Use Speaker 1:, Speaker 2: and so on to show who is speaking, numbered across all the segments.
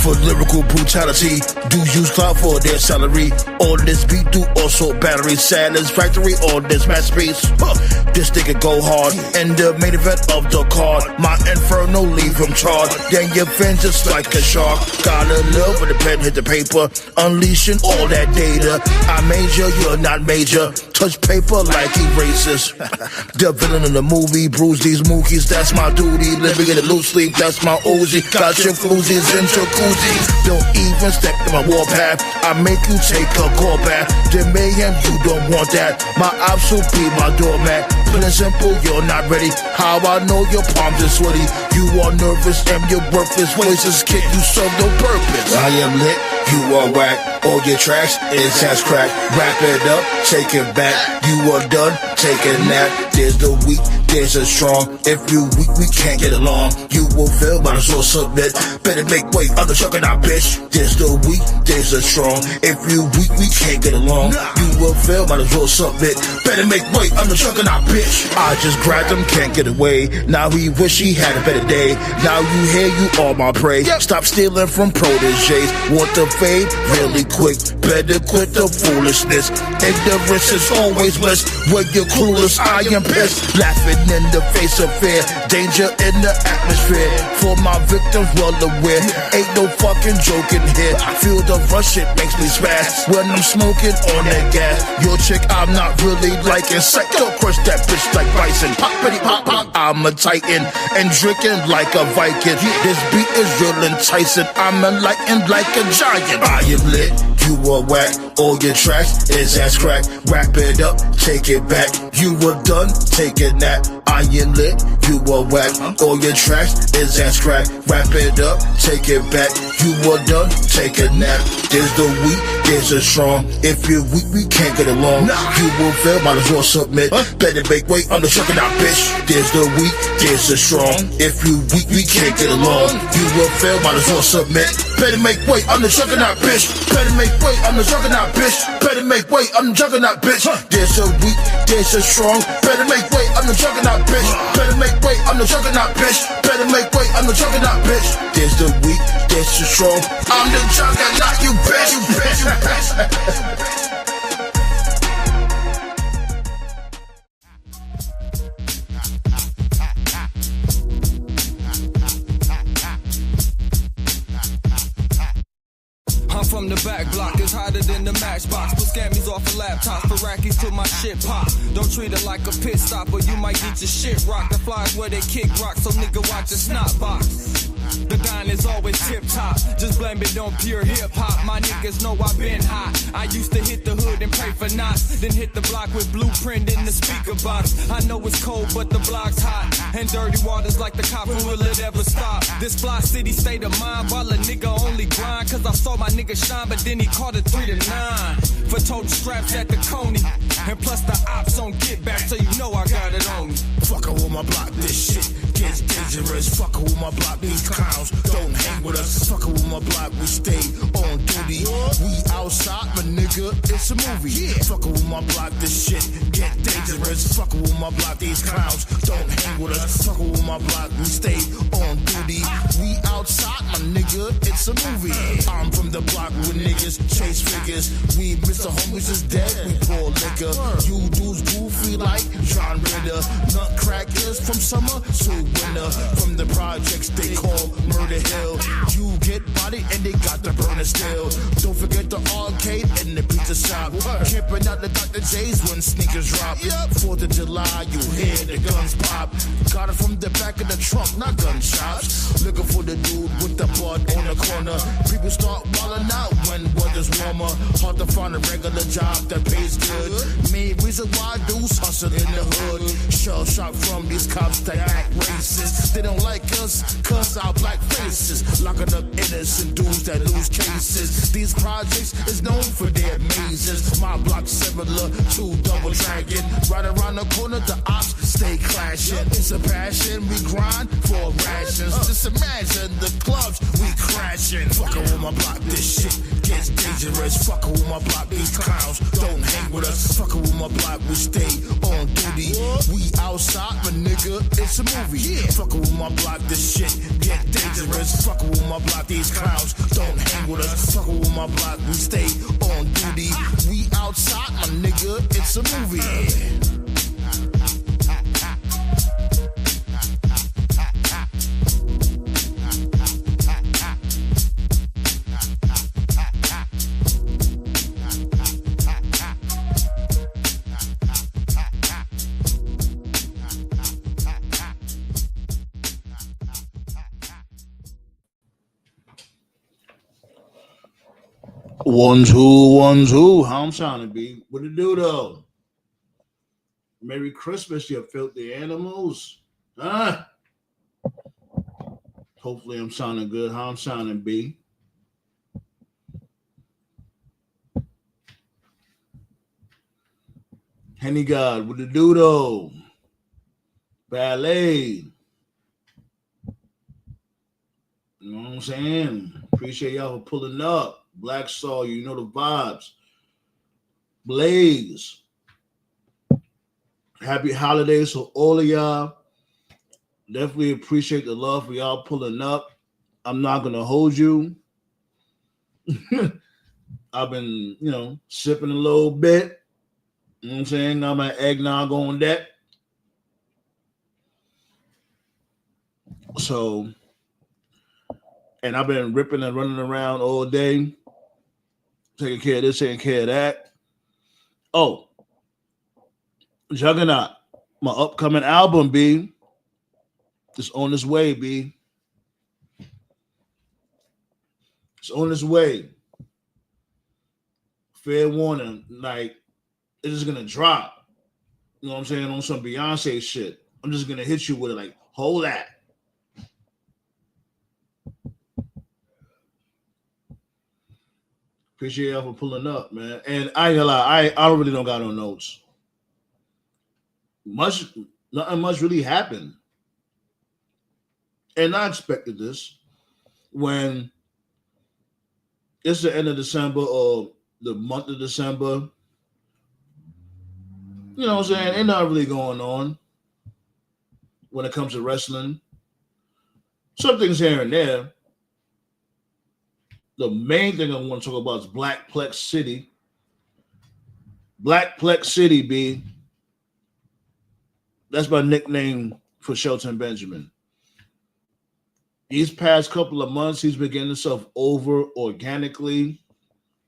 Speaker 1: for lyrical brutality. Do use clout for their salary. On this beat, do also battery. Satisfactory on this masterpiece. This nigga go hard. In the main event of the card, my inferno leave him charred. Then your fin just like a shark. Gotta live when the pen hit the paper. Unleashing all that data. I major, you're not major. Touch paper like erasers. The villain in the movie, bruise these mookies, that's my duty. Living in a loose sleep, that's my Uzi. Got your floozies and jacuzzis. Don't even step in my warpath. I make you take a gore bath. The mayhem, you don't want that. My ops will be my doormat. Plain and simple, you're not ready. How I know your palms are sweaty. You are nervous and your worthless voices kick. You serve no purpose. I am lit, you are whack. All your tracks is ass crack. Wrap it up, take it back. You are done, take a nap. There's the weak, there's the strong. If you weak, we can't get along. You will fail, might as well submit. Better make way, other juggernaut, bitch. There's the weak, there's the strong. If you weak, we can't get along. You will fail, might as well submit. Better make way, other juggernaut, bitch. I just grabbed him, can't get away. Now he wish he had a better day. Now you hear you all my prey. Stop stealing from proteges. Want the fade really quick. Better quit the foolishness. Ignorance is always bliss. When you're clueless, I am pissed. Laughing in the face of fear. Danger in the atmosphere. For my victims well aware. Ain't no fucking joking here. Feel the rush, it makes me smash. When I'm smoking on that gas. Your chick I'm not really liking. Psycho crush that bitch like bison. Poppity pop pop. I'm a titan. And drinking like a Viking. This beat is real enticing. I'm enlightened like a giant. I am lit. You are whack, all your tracks is ass crack. Wrap it up, take it back. You were done, take a nap. I am lit, you are whack. All your tracks is ass crack. Wrap it up, take it back. You were done, take a nap. There's the weak, there's the strong. If you're weak, we can't get along. You will fail, might as well submit. Better make way, I'm the juggernaut, bitch. There's the weak, there's the strong. If you weak, we can't get along. You will fail, might as well submit. Better make way, I'm the juggernaut, bitch. Better make way, I'm the juggernaut, bitch. Better make way, I'm the juggernaut, bitch. There's a weak, there's a strong. Better make way, I'm the juggernaut, bitch. Better make way, I'm the juggernaut, bitch. Better make way, I'm the juggernaut, bitch. There's the weak, there's the strong. I'm the juggernaut, you bitch, you bitch, you bitch.
Speaker 2: I'm from the back block, it's hotter than the matchbox. Put scammies off of laptops, for rackies till my shit pop. Don't treat it like a pit stop or you might get your shit rocked. The flies where they kick rock, so nigga watch your snot box. The dine is always tip top, just blame it on pure hip hop. My niggas know I've been hot. I used to hit the hood and pray for knots, then hit the block with blueprint in the speaker box. I know it's cold, but the block's hot, and dirty waters like the copper, will it ever stop? This fly city state of mind, while a nigga only grind, cause I saw my nigga shine, but then he caught a 3 to 9. For total straps at the Coney, and plus the ops on get back, so you know I got it on me.
Speaker 1: Fuckin' with my block, this shit gets dangerous. Fuckin' with my block, these clowns don't hang with us. Fuckin' with my block, we stay on duty. We outside, my nigga, it's a movie. Fuckin' with my block, this shit get dangerous. Fuckin' with my block, these clowns don't hang with us. Fuckin' with my block, we stay on duty. We outside, my nigga, it's a movie. I'm from the block with niggas chase figures. We Mr. Homies is dead, we pour liquor. You dudes goofy like John Ritter. Nutcrackers from summer to winter. From the projects they call Murder Hill. You get body and they got the burner still. Don't forget the arcade and the pizza shop. Camping out the Dr. J's when sneakers drop. 4th of July, you hear the guns pop. Got it from the back of the trunk, not gunshots. Looking for the dude with the blood on the corner. People start wilding out when weather's warmer. Hard to find a regular job that pays good. Main reason why dudes hustle in the hood. Shell shock from these cops that act racist. They don't like us, cause our black faces. Locking up innocent dudes that lose cases. These projects is known for their mazes. My block similar to Double Dragon. Right around the corner, the ops stay clashing. It's a passion, we grind for rations. Just imagine the clubs we crashing. Fucking with my block, this shit gets dangerous. Fucking with my block, these clowns don't hang with us. Fucking with my block, we stay on duty. We outside, my nigga, nigga, it's a movie. Yeah. Fucking with my block, this shit get dangerous. Fucking with my block, these clowns don't hang with us. Fucking with my block, we stay on duty. We outside, my nigga, it's a movie. One, two. How I'm sounding, B? What it do, though? Merry Christmas, you filthy animals. Huh? Hopefully I'm sounding good. How I'm sounding, B? Henny God, what it do, though? Ballet. You know what I'm saying? Appreciate y'all for pulling up. Black Star, you know the vibes. Blaze. Happy holidays to all of y'all. Definitely appreciate the love for y'all pulling up. I'm not going to hold you. I've been, sipping a little bit. You know what I'm saying? Got my eggnog on deck. So, and I've been ripping and running around all day. Taking care of this, taking care of that. Oh, Juggernaut, my upcoming album, B. It's on its way, B. It's on its way. Fair warning, like, it's just gonna drop. You know what I'm saying? On some Beyonce shit. I'm just gonna hit you with it, like, hold that. Appreciate y'all for pulling up, man. And I ain't gonna lie, I really don't got no notes. Nothing much really happened. And I expected this when it's the end of December or the month of December. You know what I'm saying? Ain't nothing really going on when it comes to wrestling. Some things here and there. The main thing I want to talk about is Blackplex City. Blackplex City, B. That's my nickname for Shelton Benjamin. These past couple of months, he's been getting himself over organically,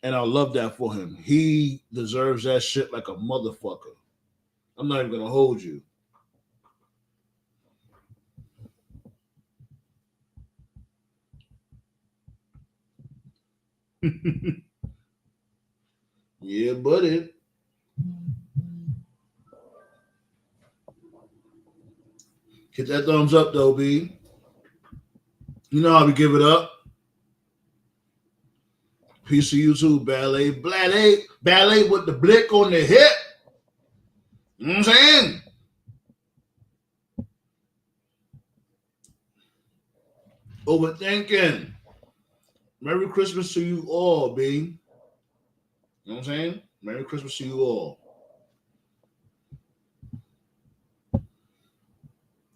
Speaker 1: and I love that for him. He deserves that shit like a motherfucker. I'm not even going to hold you. Yeah, buddy. Hit that thumbs up, though, B. You know how we give it up. Peace to you too, Ballet. Ballet with the blick on the hip. You know what I'm saying? Overthinking. Merry Christmas to you all, B. You know what I'm saying? Merry Christmas to you all.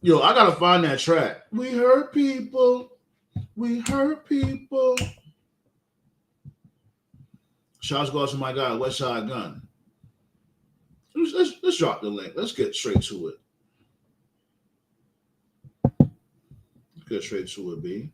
Speaker 1: Yo, I gotta find that track. We hurt people. We hurt people. Shouts go out to my guy, Westside Gun. Let's drop the link. Let's get straight to it. Let's get straight to it, B.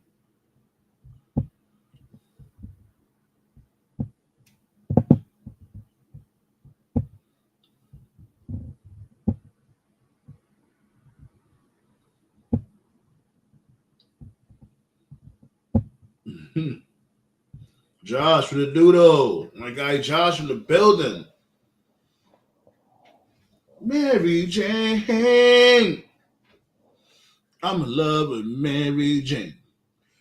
Speaker 1: Josh for the doodle. My guy Josh in the building. Mary Jane. I'm in love with Mary Jane.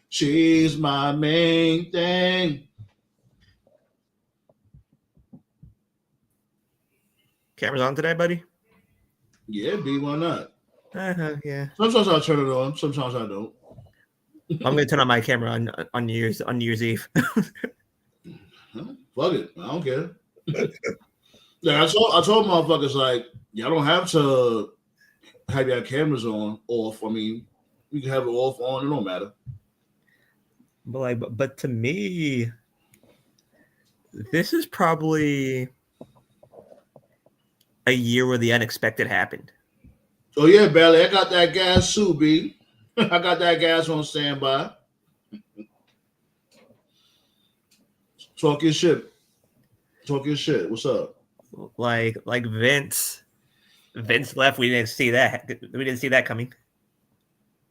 Speaker 1: She's my main thing.
Speaker 3: Camera's on today, buddy?
Speaker 1: Yeah, B, why not?
Speaker 3: Yeah.
Speaker 1: Sometimes I turn it on, sometimes I don't.
Speaker 3: I'm gonna turn on my camera on New Year's Eve.
Speaker 1: Fuck it, I don't care. Yeah, I told motherfuckers like y'all don't have to have your cameras on, off. I mean, you can have it off, on. It don't matter.
Speaker 3: But to me, this is probably a year where the unexpected happened.
Speaker 1: Oh yeah, Belly, I got that gas too, B. I got that gas on standby. Talk your shit. Talk your shit. What's up?
Speaker 3: Like Vince left. We didn't see that. We didn't see that coming.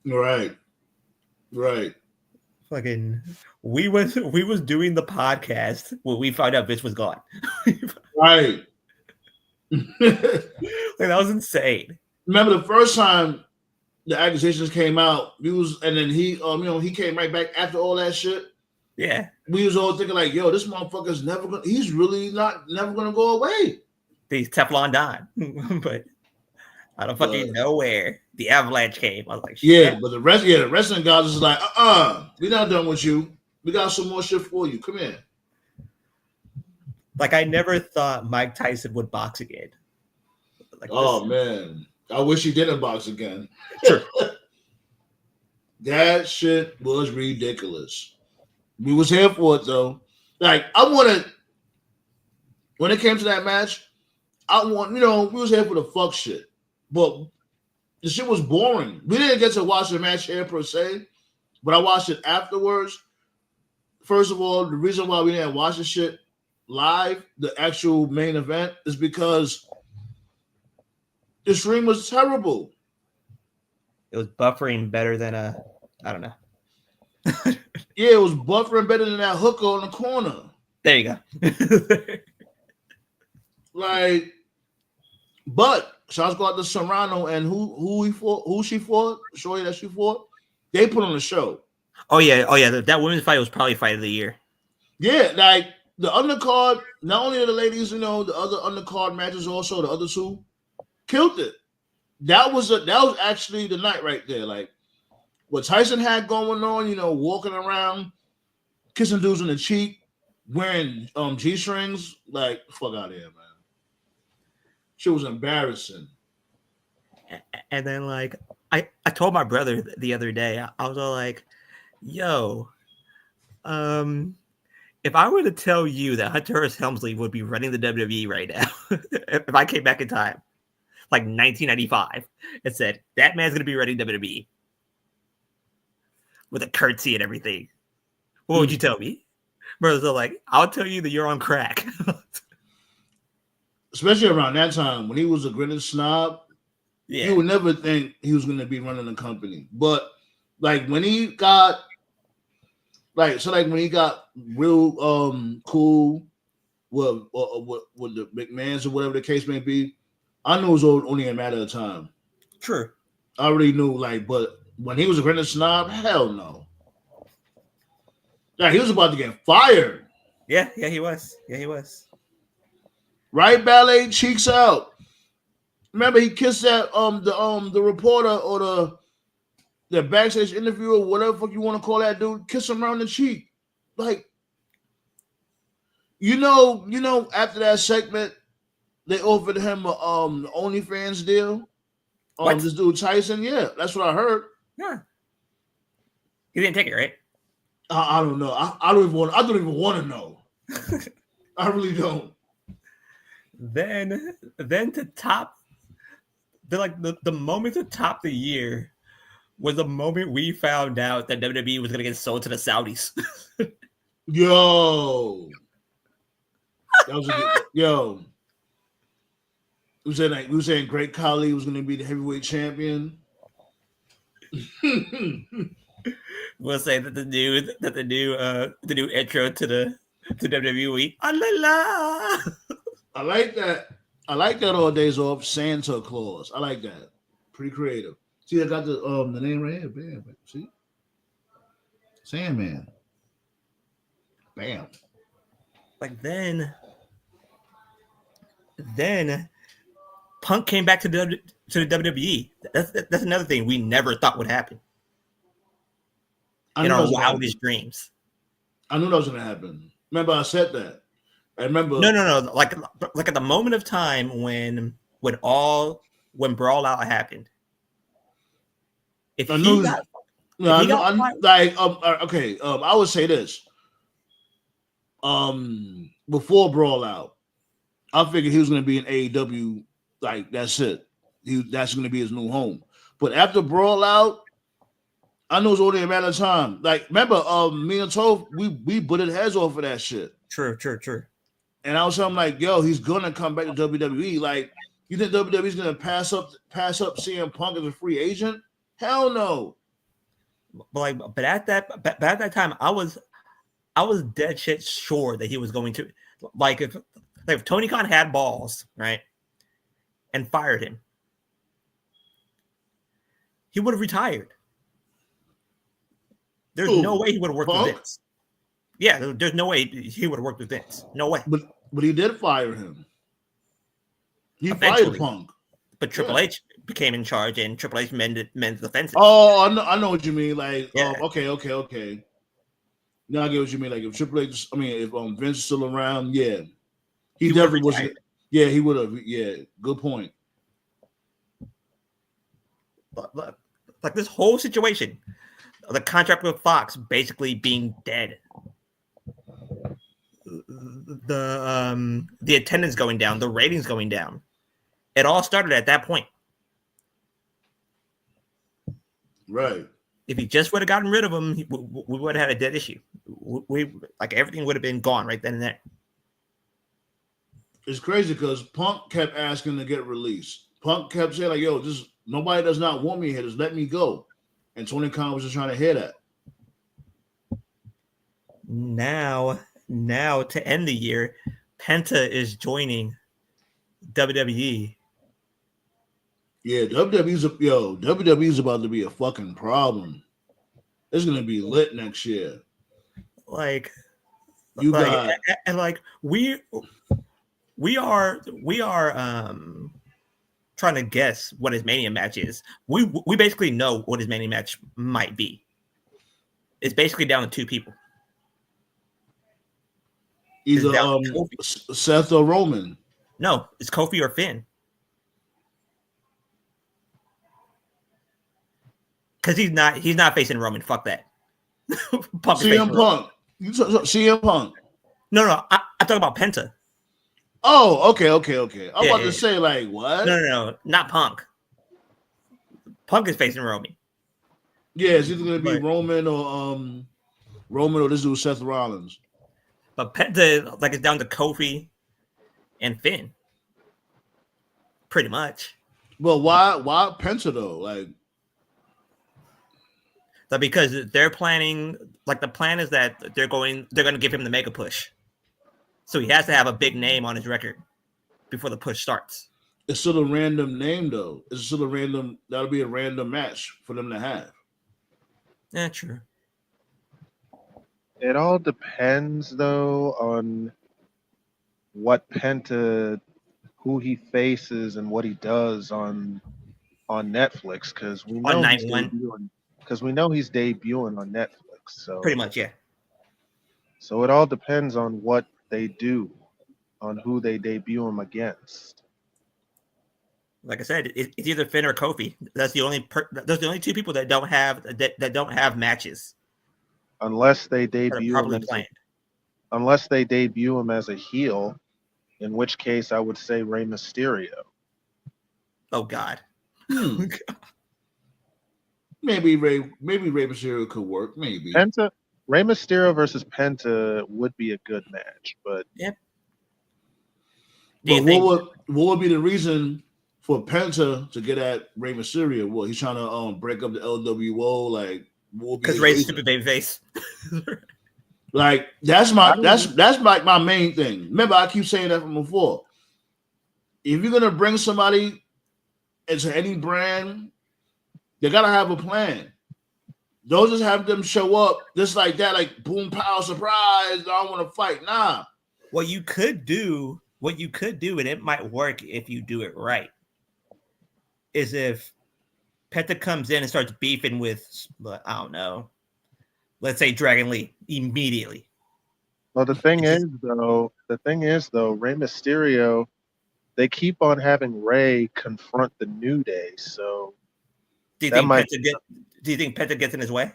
Speaker 1: Right.
Speaker 3: Fucking, we was doing the podcast when we found out Vince was gone.
Speaker 1: Right.
Speaker 3: Like, that was insane.
Speaker 1: Remember the first time the accusations came out, and then he came right back after all that shit.
Speaker 3: Yeah.
Speaker 1: We was all thinking like, yo, this motherfucker's he's really never gonna go away.
Speaker 3: He's Teflon Don. But I don't fucking know where the avalanche came. I was like, shit.
Speaker 1: Yeah, but the wrestling guys is like, we're not done with you. We got some more shit for you. Come here.
Speaker 3: Like, I never thought Mike Tyson would box again. Like,
Speaker 1: man. I wish he didn't box again.
Speaker 3: Sure.
Speaker 1: That shit was ridiculous. We was here for it though. Like, when it came to that match, we was here for the fuck shit. But the shit was boring. We didn't get to watch the match here per se, but I watched it afterwards. First of all, the reason why we didn't watch the shit live, the actual main event, is because the stream was terrible.
Speaker 3: It was buffering better than I don't know.
Speaker 1: Yeah, it was buffering better than that hooker on the corner.
Speaker 3: There you go.
Speaker 1: Like, but shots go out to Serrano and who she fought, Shorty that she fought. They put on the show.
Speaker 3: Oh yeah. That women's fight was probably fight of the year.
Speaker 1: Yeah, like the undercard. Not only are the ladies, the other undercard matches, also the other two killed it. That was actually the night right there. Like what Tyson had going on, walking around, kissing dudes on the cheek, wearing G-strings. Like, fuck out of here, man. Shit was embarrassing.
Speaker 3: And then, like, I told my brother the other day, I was all like, yo, if I were to tell you that Hunter Hearst Helmsley would be running the WWE right now, if I came back in time, like 1995, and said, that man's going to be running WWE with a curtsy and everything, what would you tell me? Brothers are like, I'll tell you that you're on crack.
Speaker 1: Especially around that time when he was a grinning snob, you would never think he was going to be running the company. But like when he got when he got real cool with the McMahons or whatever the case may be, I knew it was only a matter of time.
Speaker 3: True.
Speaker 1: I already knew, but when he was a grinning snob, hell no. Yeah, he was about to get fired.
Speaker 3: Yeah, he was.
Speaker 1: Right, ballet, cheeks out. Remember, he kissed that the reporter or the backstage interviewer, whatever fuck you want to call that dude, kiss him around the cheek. Like, after that segment, they offered him a OnlyFans deal. This dude Tyson, yeah, that's what I heard.
Speaker 3: Yeah, he didn't take it, right?
Speaker 1: I don't know. I don't even want to know. I really don't.
Speaker 3: Then to top the moment to top the year was the moment we found out that WWE was gonna get sold to the Saudis.
Speaker 1: Yo, that was yo. We were saying Great Khali was gonna be the heavyweight champion.
Speaker 3: We'll say that the new intro to WWE. Ah, la, la.
Speaker 1: I like that all days off. Santa Claus. I like that. Pretty creative. See, I got the name right here. Bam. See? Sandman. Bam.
Speaker 3: Like then Punk came back to the WWE. That's another thing we never thought would happen in our wildest dreams.
Speaker 1: I knew that was going to happen. Remember, I said that. I remember.
Speaker 3: No. Like at the moment of time when Brawl Out happened, If
Speaker 1: I
Speaker 3: he
Speaker 1: knew.
Speaker 3: got,
Speaker 1: No,
Speaker 3: if he
Speaker 1: I know.
Speaker 3: got
Speaker 1: I
Speaker 3: fired,
Speaker 1: like. Okay. I would say this. Before Brawl Out, I figured he was going to be in AEW. Like that's it. That's going to be his new home. But after Brawl Out, I know it's only a matter of time. Like, remember, me and Toph, we butted heads off of that shit.
Speaker 3: True.
Speaker 1: And I was telling him like, yo, he's gonna come back to WWE. Like, you think WWE's gonna pass up CM Punk as a free agent? Hell no.
Speaker 3: But at that time, I was dead shit sure that he was going to, like, if Tony Khan had balls, right, and fired him, he would have retired. There's no way he would have worked with Vince. Yeah, there's no way he would have worked with Vince. No way.
Speaker 1: But he did fire him. He
Speaker 3: Eventually.
Speaker 1: fired Punk.
Speaker 3: But Triple H became in charge, and Triple H mended the fences.
Speaker 1: Oh, I know what you mean. Like, okay. Now I get what you mean. Like, if Triple H, if Vince is still around, yeah, he definitely was. Yeah, he would have. Yeah, good point.
Speaker 3: Like this whole situation, the contract with Fox basically being dead, the attendance going down, the ratings going down. It all started at that point.
Speaker 1: Right.
Speaker 3: If he just would have gotten rid of him, we would have had a dead issue. Everything would have been gone right then and there.
Speaker 1: It's crazy because Punk kept asking to get released. Punk kept saying like, "Yo, just nobody does not want me here. Just let me go." And Tony Khan was just trying to hear that.
Speaker 3: Now to end the year, Penta is joining WWE.
Speaker 1: Yeah, WWE's about to be a fucking problem. It's gonna be lit next year.
Speaker 3: We are trying to guess what his Mania match is. We basically know what his Mania match might be. It's basically down to two people.
Speaker 1: Either Seth or Roman.
Speaker 3: No, it's Kofi or Finn. Because he's not facing Roman. Fuck that.
Speaker 1: CM Punk. CM Punk.
Speaker 3: No. I talk about Penta.
Speaker 1: Oh, okay. I'm about to say like what?
Speaker 3: No, not Punk. Punk is facing Roman.
Speaker 1: Yeah, it's either gonna be Roman or this dude Seth Rollins.
Speaker 3: But Penta it's down to Kofi and Finn. Pretty much.
Speaker 1: Well, why Penta though?
Speaker 3: Because they're planning, the plan is that they're going to give him the mega push. So he has to have a big name on his record before the push starts.
Speaker 1: It's still a random name though. It's still that'll be a random match for them to have.
Speaker 3: Yeah, true.
Speaker 4: It all depends though on what Penta, who he faces and what he does on Netflix, because we know he's debuting. Because we know he's debuting on Netflix. So
Speaker 3: pretty much, yeah.
Speaker 4: So it all depends on what they do, on who they debut him against.
Speaker 3: Like I said, it's either Finn or Kofi. Those are the only two people that don't have matches.
Speaker 4: Unless they debut him as a heel, in which case I would say Rey Mysterio.
Speaker 3: Oh God.
Speaker 1: Maybe Rey Mysterio could work. Maybe
Speaker 4: Rey Mysterio versus Penta would be a good match, but
Speaker 3: yep.
Speaker 1: But what would be the reason for Penta to get at Rey Mysterio? What, he's trying to break up the LWO? Because
Speaker 3: Rey's stupid baby face.
Speaker 1: That's my main thing. Remember, I keep saying that from before. If you're gonna bring somebody into any brand, they gotta have a plan. Don't just have them show up just like that, like boom, pow, surprise. I don't want to fight. Nah.
Speaker 3: What you could do, and it might work if you do it right, is if Penta comes in and starts beefing with, I don't know, let's say Dragon Lee immediately.
Speaker 4: Well, the thing is though, Rey Mysterio, they keep on having Rey confront the New Day, so
Speaker 3: do you think Do you think Penta gets in his way?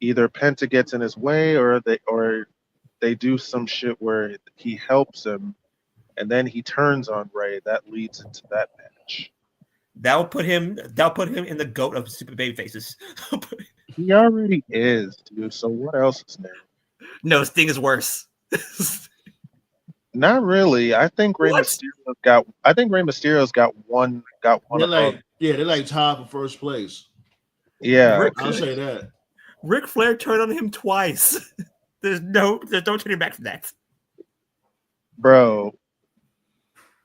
Speaker 4: Either Penta gets in his way, or they do some shit where he helps him, and then he turns on Ray. That leads into that match.
Speaker 3: That'll put him in the GOAT of super baby faces.
Speaker 4: He already is, dude. So what else is new?
Speaker 3: No, Sting is worse.
Speaker 4: Not really. I think Rey Mysterio's got one.
Speaker 5: They're like tied for first place.
Speaker 4: Yeah,
Speaker 5: I'll say that.
Speaker 3: Ric Flair turned on him twice. There's no turning back from that.
Speaker 4: Bro.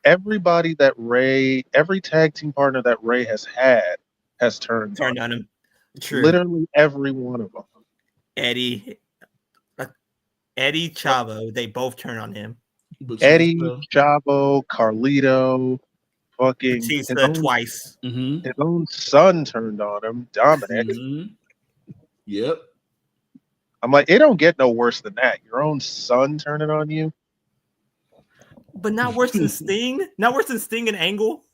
Speaker 4: Every tag team partner that Ray has had has turned on
Speaker 3: him. True.
Speaker 4: Literally every one of them.
Speaker 3: Eddie, Chavo, they both turn on him.
Speaker 4: Eddie, Chavo, Carlito, fucking
Speaker 3: twice.
Speaker 4: His own son turned on him, Dominic.
Speaker 5: Mm-hmm. Yep.
Speaker 4: I'm like, it don't get no worse than that. Your own son turning on you.
Speaker 3: But not worse than Sting? Not worse than Sting and Angle?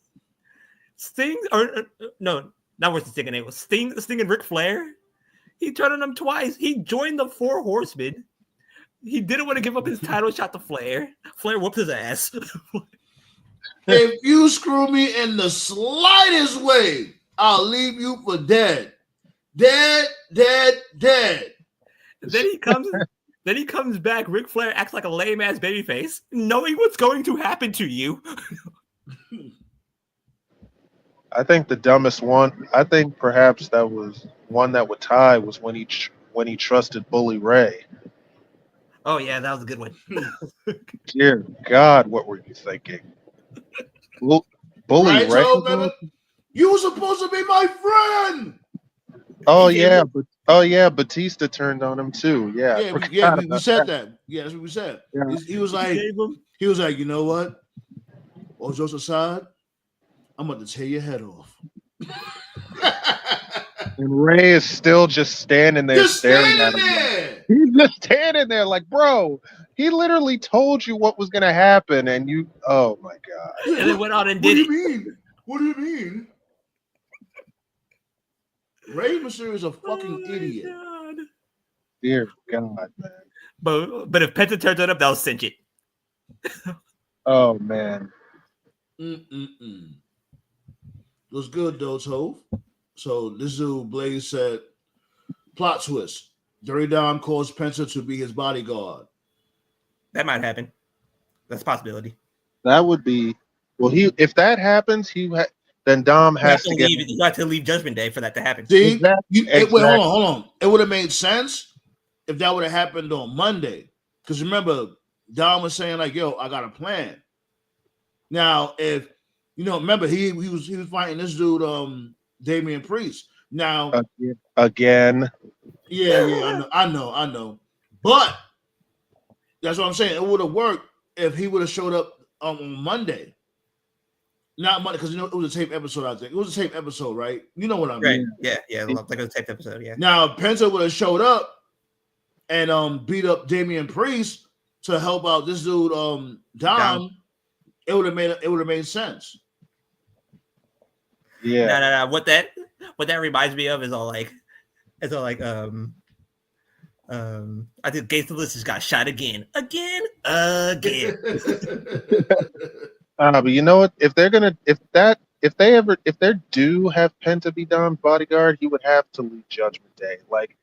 Speaker 3: Not worse than Sting and Angle. Sting and Ric Flair? He turned on him twice. He joined the Four Horsemen. He didn't want to give up his title shot to Flair. Flair whooped his ass.
Speaker 5: If you screw me in the slightest way, I'll leave you for dead. Dead.
Speaker 3: Then he comes back. Ric Flair acts like a lame ass babyface, knowing what's going to happen to you.
Speaker 4: I think the dumbest one. I think perhaps that was one that would tie was when he trusted Bully Ray.
Speaker 3: Oh yeah, that was a good one.
Speaker 4: Dear God, what were you thinking? Bully Ray.
Speaker 5: You were supposed to be my friend.
Speaker 4: Oh yeah, Batista turned on him too. Yeah,
Speaker 5: we said that. Yeah, that's what we said. Yeah. He was like, you know what? All jokes aside, I'm about to tear your head off.
Speaker 4: And Ray is still just standing there staring at him. He's just standing there like, bro, he literally told you what was gonna happen, and you, oh my God.
Speaker 3: And then went out and did it.
Speaker 5: What do you mean? Rey Mysterio is a fucking idiot.
Speaker 3: God.
Speaker 4: Dear God, man.
Speaker 3: But if Penta turns it up, that'll cinch it.
Speaker 4: Oh man.
Speaker 5: It was good though, Tove. So this dude Blaze said, plot twist. Dirty Dom calls Penta to be his bodyguard.
Speaker 3: That might happen. That's a possibility.
Speaker 4: That would be if that happens, then Dom has to
Speaker 3: leave. You got to leave Judgment Day for that to happen.
Speaker 5: See, exactly. Wait, hold on. It would have made sense if that would have happened on Monday. Because remember, Dom was saying like, "Yo, I got a plan." Now, if remember he was fighting this dude, Damian Priest. Now
Speaker 4: again.
Speaker 5: Yeah, I know. But that's what I'm saying. It would have worked if he would have showed up on Monday. Not Monday, because it was a tape episode, I think. It was a tape episode, right? You know what I mean?
Speaker 3: Right. Yeah. Like a tape episode, yeah.
Speaker 5: Now, Penta would have showed up and beat up Damian Priest to help out this dude, Dom. It would have made sense.
Speaker 4: Yeah.
Speaker 3: No. What that reminds me of is all like I think Gates just got shot again.
Speaker 4: But you know what? If they do have Penta be Dom's bodyguard, he would have to leave Judgment Day. Like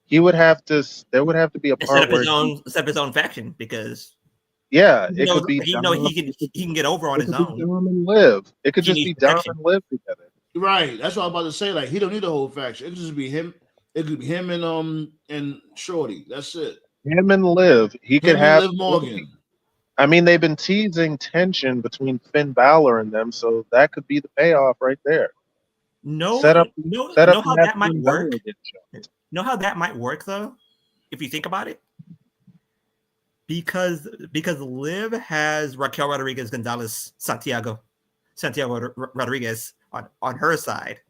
Speaker 4: there would have to be a part
Speaker 3: where set up his own faction because
Speaker 4: it could be
Speaker 3: he can get over on his own.
Speaker 4: Dom and Liv. It could just be Dom and Liv together.
Speaker 5: Right. That's what I'm about to say. Like he don't need a whole faction. It could just be him. It could be him and Shorty. That's it.
Speaker 4: Him and Liv. He could have
Speaker 5: Liv Morgan.
Speaker 4: I mean, they've been teasing tension between Finn Balor and them, so that could be the payoff right there.
Speaker 3: Know how that might work? Know how that might work though, if you think about it? Because Liv has Raquel Rodriguez Gonzalez Santiago Rodriguez on her side.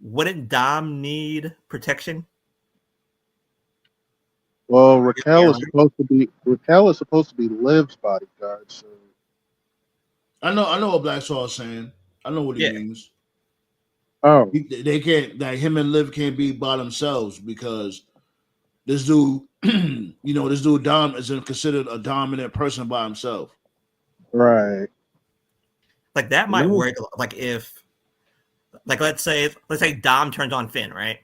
Speaker 3: Wouldn't Dom need protection?
Speaker 4: Well, Raquel is supposed to be Liv's bodyguard. So
Speaker 5: I know what Black Saw is saying. I know what he means.
Speaker 4: Oh,
Speaker 5: They can't. Like him and Liv can't be by themselves because this dude, this dude Dom isn't considered a dominant person by himself.
Speaker 4: right.
Speaker 3: Like that might work. Like if, like let's say Dom turns on Finn, right?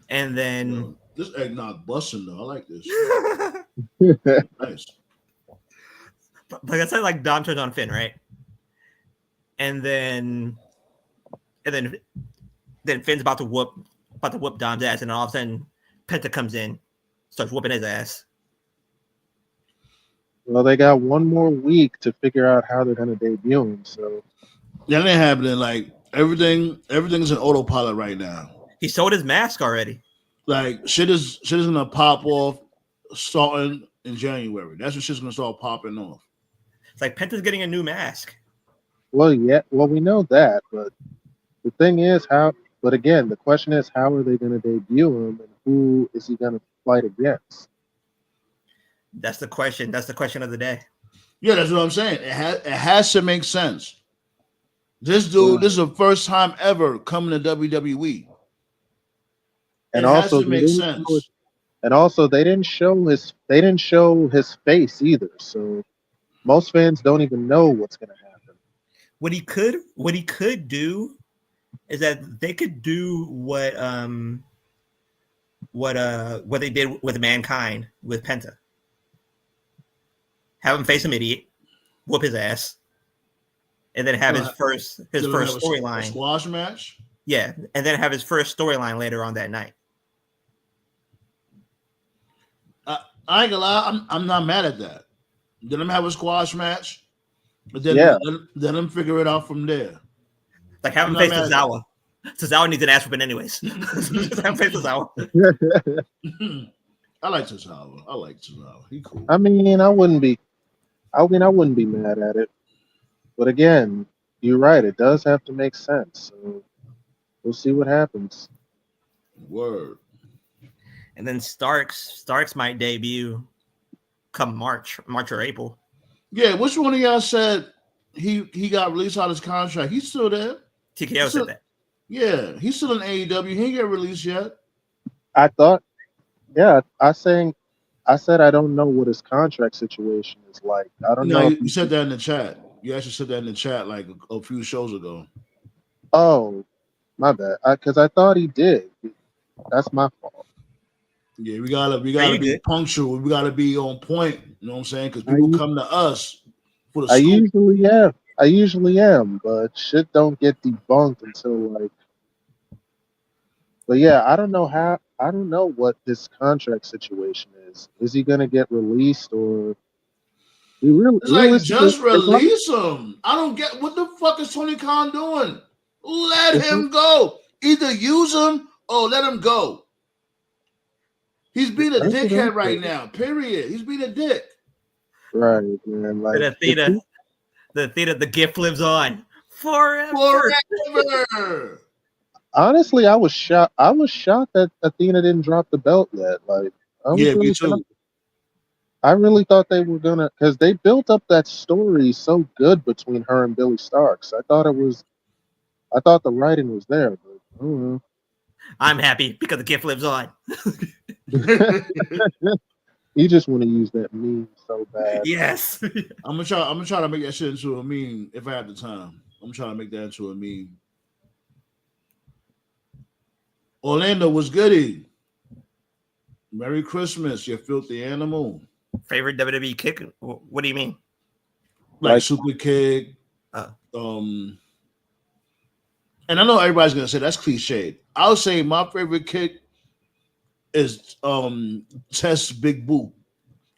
Speaker 3: And then
Speaker 5: this eggnog busting though. I like this. Nice.
Speaker 3: Like I said, like Dom turns on Finn, right? And then Finn's about to whoop Dom's ass, and all of a sudden Penta comes in, starts whooping his ass.
Speaker 4: Well, they got one more week to figure out how they're going to debut him. So
Speaker 5: that ain't happening. Like everything's in autopilot right now.
Speaker 3: He sold his mask already.
Speaker 5: Like shit is gonna pop off starting in January. That's when shit's gonna start popping off.
Speaker 3: It's like Penta's getting a new mask.
Speaker 4: Well, yeah. Well, we know that, but the thing is how. But again, the question is, how are they going to debut him, and who is he going to fight against?
Speaker 3: That's the question. That's the question of the day.
Speaker 5: Yeah, that's what I'm saying. It has to make sense. This dude, this is the first time ever coming to WWE.
Speaker 4: And
Speaker 5: it
Speaker 4: also,
Speaker 5: has to make sense.
Speaker 4: And also, they didn't show his face either. So most fans don't even know what's going to happen.
Speaker 3: What he could do is that they could do what they did with Mankind with Penta. Have him face an idiot, whoop his ass, and then have his first storyline.
Speaker 5: Squash match?
Speaker 3: Yeah, and then have his first storyline later on that night.
Speaker 5: I ain't gonna lie, I'm not mad at that. Let him have a squash match, but then let him figure it out from there.
Speaker 3: Like have him face Tozawa. Tozawa needs an ass whooping anyways. Have him face Tozawa.
Speaker 5: I like Tozawa. He cool.
Speaker 4: I mean, I wouldn't be mad at it. But again, you're right. It does have to make sense. So we'll see what happens.
Speaker 5: Word.
Speaker 3: And then Starks might debut come March or April.
Speaker 5: Yeah, which one of y'all said he got released out of his contract? He's still there.
Speaker 3: TKO said that.
Speaker 5: Yeah, he's still in AEW. He ain't get released yet.
Speaker 4: I thought, yeah, I said I don't know what his contract situation is like. I don't know.
Speaker 5: You said that in the chat. You actually said that in the chat like a few shows ago.
Speaker 4: Oh, my bad. Because I thought he did. That's my fault.
Speaker 5: Yeah, we gotta be punctual. We gotta be on point. You know what I'm saying? Because people come to us for the scoop.
Speaker 4: I usually am, but shit don't get debunked until like. But yeah, I don't know what this contract situation is. Is he gonna get released or?
Speaker 5: It's like just release him. I don't get what the fuck is Tony Khan doing. Let him go. Either use him or let him go. He's being a dickhead right now. Period. He's being a dick.
Speaker 4: Right, man. Like
Speaker 3: the gift lives on forever.
Speaker 4: Honestly, I was shocked. That Athena didn't drop the belt yet. Like,
Speaker 5: me too.
Speaker 4: I really thought they were gonna, because they built up that story so good between her and Billy Starks. I thought the writing was there, but I don't know.
Speaker 3: I'm happy because the gift lives on.
Speaker 4: You just want to use that meme so bad.
Speaker 3: Yes.
Speaker 5: I'm gonna try to make that shit into a meme if I have the time. I'm trying to make that into a meme. Orlando was goody. Merry Christmas, you filthy animal.
Speaker 3: Favorite WWE kick? What do you mean?
Speaker 5: Like super kick. And I know everybody's gonna say that's cliche. I'll say my favorite kick is Test's big boot.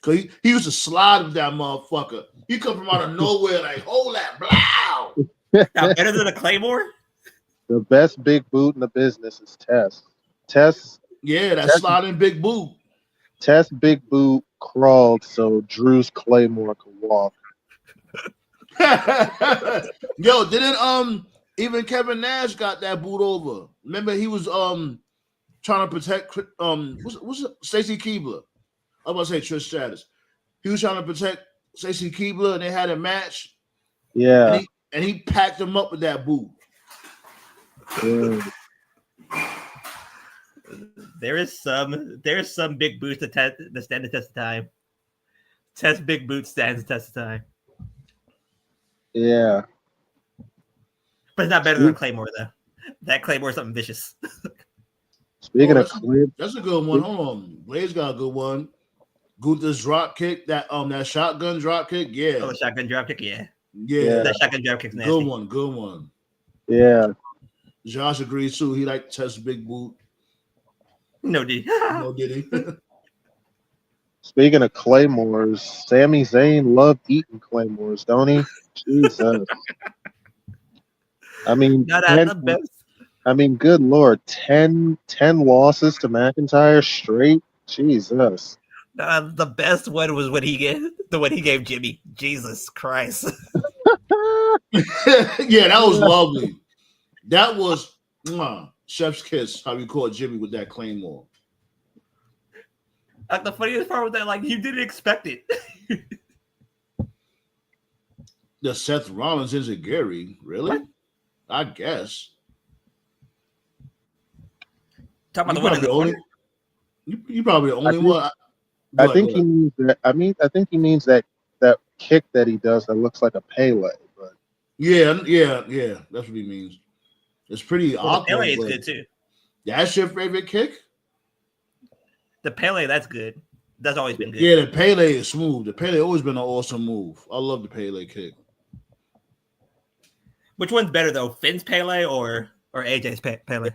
Speaker 5: Cause he used to slide with that motherfucker. He come from out of nowhere like, hold that, blow.
Speaker 3: Now better than a Claymore?
Speaker 4: The best big boot in the business is Test.
Speaker 5: Yeah, that sliding big boot.
Speaker 4: Test big boot crawled so Drew's Claymore could walk.
Speaker 5: Yo, didn't even Kevin Nash got that boot over? Remember he was trying to protect what's Stacy Keibler. I was about to say Trish Stratus. He was trying to protect Stacy Keibler and they had a match.
Speaker 4: Yeah.
Speaker 5: and he packed him up with that boot.
Speaker 4: Yeah.
Speaker 3: There's some big boots that stand the test of time. Test big boots stands the test of time.
Speaker 4: Yeah.
Speaker 3: But it's not better than Claymore though. That Claymore is something vicious.
Speaker 4: Speaking of Claymore,
Speaker 5: that's a good one. Hold on, Blaze got a good one. Gunther's drop kick, that shotgun drop kick, yeah.
Speaker 3: Oh, the shotgun drop kick, yeah.
Speaker 5: Yeah.
Speaker 3: That shotgun drop kick's nasty.
Speaker 5: Good one.
Speaker 4: Yeah.
Speaker 5: Josh agrees too. He liked to test big boot.
Speaker 3: No, did he?
Speaker 5: No, did he?
Speaker 4: Speaking of Claymores, Sami Zayn loved eating Claymores, don't he? Jesus. I mean, good Lord, 10 losses to McIntyre straight. Jesus.
Speaker 3: The best one was when he gave Jimmy. Jesus Christ.
Speaker 5: Yeah, that was lovely. That was chef's kiss. How we caught Jimmy with that Claymore.
Speaker 3: The funniest part was that, like, you didn't expect it.
Speaker 5: The Seth Rollins into Gary, really? What? I guess.
Speaker 3: Talking about the one in the corner.
Speaker 5: You probably the only one.
Speaker 4: I think he means that. I think he means that kick that he does that looks like a Pele. But
Speaker 5: yeah, that's what he means. It's pretty awkward.
Speaker 3: Pele is good too.
Speaker 5: That's your favorite kick?
Speaker 3: The Pele, that's good. That's always been good.
Speaker 5: Yeah, the Pele is smooth. The Pele always been an awesome move. I love the Pele kick.
Speaker 3: Which one's better though, Finn's Pele or AJ's Pele?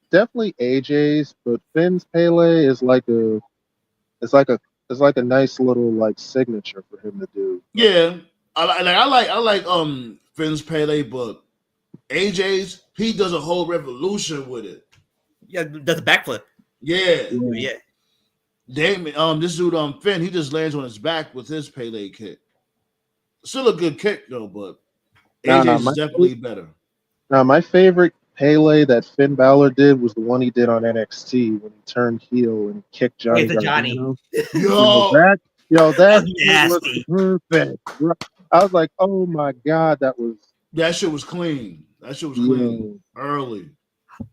Speaker 4: Definitely AJ's, but Finn's Pele is like a nice little like signature for him to do.
Speaker 5: Yeah, I like Finn's Pele, but AJ's, he does a whole revolution with it.
Speaker 3: Yeah, does a backflip.
Speaker 5: Yeah.
Speaker 3: Damon,
Speaker 5: this dude Finn, he just lands on his back with his Pele kick. Still a good kick though, but AJ's is definitely better.
Speaker 4: Now, my favorite Pele that Finn Balor did was the one he did on NXT when he turned heel and kicked Johnny Gargano. That was perfect. I was like, oh my God, that
Speaker 5: shit was clean. Clean early.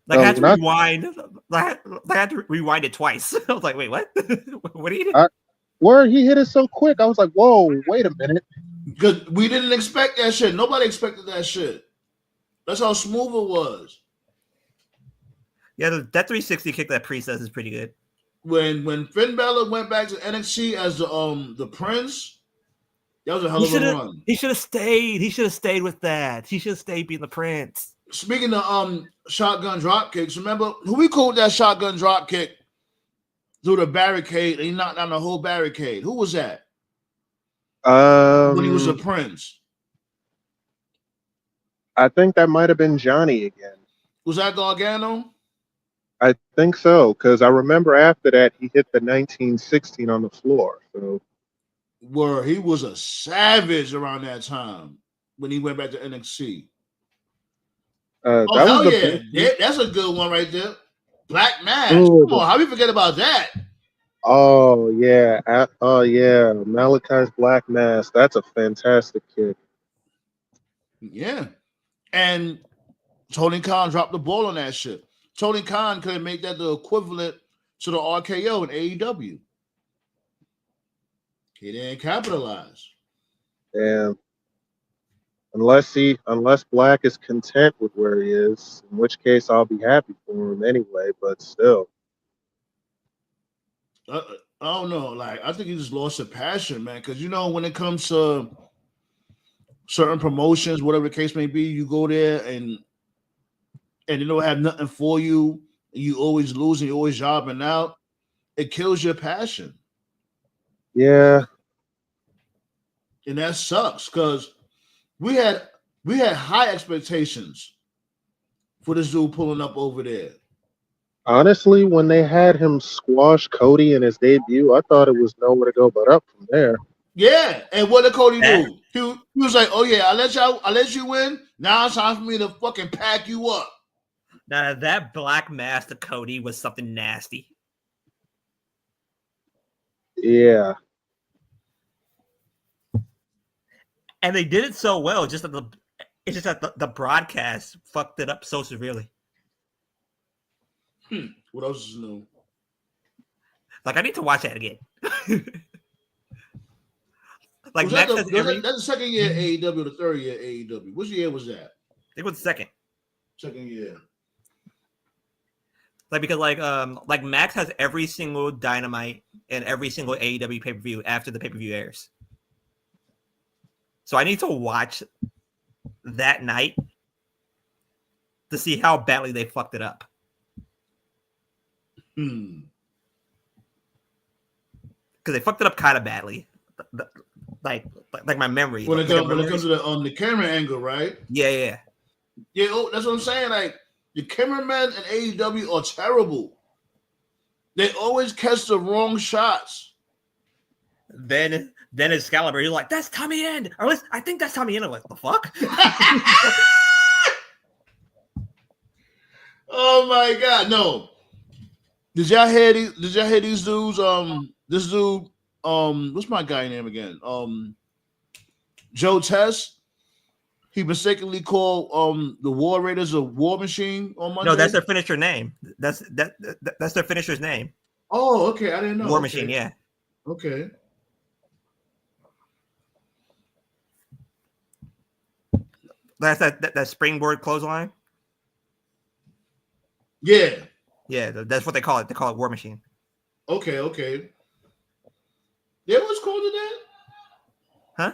Speaker 3: Like I had to rewind. I had to rewind it twice. I was like, wait, what? What did he do?
Speaker 4: Where he hit it so quick, I was like, whoa, wait a minute.
Speaker 5: Because we didn't expect that shit. Nobody expected that shit. That's how smooth it was.
Speaker 3: Yeah, that 360 kick that Priest does is pretty good.
Speaker 5: When Finn Balor went back to NXT as the Prince, that was a hell of a run.
Speaker 3: He should have stayed. He should have stayed with that. He should have stayed being the Prince.
Speaker 5: Speaking of shotgun drop kicks, remember who we called that shotgun drop kick through the barricade and he knocked down the whole barricade? Who was that? When he was a Prince.
Speaker 4: I think that might have been Johnny again.
Speaker 5: Was that Gargano?
Speaker 4: I think so, because I remember after that he hit the 1916 on the floor. So,
Speaker 5: he was a savage around that time when he went back to NXT. That's a good one right there. Black Mask. Come on, how we forget about that?
Speaker 4: Oh yeah, Malachi's Black Mask. That's a fantastic kick.
Speaker 5: Yeah, and Tony Khan dropped the ball on that shit. Tony Khan could make that the equivalent to the RKO in AEW. He didn't capitalize.
Speaker 4: Yeah. Unless Black is content with where he is, in which case I'll be happy for him anyway, but still.
Speaker 5: I don't know. Like, I think he just lost a passion, man. Because, when it comes to certain promotions, whatever the case may be, you go there and they don't have nothing for you. You always lose and you're always jobbing out. It kills your passion.
Speaker 4: Yeah.
Speaker 5: And that sucks because we had high expectations for this dude pulling up over there.
Speaker 4: Honestly, when they had him squash Cody in his debut, I thought it was nowhere to go but up from there.
Speaker 5: Yeah, and what did Cody do? He was like, "Oh yeah, I let you win. Now it's time for me to fucking pack you up."
Speaker 3: Now that Black Mask to Cody was something nasty.
Speaker 4: Yeah.
Speaker 3: And they did it so well, just that it's just that the broadcast fucked it up so severely.
Speaker 5: What else is new?
Speaker 3: Like, I need to watch that again. Like,
Speaker 5: that's the second year AEW, the third year AEW. Which year was that?
Speaker 3: I think it was the second.
Speaker 5: Second year.
Speaker 3: Like, because like Max has every single Dynamite and every single AEW pay-per-view after the pay-per-view airs. So I need to watch that night to see how badly they fucked it up. Because they fucked it up kind of badly. Like my memory.
Speaker 5: When it comes to the camera angle, right?
Speaker 3: Yeah.
Speaker 5: Yeah, that's what I'm saying. Like, the cameramen in AEW are terrible. They always catch the wrong shots.
Speaker 3: Then Excalibur, you're like, that's Tommy End. Or at least I think that's Tommy End. I'm like, the fuck?
Speaker 5: Oh my god, no. Did y'all hear these dudes? This dude, what's my guy name again? Joe Test. He mistakenly called the War Raiders a War Machine on Monday.
Speaker 3: No, that's their finisher name. That's their finisher's name.
Speaker 5: Oh, okay. I didn't know.
Speaker 3: War Machine, yeah.
Speaker 5: Okay.
Speaker 3: That's that springboard clothesline.
Speaker 5: Yeah.
Speaker 3: Yeah, that's what they call it. They call it War Machine.
Speaker 5: Okay. They always called it that?
Speaker 3: Huh?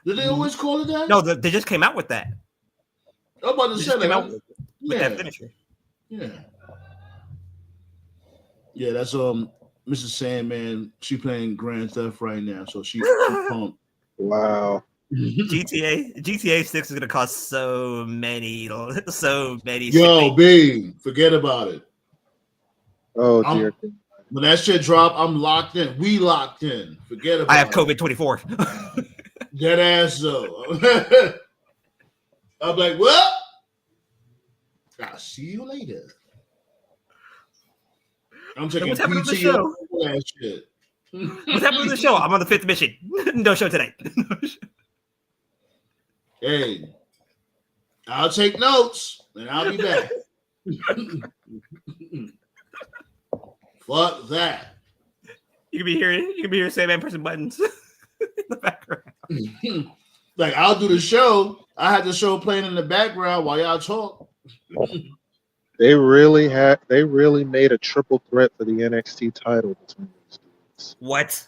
Speaker 5: Did they always call it that?
Speaker 3: No, they just came out with that.
Speaker 5: I'm about to say that.
Speaker 3: With that finisher.
Speaker 5: Yeah. Yeah, that's Mrs. Sandman. She playing Grand Theft right now, so she pumped.
Speaker 4: Wow.
Speaker 3: GTA 6 is gonna cost so many.
Speaker 5: Yo, B, forget about it.
Speaker 4: Oh dear.
Speaker 5: When that shit drop, I'm locked in. We locked in. Forget about it.
Speaker 3: I have COVID 24.
Speaker 5: Dead ass though. I'm like, well, I'll see you later. I'm taking PTO for that shit.
Speaker 3: What's happening to the show? I'm on the 5th mission. No show tonight.
Speaker 5: Hey, I'll take notes and I'll be back. Fuck that.
Speaker 3: You can be hearing Sandman pressing buttons in the background.
Speaker 5: Like, I'll do the show. I had the show playing in the background while y'all talk.
Speaker 4: They really made a triple threat for the NXT title between these dudes.
Speaker 3: What?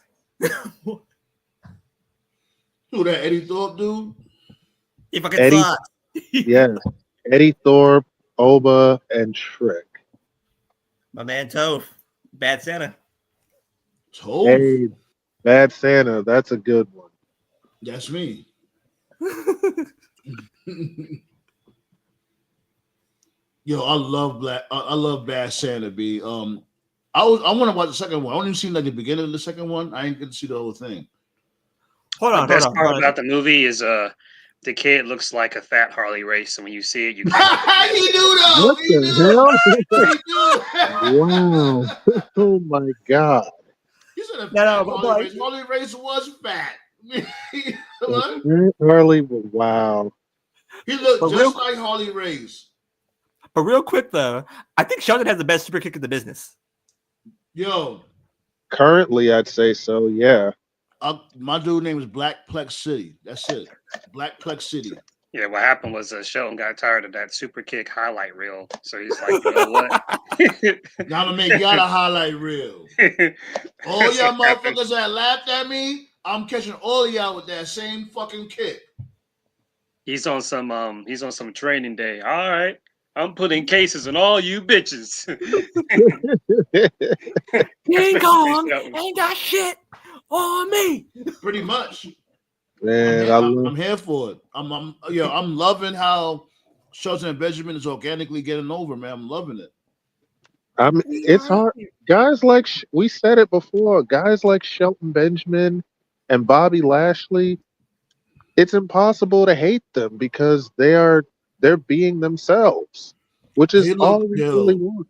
Speaker 5: Who that Eddie Thorpe dude?
Speaker 3: He fucking sucks.
Speaker 4: Yes. Eddie Thorpe, Oba, and Shrek.
Speaker 3: My man Toph. Bad Santa.
Speaker 5: Toph?
Speaker 4: Hey, Bad Santa, that's a good one.
Speaker 5: That's me. Yo, I love Bad Santa, B. I want to watch the second one. I only seen like the beginning of the second one. I ain't get to see the whole thing.
Speaker 3: Hold on.
Speaker 6: The best part about the movie is the kid looks like a fat Harley Race, and when you see it, you can't.
Speaker 5: He knew though.
Speaker 4: What the hell? Wow. Oh my god.
Speaker 5: He said Harley Race. Harley Race was fat.
Speaker 4: Harley, wow.
Speaker 5: He looked just like Harley Race.
Speaker 3: But real quick though, I think Sheldon has the best super kick in the business.
Speaker 5: Yo.
Speaker 4: Currently, I'd say so, yeah.
Speaker 5: My dude name is Blackplex City. That's it. Blackplex City.
Speaker 6: Yeah, what happened was Shelton got tired of that super kick highlight reel. So he's like, you know what?
Speaker 5: Gotta make y'all a highlight reel. All y'all motherfuckers that laughed at me, I'm catching all of y'all with that same fucking kick.
Speaker 6: He's on some training day. All right. I'm putting cases on all you bitches.
Speaker 3: King Kong ain't got shit on me.
Speaker 5: Pretty much.
Speaker 4: Man,
Speaker 5: I'm here for it. I'm loving how Shelton and Benjamin is organically getting over, man. I'm loving it.
Speaker 4: It's hard. Guys like we said it before. Guys like Shelton Benjamin and Bobby Lashley. It's impossible to hate them because they're being themselves, which is all we really want.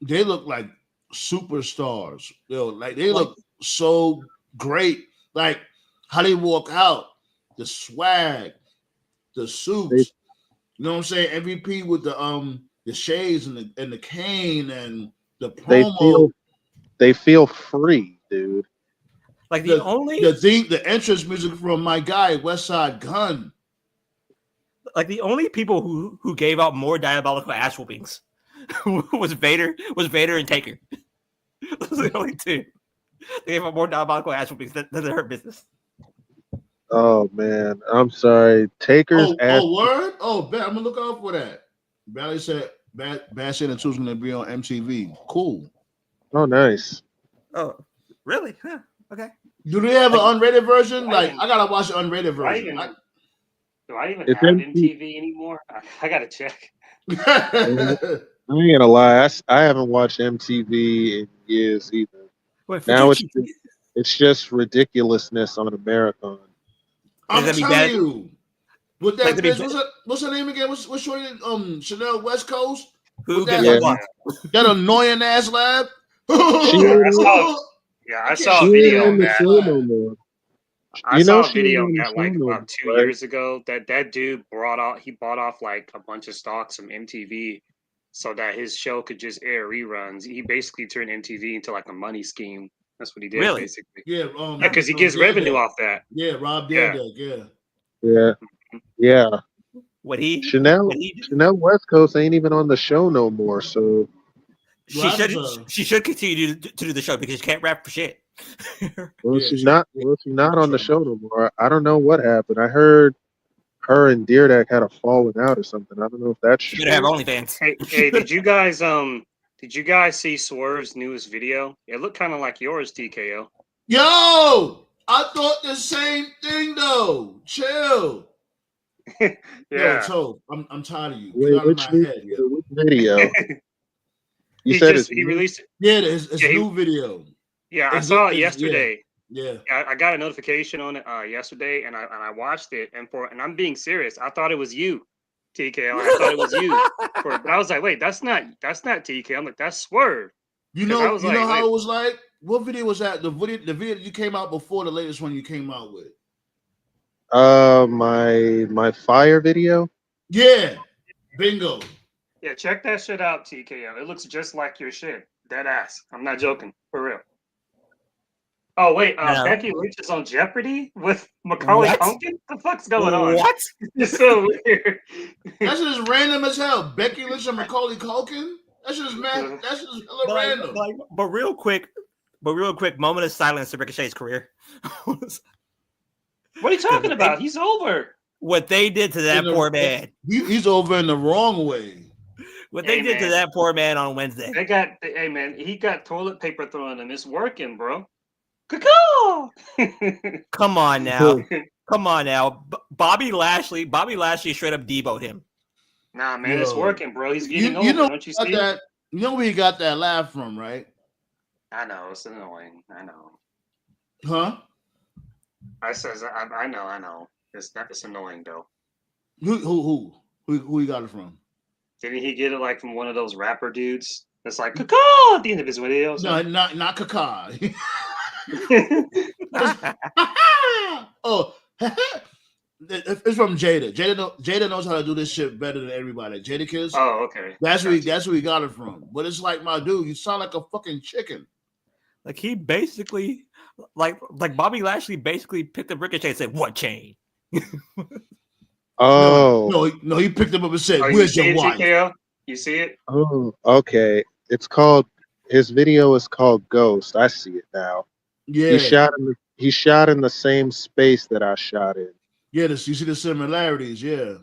Speaker 5: They look like superstars. Like they look so great. Like how they walk out, the swag, the suits. You know what I'm saying? MVP with the shades and the cane and the promo.
Speaker 4: They feel free, dude.
Speaker 3: Like
Speaker 5: the entrance music from my guy West Side Gun.
Speaker 3: Like the only people who gave out more diabolical ass whoopings was Vader and Taker. Those are the only two. They gave out more diabolical ass whoopings than Hurt Business.
Speaker 4: Oh man, I'm sorry. Taker's ass.
Speaker 5: Oh word? Oh, bet I'm gonna look out for that. Bally said Bad Shit and 2 is gonna be on MTV. Cool.
Speaker 4: Oh, nice.
Speaker 3: Oh, really? Huh. Okay.
Speaker 5: Do they have an unrated version? I gotta watch the unrated version.
Speaker 6: Do I even have MTV anymore? I gotta check.
Speaker 4: I ain't gonna lie, I haven't watched MTV in years either.
Speaker 3: Wait,
Speaker 4: now it's just ridiculousness on a marathon.
Speaker 5: I'm telling you. With that bitch, what's her name again? What's shorty? Chanel West Coast.
Speaker 3: Who gives a fuck?
Speaker 5: That annoying ass lab.
Speaker 6: I saw a video on that. I saw a video on that like about 2 years ago. That dude bought off like a bunch of stocks from MTV so that his show could just air reruns. He basically turned MTV into like a money scheme. That's what he did, basically.
Speaker 5: Yeah,
Speaker 6: because he gets revenue off that.
Speaker 5: Yeah, Rob Dyrdek,
Speaker 4: yeah.
Speaker 3: Chanel
Speaker 4: West Coast ain't even on the show no more, so
Speaker 3: she should continue to do the show because she can't rap for shit.
Speaker 4: She's not on the show no more. I don't know what happened. I heard her and Dyrdek had a falling out or something. I don't know if that's true.
Speaker 3: Should have OnlyFans.
Speaker 6: Hey, did you guys see Swerve's newest video? It looked kind of like yours, TKO.
Speaker 5: Yo, I thought the same thing though. Chill.
Speaker 6: Yeah.
Speaker 5: Yo, Toe, I'm tired of you.
Speaker 4: Wait, which video?
Speaker 6: He released it.
Speaker 5: Yeah, it's new video.
Speaker 6: Yeah, I saw it yesterday. Yeah, I got a notification on it yesterday, and I watched it, and I'm being serious. I thought it was you, TK. I thought it was you, but I was like, wait, that's not TK. I'm like, that's Swerve.
Speaker 5: You know how it was like. What video was that? The video you came out before the latest one you came out with.
Speaker 4: My fire video.
Speaker 5: Yeah, bingo.
Speaker 6: Yeah, check that shit out, TKO. It looks just like your shit. Dead ass. I'm not joking, for real. Oh wait, Becky Lynch is on Jeopardy with Macaulay Culkin. The fuck's going on?
Speaker 3: What?
Speaker 6: It's so weird.
Speaker 5: That shit is random as hell. Becky Lynch and Macaulay Culkin. That shit is mad. That shit is hella random.
Speaker 3: But real quick, moment of silence to Ricochet's career.
Speaker 6: What are you talking about? He's over.
Speaker 3: What they did to that poor man.
Speaker 5: He's over in the wrong way.
Speaker 3: What they did to that poor man on Wednesday.
Speaker 6: Hey man, he got toilet paper thrown at him. It's working, bro.
Speaker 3: Come on now. Bobby Lashley straight up deboed him.
Speaker 6: Nah, man, it's working, bro. He's getting over. Don't you see that?
Speaker 5: You know where you got that laugh from, right?
Speaker 6: I know it's annoying. I know.
Speaker 5: Huh?
Speaker 6: I know. It's annoying though.
Speaker 5: Who you got it from?
Speaker 6: Didn't he get it like from one of those rapper dudes? That's like caw at the end of his videos.
Speaker 5: No, not caw. Oh, it's from Jada. Jada knows how to do this shit better than everybody. Jada Kiss.
Speaker 6: Oh, okay.
Speaker 5: That's where he got it from. But it's like, my dude, you sound like a fucking chicken.
Speaker 3: Like he basically, like Bobby Lashley basically picked up Ricochet and said, "What chain?"
Speaker 4: Oh
Speaker 5: no, he picked him up and said, "Where's your wife?"
Speaker 6: TKO? You see it?
Speaker 4: Oh, okay. His video is called Ghost. I see it now.
Speaker 5: Yeah,
Speaker 4: he shot in the same space that I shot in.
Speaker 5: Yeah, you see the similarities. Yeah,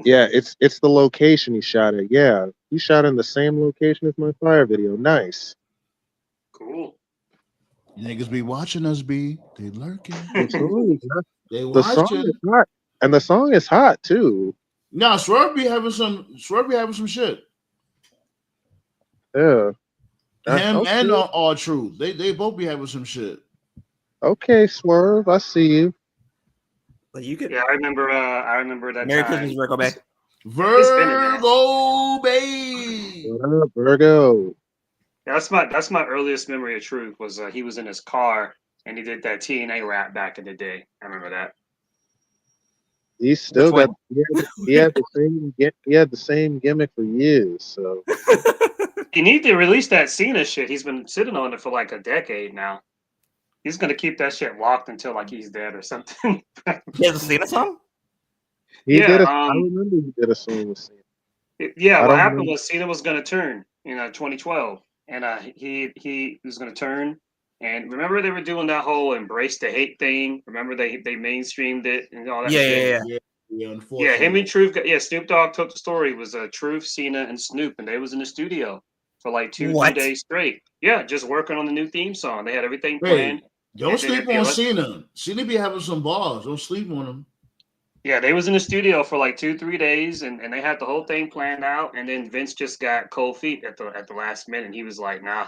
Speaker 4: it's the location he shot at. Yeah, he shot in the same location as my fire video. Nice.
Speaker 6: Cool.
Speaker 5: You niggas be watching us, be they lurking.
Speaker 4: They watching. The song is hot, and the song is hot too.
Speaker 5: Nah, Swerve be having some shit.
Speaker 4: Yeah.
Speaker 5: Him and R-Truth. They both be having some shit.
Speaker 4: Okay, Swerve, I see you.
Speaker 3: But you could.
Speaker 6: Yeah, I remember that.
Speaker 3: Merry
Speaker 6: time.
Speaker 3: Christmas, Virgo, babe.
Speaker 5: Virgo, babe.
Speaker 4: What up, Virgo?
Speaker 6: Yeah, that's my earliest memory of Truth was he was in his car and he did that TNA rap back in the day. I remember that.
Speaker 4: He's still got. He had the same gimmick for years. So
Speaker 6: you need to release that Cena shit. He's been sitting on it for like a decade now. He's gonna keep that shit locked until like he's dead or something.
Speaker 3: He has a Cena song.
Speaker 4: I remember he did a song with Cena.
Speaker 6: What happened was Cena was gonna turn in 2012, and he was gonna turn. And remember they were doing that whole embrace the hate thing. Remember they mainstreamed it and all that.
Speaker 5: Yeah.
Speaker 6: Him and Truth. Snoop Dogg took the story. It was Truth, Cena, and Snoop, and they was in the studio for like 2-3 days straight. Yeah, just working on the new theme song. They had everything planned.
Speaker 5: Don't sleep on Cena. Cena be having some balls. Don't sleep on him.
Speaker 6: Yeah, they was in the studio for like 2-3 days, and they had the whole thing planned out. And then Vince just got cold feet at the last minute. And he was like, "Nah."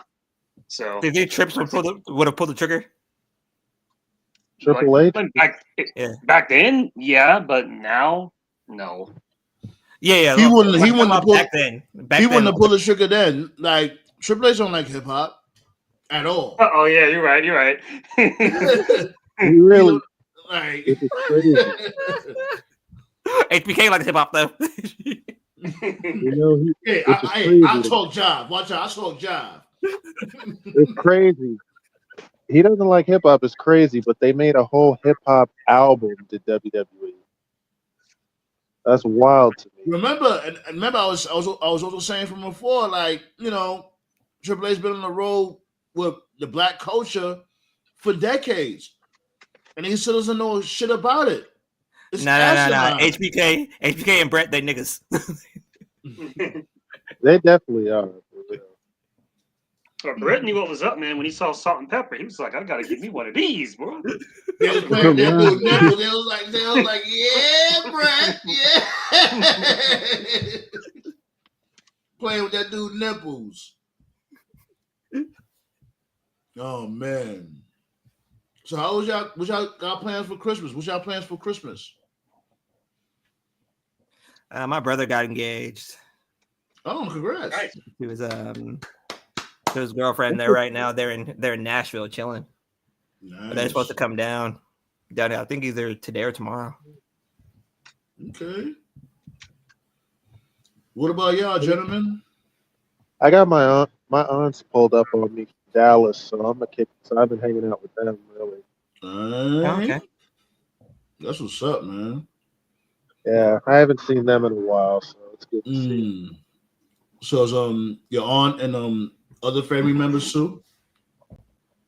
Speaker 6: So
Speaker 3: did they Trips would have pulled the trigger?
Speaker 4: Triple H?
Speaker 6: Back then, yeah, but now, no.
Speaker 3: Yeah.
Speaker 5: He wouldn't have pulled
Speaker 3: back then.
Speaker 5: He wouldn't have pulled the trigger then. Like Triple H don't like hip hop at all.
Speaker 6: Oh yeah, you're right.
Speaker 4: He really
Speaker 5: like
Speaker 4: it's crazy.
Speaker 3: HBK likes hip hop though.
Speaker 5: I talk jive. Watch out, I talk jive.
Speaker 4: It's crazy. He doesn't like hip hop. It's crazy, but they made a whole hip hop album to WWE. That's wild to me.
Speaker 5: Remember, I was also saying from before, like Triple H's been on the road with the black culture for decades, and he still doesn't know shit about it.
Speaker 3: No. HBK and Brett, they niggas.
Speaker 4: They definitely are.
Speaker 6: But Brett knew what was up, man. When he saw Salt and Pepper, he was like, "I gotta give me one of these, bro."
Speaker 5: They was playing that dude nipples. They was like, "Yeah, Brett, yeah." Playing with that dude nipples. Oh man. So how was y'all? What y'all got plans for Christmas? What's y'all plans for Christmas?
Speaker 3: My brother got engaged.
Speaker 5: Oh, congrats!
Speaker 6: Nice.
Speaker 3: He was to his girlfriend there right now. They're in Nashville chilling.
Speaker 5: Nice.
Speaker 3: But they're supposed to come down. I think either today or tomorrow.
Speaker 5: Okay. What about y'all, gentlemen?
Speaker 4: I got my aunts pulled up on me from Dallas, so I've been hanging out with them really.
Speaker 3: Okay.
Speaker 5: That's what's up, man.
Speaker 4: Yeah, I haven't seen them in a while, so it's good to see.
Speaker 5: So is your aunt and other family members too?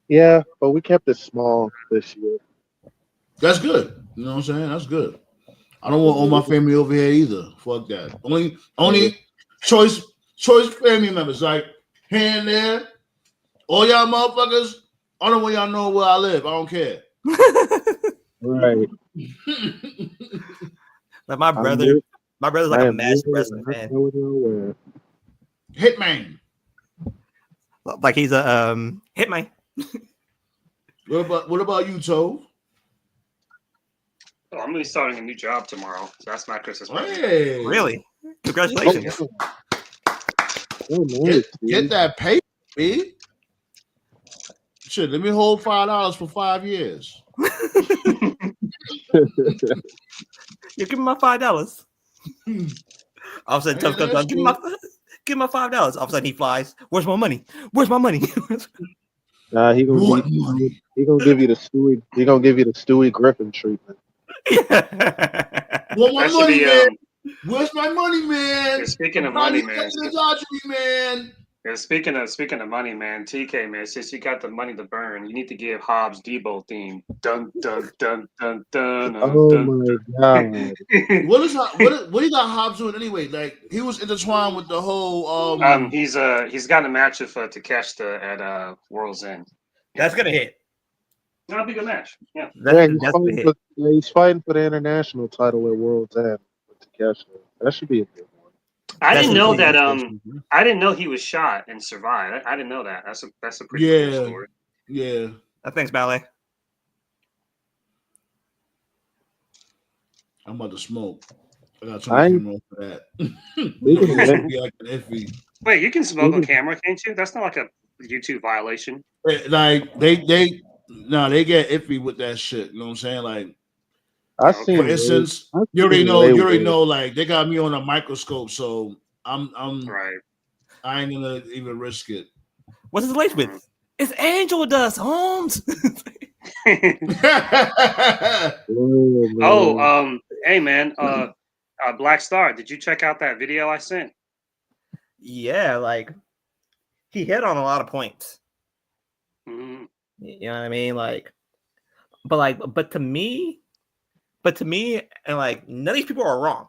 Speaker 4: Yeah, but we kept it small this year.
Speaker 5: That's good. You know what I'm saying? That's good. I don't want all my family over here either. Fuck that. Only choice family members, like here and there. All y'all motherfuckers, I don't want y'all know where I live. I don't care.
Speaker 4: Right.
Speaker 3: Like my brother's like a massive wrestling fan.
Speaker 5: Hitman.
Speaker 3: Like he's a hitman.
Speaker 5: What about you, Tove?
Speaker 6: Oh, I'm gonna be starting a new job tomorrow. So that's my Christmas present.
Speaker 5: Hey.
Speaker 3: Really? Congratulations.
Speaker 5: Get that pay, B. Shit, let me hold $5 for 5 years.
Speaker 3: You give me my $5. All of a sudden, Tough comes on. Give me my $5. All of a sudden, he flies. Where's my money? Where's my money?
Speaker 4: Nah, he gonna give you the Stewie. He gonna give you the Stewie Griffin treatment.
Speaker 5: Well, my money, man. Where's my money, man?
Speaker 6: Speaking of money, man.
Speaker 5: Man.
Speaker 6: Yeah, speaking of money, man, TK, man, since you got the money to burn, you need to give Hobbs Debo theme. Dun dun dun dun dun.
Speaker 4: Oh
Speaker 6: dun,
Speaker 4: my god!
Speaker 5: What you got Hobbs doing anyway? Like he was intertwined with the whole.
Speaker 6: He's got a match with Takeshita at World's End.
Speaker 3: That's gonna hit.
Speaker 6: That'll be a good match. Yeah.
Speaker 4: He's fighting for the international title at World's End with Takeshita. That should be a good one.
Speaker 6: I didn't know that. I didn't know he was shot and survived. I didn't know that. That's a pretty cool story.
Speaker 5: Yeah.
Speaker 3: Thanks, Ballet.
Speaker 5: I'm about to smoke. I got something wrong for that.
Speaker 6: Wait, you can smoke on camera, can't you? That's not like a YouTube violation.
Speaker 5: Like they get iffy with that shit. You know what I'm saying? Like
Speaker 4: I seen.
Speaker 5: For instance, you already know, like they got me on a microscope, so I'm
Speaker 6: right.
Speaker 5: I ain't gonna even risk it.
Speaker 3: What's his lace with? It's angel dust, Holmes.
Speaker 6: Hey man, Black Star, did you check out that video I sent?
Speaker 3: Yeah, like he hit on a lot of points.
Speaker 6: Mm-hmm.
Speaker 3: You know what I mean? But to me, and like none of these people are wrong.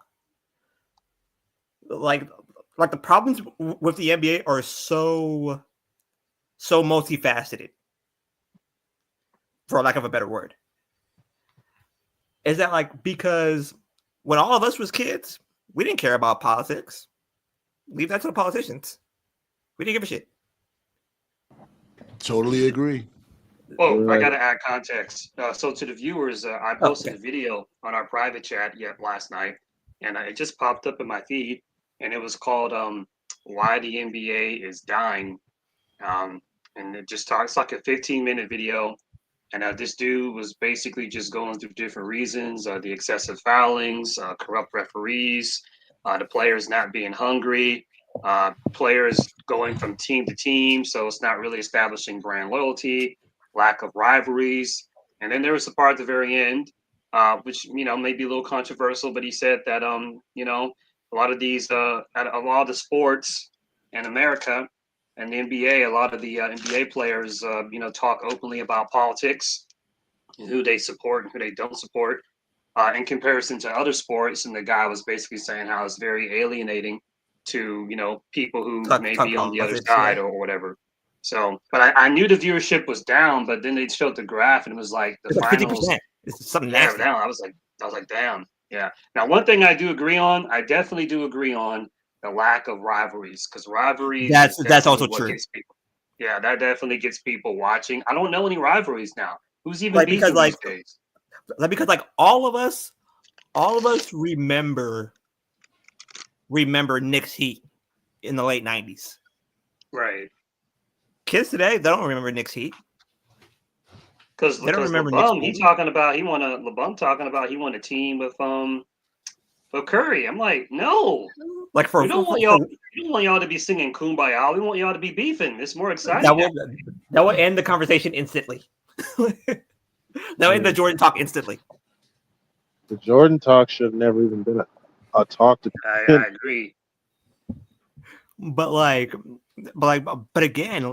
Speaker 3: Like the problems with the NBA are so multifaceted, for lack of a better word. Is that like because when all of us was kids, we didn't care about politics. Leave that to the politicians. We didn't give a shit.
Speaker 5: Totally agree.
Speaker 6: Oh, I gotta add context. So to the viewers, I posted a video on our private chat last night, and it just popped up in my feed, and it was called "Why the NBA is Dying," and it just talks like a 15-minute video, and this dude was basically just going through different reasons: the excessive foulings, corrupt referees, the players not being hungry, players going from team to team, so it's not really establishing brand loyalty, lack of rivalries. And then there was the part at the very end, which may be a little controversial, but he said that a lot of these a lot of the sports in America and the NBA, a lot of the NBA players talk openly about politics and who they support and who they don't support in comparison to other sports. And the guy was basically saying how it's very alienating to people who may be on the other side or whatever. So, but I knew the viewership was down, but then they showed the graph and it was like the finals.
Speaker 3: 50%. It's something nasty.
Speaker 6: Down. I was like, damn. Yeah. Now, one thing I definitely do agree on the lack of rivalries, because rivalries.
Speaker 3: That's also true.
Speaker 6: Yeah, that definitely gets people watching. I don't know any rivalries now. Who's even beefing these days?
Speaker 3: Because all of us remember Knicks Heat in the late 90s.
Speaker 6: Right.
Speaker 3: Kids today, they don't remember Knicks Heat.
Speaker 6: Because
Speaker 3: they don't remember
Speaker 6: LeBum, he talking about he won a team with Curry. I'm like, no.
Speaker 3: Like
Speaker 6: we don't want y'all to be singing Kumbaya. We want y'all to be beefing. It's more exciting.
Speaker 3: That will end the conversation instantly. That will end the Jordan talk instantly.
Speaker 4: The Jordan talk should have never even been a talk to.
Speaker 6: I agree.
Speaker 3: But again,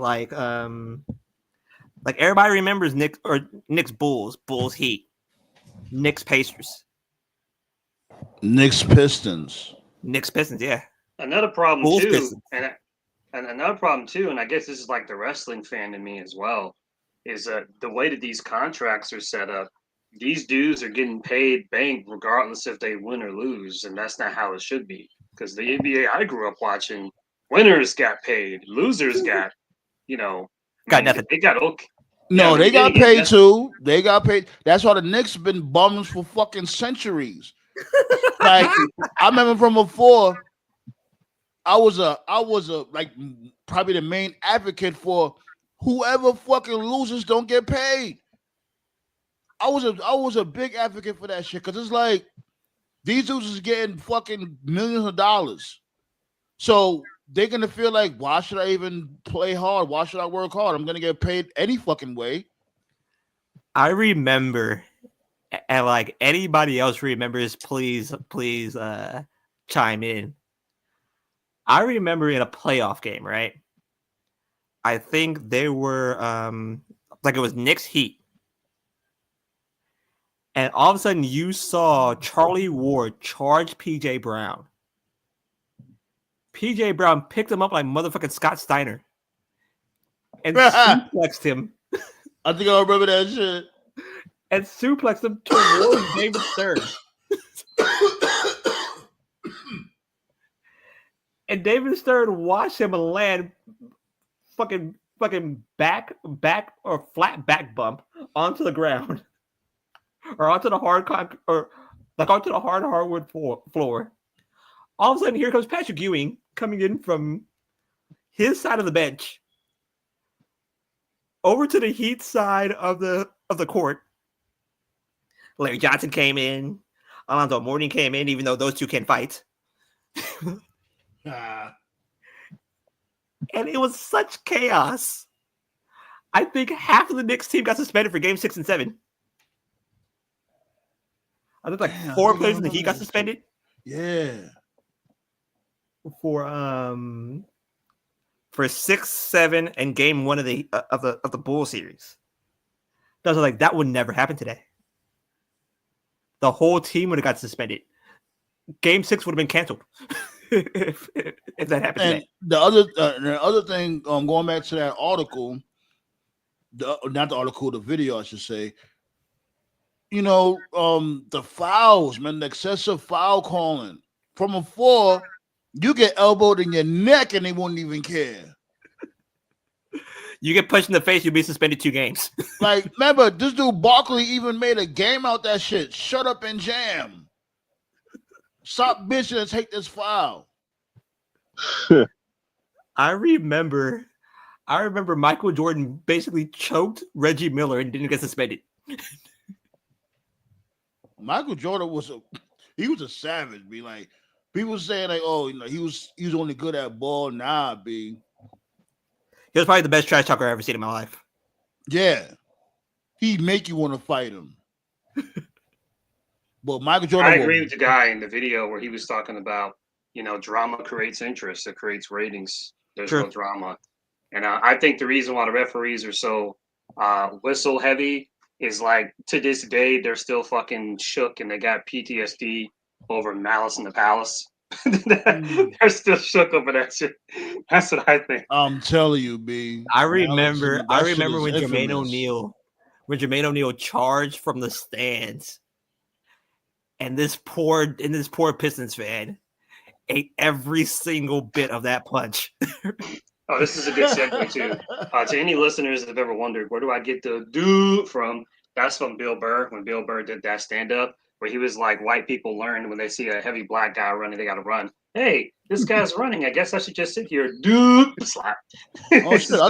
Speaker 3: everybody remembers Knicks Bulls Heat, Knicks Pacers,
Speaker 5: Knicks Pistons,
Speaker 3: yeah.
Speaker 6: Another problem
Speaker 3: Bulls,
Speaker 6: too,
Speaker 3: Pistons.
Speaker 6: and another problem too, and I guess this is like the wrestling fan in me as well, is the way that these contracts are set up. These dudes are getting paid bank regardless if they win or lose, and that's not how it should be. Because the NBA I grew up watching, winners got paid, losers got,
Speaker 3: nothing.
Speaker 6: They got okay.
Speaker 5: No, they got paid too. They got paid. That's why the Knicks been bums for fucking centuries. Like I remember from before, I was a like probably the main advocate for whoever fucking loses don't get paid. I was a big advocate for that shit because it's like these dudes is getting fucking millions of dollars. So they're gonna feel like, why should I even play hard? Why should I work hard? I'm gonna get paid any fucking way.
Speaker 3: I remember, and like anybody else remembers, please chime in. I remember in a playoff game, right? I think they were it was Knicks Heat. And all of a sudden you saw Charlie Ward charge PJ Brown. PJ Brown picked him up like motherfucking Scott Steiner and suplexed him.
Speaker 5: I think I remember that shit.
Speaker 3: And suplexed him towards David Stern. And David Stern watched him land fucking back or flat back bump onto the ground. Or onto the onto the hardwood floor. All of a sudden, here comes Patrick Ewing coming in from his side of the bench over to the Heat side of the court, Larry Johnson came in. Alonzo Mourning came in, even though those two can't fight. And it was such chaos. I think half of the Knicks team got suspended for Game 6 and 7. I think 4 players in the Heat got suspended.
Speaker 5: Yeah.
Speaker 3: For 6, 7, and Game 1 of the Bulls series. I was like, that would never happen today. The whole team would have got suspended. Game 6 would have been canceled if that happened today.
Speaker 5: The other thing, going back to that article, not the article, the video, I should say. The fouls, man, the excessive foul calling from a 4. You get elbowed in your neck and they won't even care.
Speaker 3: You get punched in the face, you'll be suspended 2 games.
Speaker 5: Like, remember, this dude Barkley even made a game out that shit. Shut up and jam. Stop bitching and take this foul.
Speaker 3: I remember Michael Jordan basically choked Reggie Miller and didn't get suspended.
Speaker 5: Michael Jordan was a savage. Be like, people saying like, oh, he was only good at ball. Nah, B.
Speaker 3: He was probably the best trash talker I've ever seen in my life.
Speaker 5: Yeah. He'd make you want to fight him. But Michael Jordan.
Speaker 6: I agree with the guy in the video where he was talking about, drama creates interest. It creates ratings. There's no drama. And I think the reason why the referees are so whistle heavy is like, to this day, they're still fucking shook and they got PTSD over Malice in the Palace. They're still shook over that shit. That's what I think.
Speaker 5: I'm telling you, B.
Speaker 3: I remember when Jermaine O'Neal charged from the stands, and this poor Pistons fan ate every single bit of that punch.
Speaker 6: Oh, this is a good segue too. To any listeners that have ever wondered, where do I get the dude from? That's from Bill Burr, when Bill Burr did that stand-up, where he was like, white people learn when they see a heavy black guy running, they got to run. Hey, this guy's running. I guess I should just sit here. Dude, slap.
Speaker 5: Oh shit!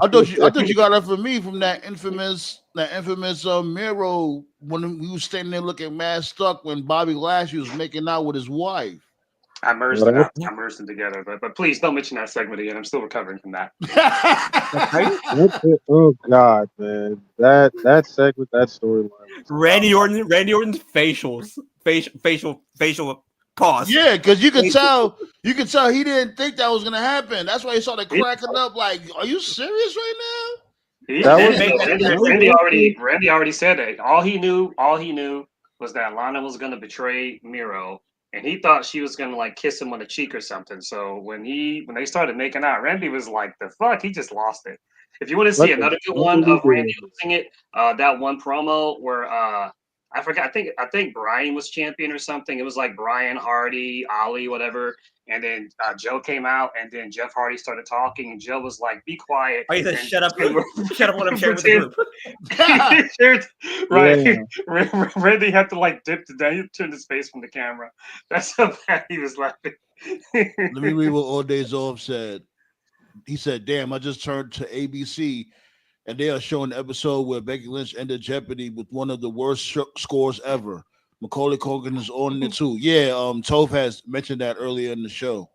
Speaker 5: I thought you got that from me from that infamous Miro when we was standing there looking mad stuck when Bobby Lashley was making out with his wife.
Speaker 6: I merged them together, but please don't mention that segment again. I'm still recovering from that.
Speaker 4: Oh God, man, that segment, that storyline.
Speaker 3: Randy Orton's facial pause.
Speaker 5: Yeah, because you could tell he didn't think that was gonna happen. That's why he started cracking up. Like, are you serious right now?
Speaker 6: Randy already said it. All he knew was that Lana was gonna betray Miro. And he thought she was gonna like kiss him on the cheek or something. So when they started making out, Randy was like, "The fuck?" He just lost it. If you want to see another good one of Randy losing it, that one promo where I forgot. I think Brian was champion or something. It was like Brian, Hardy, Ali, whatever. And then Joe came out, and then Jeff Hardy started talking, and Joe was like, "Be quiet."
Speaker 3: Oh, he said, "Shut up, shut up when I'm sharing with the
Speaker 6: group." Right. Yeah. Randy had to like dip the down. He turned his face from the camera. That's how bad he was laughing.
Speaker 5: Let me read what All Days Off said. He said, "Damn, I just turned to ABC, and they are showing the episode where Becky Lynch ended Jeopardy with one of the worst scores ever. Macaulay Culkin is on it too." Yeah, Toph has mentioned that earlier in the show.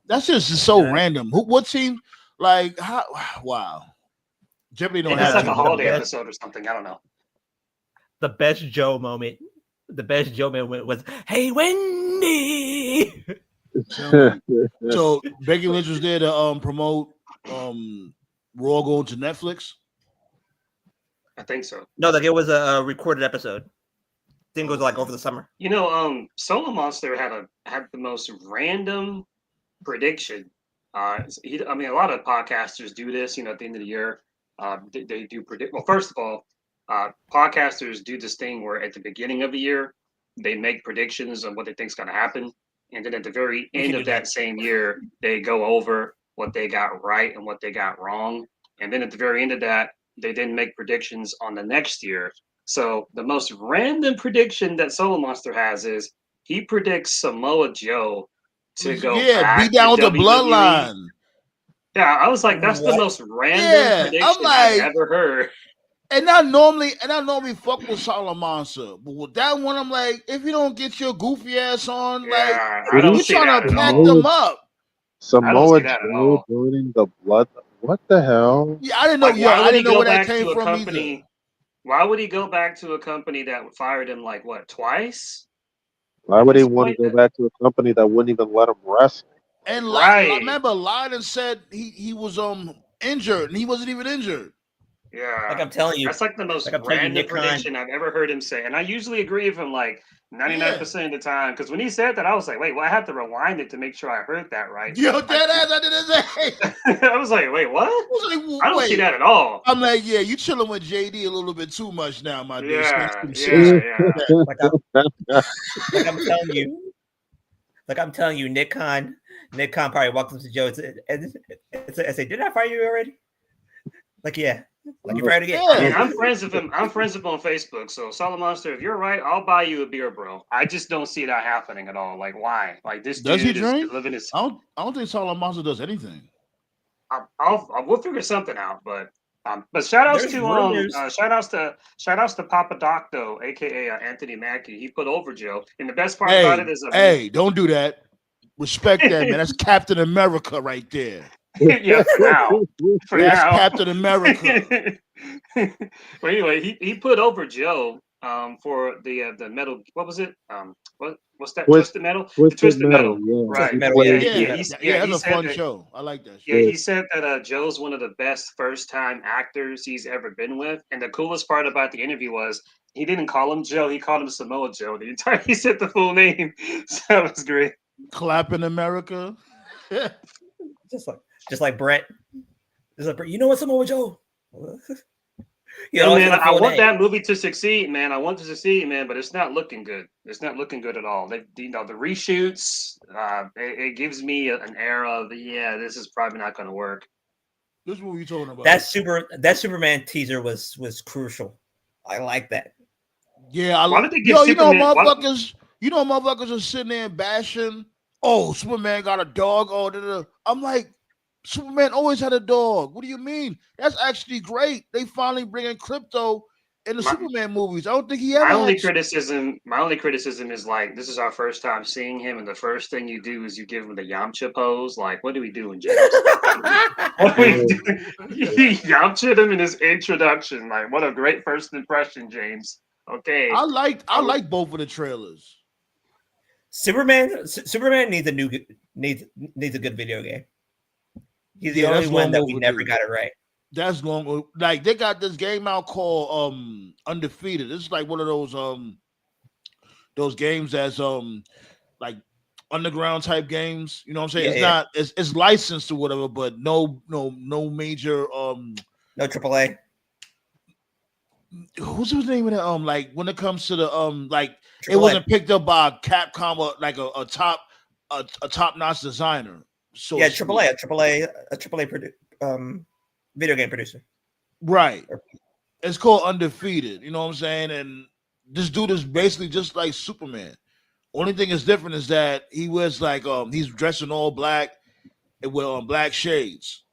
Speaker 5: That's just so random. What team? Like, how? Wow. Jeopardy don't have
Speaker 6: like a holiday episode or something. I don't know.
Speaker 3: The best Joe moment was, "Hey, Wendy."
Speaker 5: So Becky Lynch was there to promote Raw going to Netflix.
Speaker 6: I think so.
Speaker 3: No, like it was a recorded episode. I think it was like over the summer.
Speaker 6: Solar Monster had the most random prediction. A lot of podcasters do this. At the end of the year, they do predict. Well, first of all, podcasters do this thing where at the beginning of the year they make predictions on what they think is going to happen, and then at the very end of that same year they go over what they got right and what they got wrong, and then at the very end of that they then make predictions on the next year. So the most random prediction that Solar Monster has is he predicts Samoa Joe to go back
Speaker 5: be down
Speaker 6: to
Speaker 5: with the bloodline.
Speaker 6: Yeah, I was like, that's the most random prediction I've ever heard.
Speaker 5: And I normally fuck with Salamanca, but with that one, I'm like, if you don't get your goofy ass on, like
Speaker 6: I don't
Speaker 5: you're
Speaker 6: see
Speaker 5: trying
Speaker 6: that
Speaker 5: to
Speaker 6: at
Speaker 5: pack
Speaker 6: all.
Speaker 5: them up.
Speaker 4: Samoa
Speaker 6: that at
Speaker 4: Joe
Speaker 6: all.
Speaker 4: joining the blood. What the hell?
Speaker 5: Yeah, I didn't know.
Speaker 6: Like, why
Speaker 5: I
Speaker 6: would he
Speaker 5: didn't know
Speaker 6: go
Speaker 5: where that
Speaker 6: back
Speaker 5: came
Speaker 6: to a
Speaker 5: from
Speaker 6: company?
Speaker 5: either.
Speaker 6: Why would he go back to a company that fired him like what, twice?
Speaker 4: Why
Speaker 6: At
Speaker 4: would he
Speaker 6: this
Speaker 4: want to
Speaker 6: point,
Speaker 4: go back to a company that wouldn't even let him wrestle?
Speaker 5: And
Speaker 6: right?
Speaker 5: remember, Lydon said he was injured, and he wasn't even injured.
Speaker 6: Yeah,
Speaker 3: like I'm telling you,
Speaker 6: that's like the most
Speaker 3: like
Speaker 6: random prediction I've ever heard him say, and I usually agree with him like 99% of the time. Because when he said that, I was like, wait, well, I have to rewind it to make sure I heard that right.
Speaker 5: Yo, dead ass, I didn't say.
Speaker 6: I was like, wait, what?
Speaker 5: I was like, well,
Speaker 6: I don't see that at all.
Speaker 5: I'm like, yeah, you chilling with JD a little bit too much now, my dude.
Speaker 6: Yeah.
Speaker 3: Like I'm telling you, Nick Khan probably walks up to Joe and say, "Did I fire you already?" Like, yeah. Like, you fired again.
Speaker 6: I mean, I'm friends with him. I'm friends with him on Facebook. So, Salamonster, if you're right, I'll buy you a beer, bro. I just don't see that happening at all. Like, why? Like, this
Speaker 5: does
Speaker 6: dude
Speaker 5: he drink?
Speaker 6: is living his.
Speaker 5: I don't think Salamonster does anything.
Speaker 6: We'll figure something out, but shout outs shout outs to Papa Docto, aka Anthony Mackie. He put over Joe, and the best part about it is,
Speaker 5: don't do that. Respect that, man. That's Captain America right there.
Speaker 6: Yeah, for now.
Speaker 5: That's Captain America.
Speaker 6: But anyway, he put over Joe for the metal. What was it? What's that? Twisted Metal.
Speaker 4: Twisted
Speaker 6: Metal.
Speaker 4: Yeah.
Speaker 6: Right.
Speaker 5: That's a fun show. I like that show.
Speaker 6: Yeah, he said that Joe's one of the best first-time actors he's ever been with, and the coolest part about the interview was he didn't call him Joe; he called him Samoa Joe. The entire he said the full name, so that was great.
Speaker 5: Clapping America.
Speaker 3: Just like Brett. You know what, Samoa Joe?
Speaker 6: Yeah, man, I want that movie to succeed, man. I want it to succeed, man, but it's not looking good. It's not looking good at all. The reshoots, it gives me an air of, this is probably not going to work.
Speaker 5: This is what you talking about.
Speaker 3: That Superman teaser was crucial. I like that.
Speaker 5: Yeah,
Speaker 6: why did they give Superman?
Speaker 5: Motherfuckers are sitting there bashing. Oh, Superman got a dog. Oh, I'm like, Superman always had a dog. What do you mean? That's actually great. They finally bringing Crypto in the Superman movies. I don't think he ever.
Speaker 6: My only criticism is like, this is our first time seeing him, and the first thing you do is you give him the Yamcha pose. Like, what are we doing, James? What are we doing? He Yamcha'd him in his introduction. Like, what a great first impression, James. Okay,
Speaker 5: I like both of the trailers.
Speaker 3: Superman needs a good video game. He's the only one that we never got it right.
Speaker 5: That's long. Like, they got this game out called Undefeated. It's like one of those games that's like underground type games. You know what I'm saying? It's licensed or whatever, but no major
Speaker 3: no AAA.
Speaker 5: Who's the name of that? Like, when it comes to the like, AAA. It wasn't picked up by Capcom or like a top notch designer. So
Speaker 3: yeah, AAA video game producer.
Speaker 5: Right. It's called Undefeated. You know what I'm saying? And this dude is basically just like Superman. Only thing is different is that he wears like he's dressed in all black and with black shades.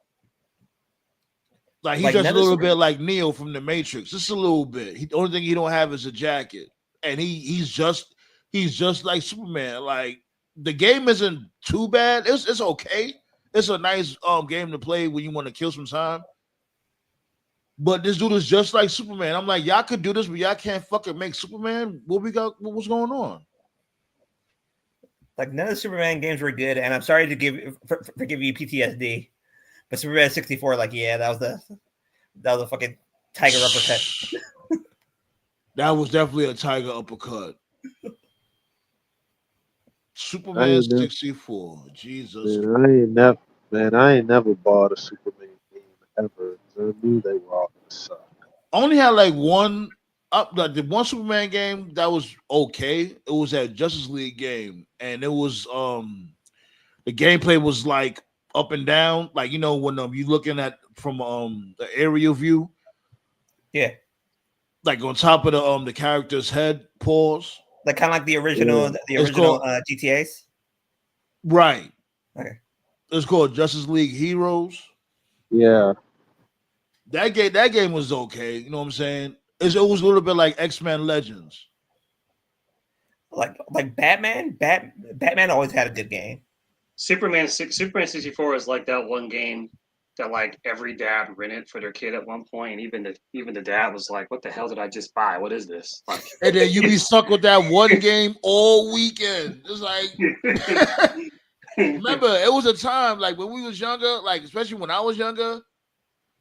Speaker 5: Like, he's just a little bit like Neo from the Matrix. Just a little bit. The only thing he don't have is a jacket. And he's just like Superman. Like, the game isn't too bad. It's okay. It's a nice game to play when you want to kill some time. But this dude is just like Superman. I'm like, y'all could do this, but y'all can't fucking make Superman. What's going on?
Speaker 3: Like, none of the Superman games were good, and I'm sorry to give you PTSD, but Superman 64, like, yeah, that was a fucking tiger uppercut.
Speaker 5: That was definitely a tiger uppercut. Superman 64. Jesus.
Speaker 4: Man, I ain't never bought a Superman game ever. I knew they were all gonna suck.
Speaker 5: I only had like one the one Superman game that was okay. It was that Justice League game, and it was the gameplay was like up and down, like, you know, when you looking at from the aerial view.
Speaker 3: Yeah.
Speaker 5: Like on top of the character's head, paws.
Speaker 3: Like, kind of like the original GTAs.
Speaker 5: Right.
Speaker 3: Okay.
Speaker 5: It's called Justice League Heroes.
Speaker 4: Yeah.
Speaker 5: That game was okay. You know what I'm saying? It was a little bit like X-Men Legends.
Speaker 3: Like Batman always had a good game.
Speaker 6: Superman 64 is like that one game that like every dad rented for their kid at one point, and even the dad was like, "What the hell did I just buy? What is this?" Like,
Speaker 5: and then you be stuck with that one game all weekend. It's like, remember, it was a time like when we was younger, like especially when I was younger,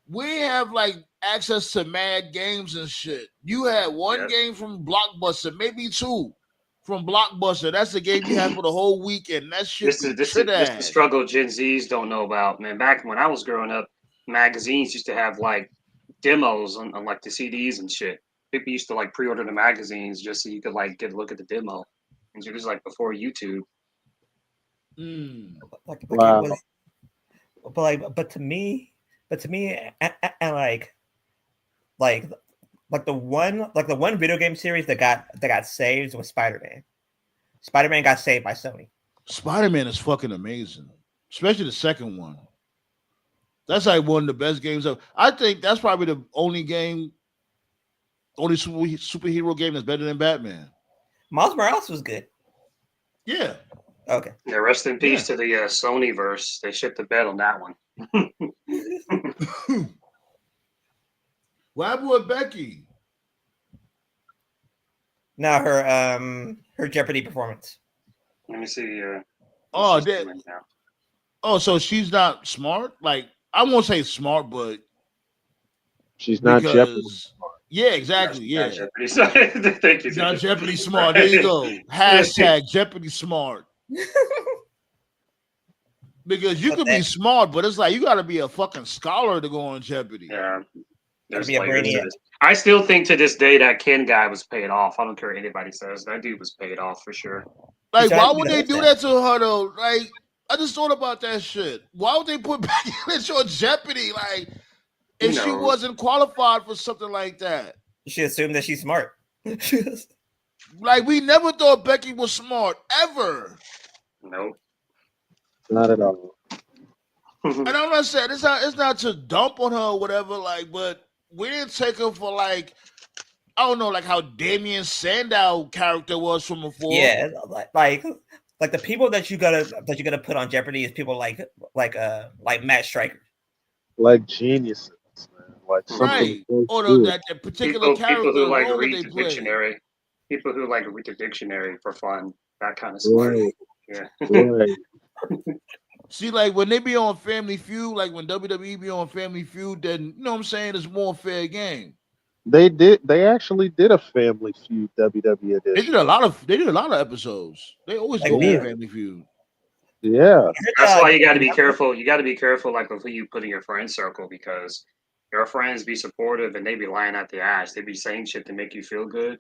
Speaker 5: we have like access to mad games and shit. You had one game from Blockbuster, maybe two from Blockbuster. That's the game you had for the whole weekend. That shit. This is
Speaker 6: the struggle Gen Zs don't know about, man. Back when I was growing up, magazines used to have like demos on like the CDs and shit. People used to like pre-order the magazines just so you could like get a look at the demo. And it was like before YouTube.
Speaker 3: Wow. But to me, and like the one video game series that got saved was Spider-Man. Spider-Man got saved by Sony.
Speaker 5: Spider-Man is fucking amazing, especially the second one. That's like one of the best games of. I think that's probably the only superhero game that's better than Batman.
Speaker 3: Miles Morales was good.
Speaker 5: Yeah.
Speaker 3: Okay.
Speaker 6: Yeah. Rest in peace to the Sony verse. They shit the bed on that one.
Speaker 5: What happened with Becky?
Speaker 3: Now her Jeopardy performance.
Speaker 6: Let me see.
Speaker 5: So she's not smart. Like I won't say smart, but
Speaker 4: she's not Jeopardy smart.
Speaker 5: Yeah, exactly. Yeah.
Speaker 6: Thank you.
Speaker 5: She's not Jeopardy smart. There you go. Hashtag Jeopardy smart. Because you could be smart, but it's like you got to be a fucking scholar to go on Jeopardy.
Speaker 6: Yeah. I still think to this day that Ken guy was paid off. I don't care what anybody says. That dude was paid off for sure.
Speaker 5: Like, why would they do that to her though? Like, I just thought about that shit. Why would they put Becky Lynch on Jeopardy? Like, if she wasn't qualified for something like that.
Speaker 3: She assumed that she's smart.
Speaker 5: Like, we never thought Becky was smart, ever.
Speaker 6: Nope.
Speaker 4: Not at all.
Speaker 5: And I'm not saying it's not to dump on her or whatever, like, but we didn't take her for like, I don't know, like how Damien Sandow character was from before.
Speaker 3: Yeah, like the people that you gotta put on Jeopardy is people like Matt Stryker,
Speaker 4: like geniuses, man. Like
Speaker 5: right, or that particular character.
Speaker 6: People who like read the dictionary. People who like read the dictionary for fun. That kind of smart.
Speaker 4: Right.
Speaker 6: Yeah.
Speaker 4: Right.
Speaker 5: See, like when they be on Family Feud, like when WWE be on Family Feud, then you know what I'm saying, it's more fair game.
Speaker 4: They actually did a Family Feud WWE edition.
Speaker 5: They did a lot of episodes. They always go on Family Feud.
Speaker 4: Yeah.
Speaker 6: That's why you gotta be careful. You gotta be careful like with who you put in your friend circle, because your friends be supportive and they be lying out their ass. They be saying shit to make you feel good.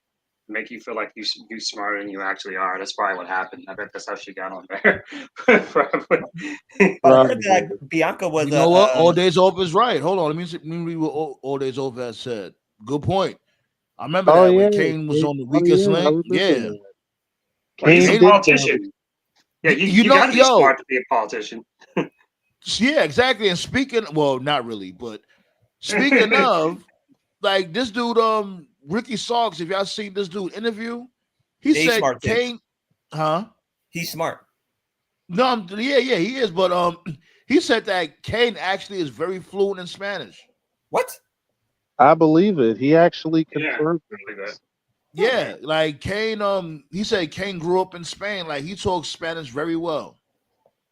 Speaker 6: Make you feel like you smarter than you actually are. That's probably what happened. I bet that's how she got on there. Probably.
Speaker 3: I heard that Bianca was.
Speaker 5: You know what? All Days Off is right. Hold on. Let me read what All Days Off has said. Good point. I remember that when Kane was on the weakest link. Yeah.
Speaker 6: He's a politician. Yeah, you gotta be smart to be a politician.
Speaker 5: Yeah, exactly. And speaking, well, not really, but speaking of, like this dude, Ricky Soggs, if y'all seen this dude interview, he said Kane,
Speaker 3: He's smart.
Speaker 5: No, he is, but he said that Kane actually is very fluent in Spanish.
Speaker 3: What?
Speaker 4: I believe it. He actually confirmed that.
Speaker 5: Yeah, like Kane, he said Kane grew up in Spain. Like he talks Spanish very well.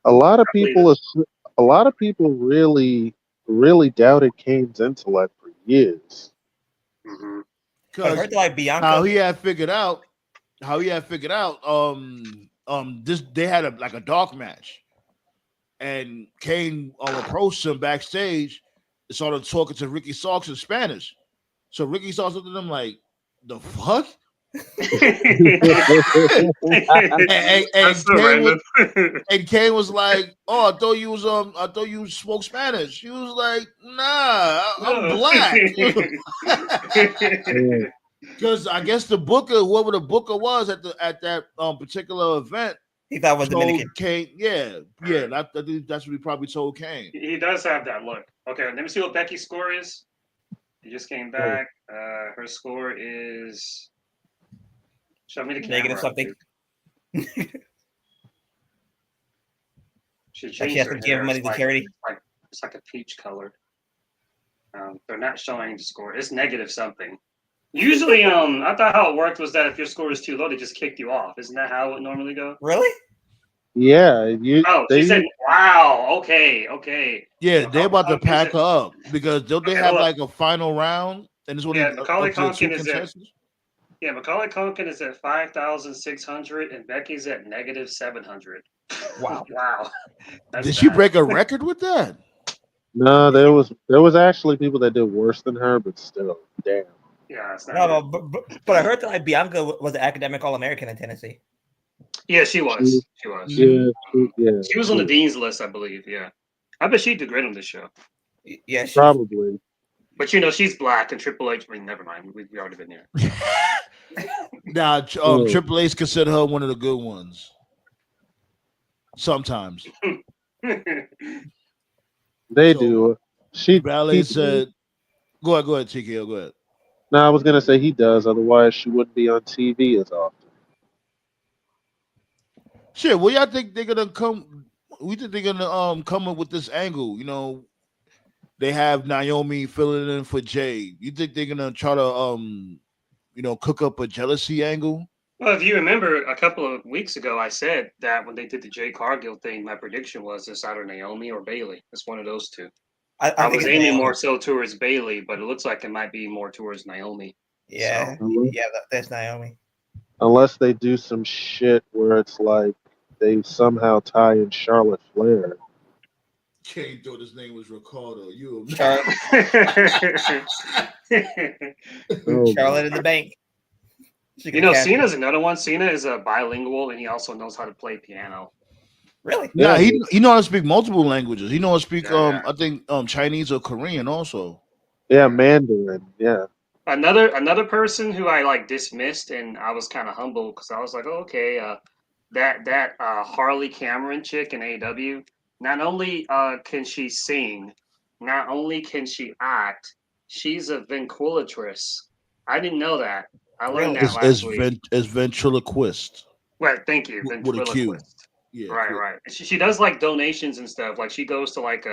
Speaker 4: A lot of people really, really doubted Kane's intellect for years.
Speaker 6: Mm-hmm.
Speaker 3: I heard like Bianca.
Speaker 5: How he had figured out, this they had a dark match, and Kane approached him backstage and started talking to Ricky Soggs in Spanish. So Ricky Soggs looked at him like, "The fuck?" and Kane was like, "Oh, I thought you spoke Spanish." He was like, "Nah, I'm black." Because I guess the booker, whoever the booker was at that particular event,
Speaker 3: he thought was Dominican.
Speaker 5: Kane, yeah, that's what he probably told Kane.
Speaker 6: He does have that look. Okay, let me see what Becky's score is. He just came back. Her score is. Show me the camera.
Speaker 3: Negative something.
Speaker 6: She
Speaker 3: Like
Speaker 6: changed
Speaker 3: she has
Speaker 6: her
Speaker 3: to give
Speaker 6: hair.
Speaker 3: money to charity.
Speaker 6: It's like a peach color. They're not showing the score. It's negative something. Usually, I thought how it worked was that if your score is too low, they just kicked you off. Isn't that how it would normally go?
Speaker 3: Really?
Speaker 4: Yeah.
Speaker 6: She said, "Wow, okay."
Speaker 5: Yeah, they're about to pack her up because don't they have like a final round and it's only
Speaker 6: Macaulay
Speaker 5: up to
Speaker 6: Culkin
Speaker 5: two
Speaker 6: is
Speaker 5: contestants?
Speaker 6: Macaulay Culkin is at 5,600 and Becky's at negative 700.
Speaker 3: Wow.
Speaker 6: Wow.
Speaker 5: Did she break a record with that?
Speaker 4: No, there was actually people that did worse than her, but still, damn.
Speaker 6: Yeah, it's not
Speaker 3: no, but I heard that like Bianca was an academic All-American in Tennessee.
Speaker 6: Yeah, she was. She was on the dean's list, I believe. Yeah, I bet she'd do great on this show.
Speaker 3: Yeah,
Speaker 4: probably.
Speaker 6: But she's black, and Triple H. I mean, never mind. We already been there.
Speaker 5: Now, Triple H consider her one of the good ones. Sometimes
Speaker 4: they do.
Speaker 5: Ballet said, "Go ahead, TKO. Go ahead."
Speaker 4: No, I was gonna say he does. Otherwise, she wouldn't be on TV as often.
Speaker 5: Shit, well, y'all think they're gonna come? We think they're gonna come up with this angle. You know, they have Naomi filling in for Jay. You think they're gonna try to cook up a jealousy angle?
Speaker 6: Well, if you remember, a couple of weeks ago, I said that when they did the Jay Cargill thing, my prediction was it's either Naomi or Bailey. It's one of those two. I was aiming more so towards Bailey, but it looks like it might be more towards Naomi.
Speaker 3: Yeah, that's Naomi.
Speaker 4: Unless they do some shit where it's like they somehow tie in Charlotte Flair.
Speaker 5: Kane thought his name was Ricardo. You
Speaker 3: Charlotte in the bank.
Speaker 6: Cena's another one. Cena is a bilingual, and he also knows how to play piano.
Speaker 3: Really?
Speaker 5: Yeah, he knows how to speak multiple languages. He knows how to speak I think Chinese or Korean also.
Speaker 4: Yeah, Mandarin. Yeah.
Speaker 6: Another person who I like dismissed, and I was kind of humble because I was like, oh, okay, that Harley Cameron chick in AEW. Not only can she sing, not only can she act, she's a ventriloquist. I didn't know that. I learned that last week.
Speaker 5: As ventriloquist.
Speaker 6: Right, thank you. Ventriloquist.
Speaker 5: Yeah,
Speaker 6: right. She does like donations and stuff. Like she goes to like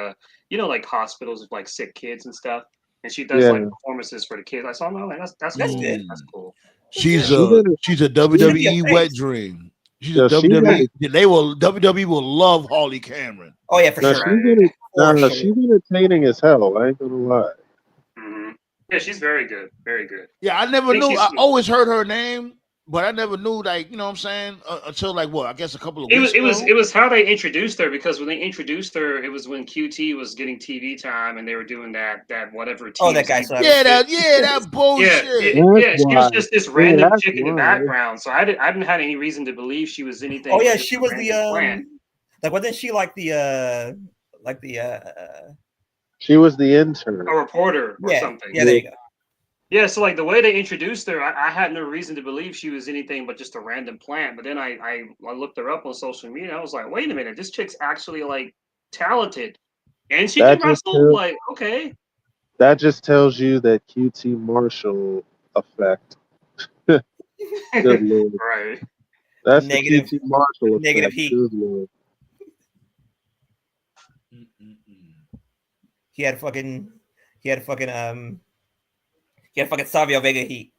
Speaker 6: like hospitals with like sick kids and stuff, and she does like performances for the kids. I saw no, that's good. That's cool.
Speaker 5: She's a WWE wet dream. She's a WWE. WWE will love Harley Cameron.
Speaker 3: Oh yeah, for sure.
Speaker 4: She's entertaining as hell. I ain't gonna lie.
Speaker 6: Mm-hmm. Yeah, she's very good. Very good.
Speaker 5: Yeah, I never knew. I always heard her name, but I never knew, like, you know what I'm saying, until like I guess a couple of weeks ago.
Speaker 6: It was how they introduced her, because when they introduced her, it was when QT was getting TV time and they were doing that whatever.
Speaker 3: Oh, that guy.
Speaker 5: That bullshit.
Speaker 6: She was just this random chick in the background, so I didn't have any reason to believe she was anything.
Speaker 3: Oh yeah, she was the like wasn't she like the
Speaker 4: She was the intern,
Speaker 6: a reporter or something.
Speaker 3: Yeah, there you go.
Speaker 6: Yeah, so like the way they introduced her, I had no reason to believe she was anything but just a random plant. But then I looked her up on social media, and I was like, wait a minute, this chick's actually like talented, and she can wrestle. Like, okay,
Speaker 4: that just tells you that QT Marshall effect. Good Lord.
Speaker 6: Right.
Speaker 4: That's
Speaker 3: negative,
Speaker 4: the QT Marshall effect.
Speaker 3: Negative heat.
Speaker 4: Good Lord.
Speaker 3: He had fucking Savio Vega heat.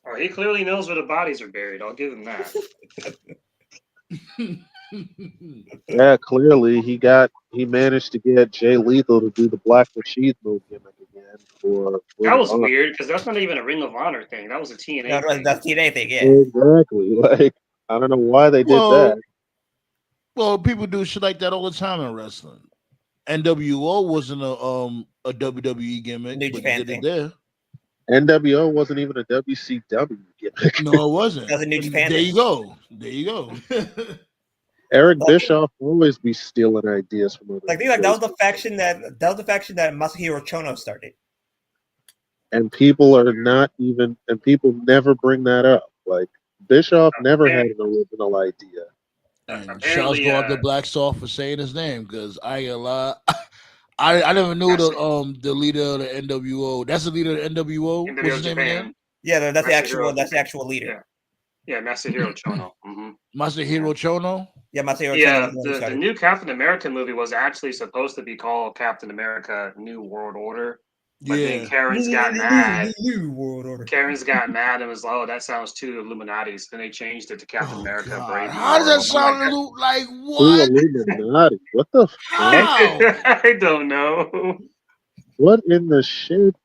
Speaker 6: Oh, he clearly knows where the bodies are buried. I'll give him that.
Speaker 4: Yeah, clearly he managed to get Jay Lethal to do the Black Rashid move gimmick again.
Speaker 6: That was weird, because that's not even a Ring of Honor thing. That was a TNA thing.
Speaker 3: That's TNA thing, yeah.
Speaker 4: Exactly. Like, I don't know why they did that.
Speaker 5: Well, people do shit like that all the time in wrestling. NWO wasn't a WWE gimmick,
Speaker 3: New
Speaker 5: but
Speaker 3: Japan
Speaker 5: did
Speaker 3: thing.
Speaker 5: it there.
Speaker 4: NWO wasn't even a WCW gimmick.
Speaker 5: No, it wasn't.
Speaker 3: That was a New Japan
Speaker 5: There
Speaker 3: thing.
Speaker 5: you go.
Speaker 4: Eric Bischoff always be stealing ideas from other.
Speaker 3: Like, that was the faction that Masahiro Chono started.
Speaker 4: And people are not even, and people never bring that up. Like, Bischoff never had an original idea.
Speaker 5: And shouts go out to Black Soft for saying his name, because I ain't gonna lie, I never knew the leader of the NWO. That's the leader of the NWO.
Speaker 6: NWO
Speaker 5: What's his
Speaker 6: Japan.
Speaker 5: name again?
Speaker 3: Yeah, that's the actual leader.
Speaker 6: Yeah, Masahiro Chono.
Speaker 5: Masahiro Chono.
Speaker 3: Yeah, Masahiro
Speaker 6: Yeah,
Speaker 3: Chono.
Speaker 6: the new Captain America movie was actually supposed to be called Captain America: New World Order. But then Karen's got mad.
Speaker 3: New World Order.
Speaker 6: Karen's got mad and was like, "Oh, that sounds too Illuminati." So then they changed it to Captain America: Brave New
Speaker 5: How does that sound? Like what?
Speaker 4: Illuminati? What the fuck?
Speaker 6: I don't know.
Speaker 4: What in the shit?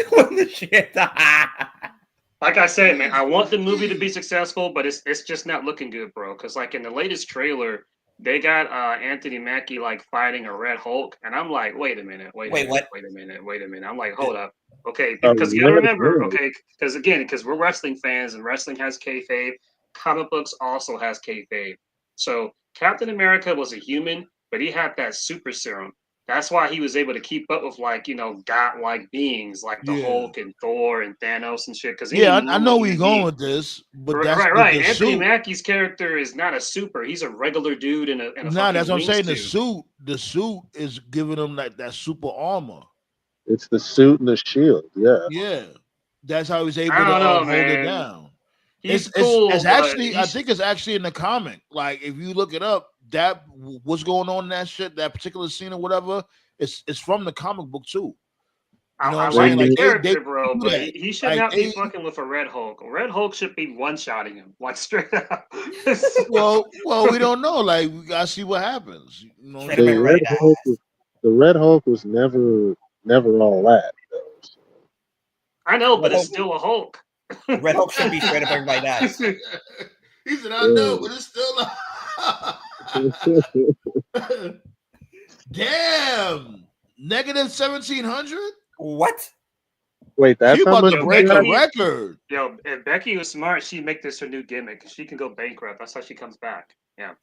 Speaker 3: What in the shit?
Speaker 6: Like I said, man, I want the movie to be successful, but it's just not looking good, bro. Because like in the latest trailer, they got Anthony Mackie like fighting a Red Hulk, and I'm like, wait a minute. I'm like, hold up, okay, because you gotta remember, okay, because we're wrestling fans and wrestling has kayfabe. Comic books also has kayfabe. So Captain America was a human, but he had that super serum. That's why he was able to keep up with godlike beings like the Hulk and Thor and Thanos and shit. Because
Speaker 5: I know where you're going with this, but that's
Speaker 6: right. Anthony Mackie's character is not a super; he's a regular dude in a.
Speaker 5: Nah, that's what I'm saying. The suit is giving him like that super armor.
Speaker 4: It's the suit and the shield.
Speaker 5: Yeah, that's how he's able to hold it down.
Speaker 6: He's cool.
Speaker 5: It's actually, I think it's actually in the comic. Like if you look it up, that what's going on in that shit, that particular scene or whatever, it's from the comic book too.
Speaker 6: You know I like the character, bro, but he should not be fucking with a Red Hulk. A Red Hulk should be one-shotting him, like straight up.
Speaker 5: well, we don't know. Like we gotta see what happens. You know,
Speaker 4: the Red Hulk was never all that. Though, so.
Speaker 6: I know, but it's still a Hulk.
Speaker 3: Red Hulk should be straight up everybody dies.
Speaker 5: He said, I know, but it's still Damn! Negative 1,700?
Speaker 3: What?
Speaker 4: Wait, that's
Speaker 5: how much to break a record.
Speaker 6: Yo, if Becky was smart, she'd make this her new gimmick. She can go bankrupt. That's how she comes back. Yeah.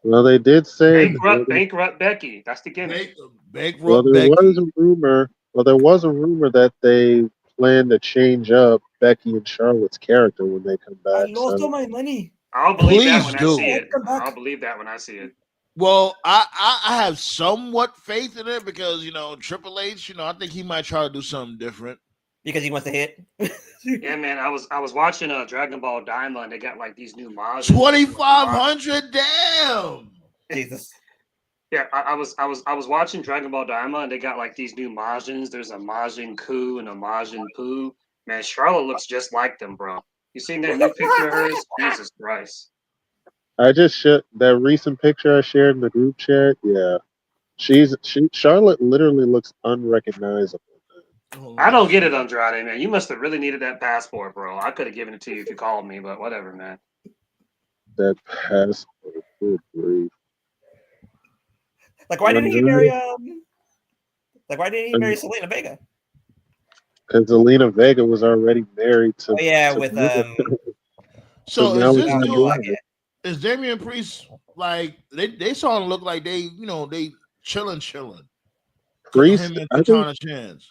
Speaker 4: Well, they did say
Speaker 6: bankrupt Becky. That's the gimmick.
Speaker 5: Bankrupt
Speaker 4: Becky. Was a rumor. Well, there was a rumor that they plan to change up Becky and Charlotte's character when they come back.
Speaker 3: I lost all my money.
Speaker 6: I'll believe that when I see it. I'll believe that when I see it.
Speaker 5: Well, I have somewhat faith in it because Triple H. I think he might try to do something different
Speaker 3: because he wants to hit.
Speaker 6: Yeah, man. I was watching Dragon Ball Daima, and they got like these new mods.
Speaker 5: 2,500. Damn.
Speaker 3: Jesus.
Speaker 6: Yeah, I was watching Dragon Ball Daima, and they got like these new Majins. There's a Majin Ku and a Majin Poo. Man, Charlotte looks just like them, bro. You seen that new picture of hers? Jesus Christ.
Speaker 4: I just that recent picture I shared in the group chat. Yeah, Charlotte literally looks unrecognizable.
Speaker 6: I don't get it, Andrade, man. You must have really needed that passport, bro. I could have given it to you if you called me, but whatever, man.
Speaker 4: That passport, good grief.
Speaker 3: Like, why didn't he marry? Selena Vega?
Speaker 4: Because Selena Vega was already married to.
Speaker 3: Oh yeah, with
Speaker 5: So is Damian Priest like they saw him look like they chilling.
Speaker 4: Priest,
Speaker 5: him and Katana Chance.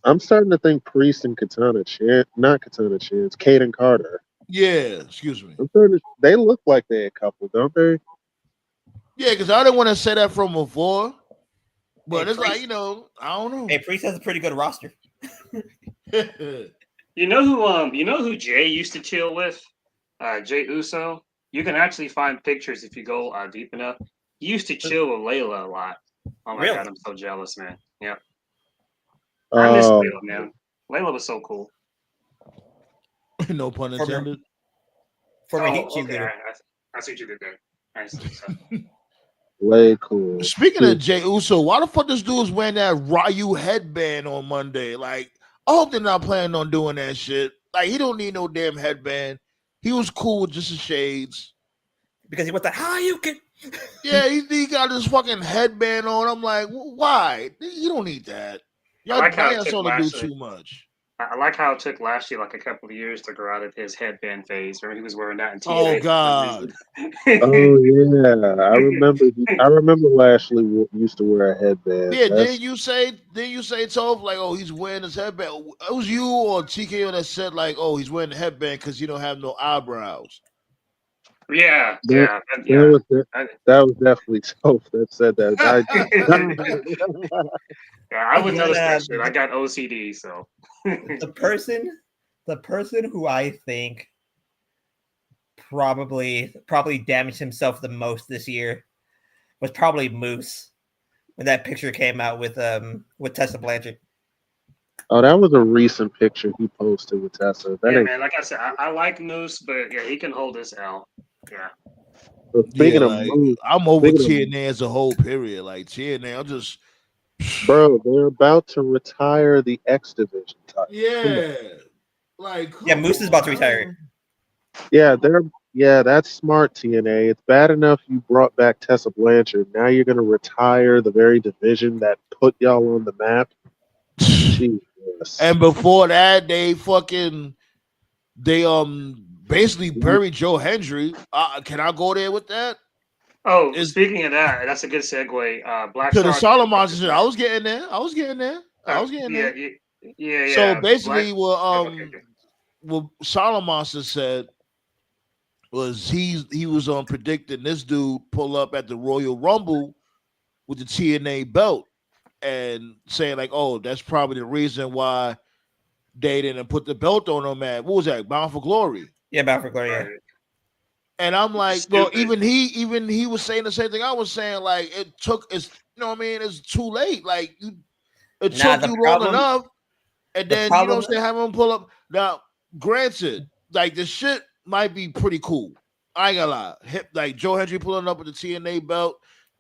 Speaker 4: I'm starting to think Priest and Katana Chance, not Katana Chance, Kaden Carter.
Speaker 5: Yeah, excuse me.
Speaker 4: They look like they're a couple, don't they?
Speaker 5: Yeah, because I didn't want to say that from before, but it's Priest, like I don't know.
Speaker 3: Hey, Priest has a pretty good roster.
Speaker 6: You know who Jay used to chill with? Jay Uso. You can actually find pictures if you go deep enough. He used to chill with Layla a lot. Oh my God, I'm so jealous, man. Yeah. I miss Layla, man. Layla was so cool.
Speaker 5: No pun intended.
Speaker 6: Okay. I see what you did there. Nice.
Speaker 4: Way cool.
Speaker 5: Speaking of Jay Uso, why the fuck this dude is wearing that Ryu headband on Monday? Like, I hope they're not planning on doing that shit. Like, he don't need no damn headband. He was cool with just the shades.
Speaker 3: Because he went you can.
Speaker 5: Yeah, he got this fucking headband on. I'm like, why? You don't need that. Y'all to do too much.
Speaker 6: I like how it took Lashley like a couple of years to grow out of his headband phase. Remember, he was wearing that in TNA.
Speaker 5: Oh God!
Speaker 4: Oh yeah, I remember Lashley used to wear a headband.
Speaker 5: Yeah, didn't you say Toph, like, oh, he's wearing his headband? It was you or TKO that said like, oh, he's wearing the headband because you don't have no eyebrows.
Speaker 6: Yeah.
Speaker 4: That was definitely Toph that said that.
Speaker 6: I would notice that shit. I got OCD, so
Speaker 3: the person who I think probably damaged himself the most this year was probably Moose when that picture came out with Tessa Blanchard.
Speaker 4: Oh, that was a recent picture he posted with Tessa.
Speaker 6: Man, like I said, I like Moose, but yeah, he can hold his L. Yeah.
Speaker 4: So speaking of Moose,
Speaker 5: I'm over TNA as a whole period. Like TNA, I'm just
Speaker 4: bro, they're about to retire the X Division title.
Speaker 5: Yeah. Like
Speaker 3: Moose is about to retire.
Speaker 4: Yeah, that's smart, TNA. It's bad enough you brought back Tessa Blanchard. Now you're gonna retire the very division that put y'all on the map. Jesus.
Speaker 5: And before that, they basically buried Joe Hendry. Can I go there with that?
Speaker 6: Oh, speaking of that, that's a good segue. Black
Speaker 5: to the
Speaker 6: Solomon
Speaker 5: shit. I was getting there.
Speaker 6: Yeah.
Speaker 5: So basically, what Solomon said was he was predicting this dude pull up at the Royal Rumble with the TNA belt and saying like, oh, that's probably the reason why they didn't put the belt on him at what was that, Bound for Glory?
Speaker 3: Yeah, Bound for Glory. Yeah.
Speaker 5: And I'm like, well, even he was saying the same thing I was saying. Like, it's too late. Like, it took you long enough, and then you know what I'm saying, have him pull up. Now, granted, like the shit might be pretty cool. I ain't gonna lie. Like Joe Hendry pulling up with the TNA belt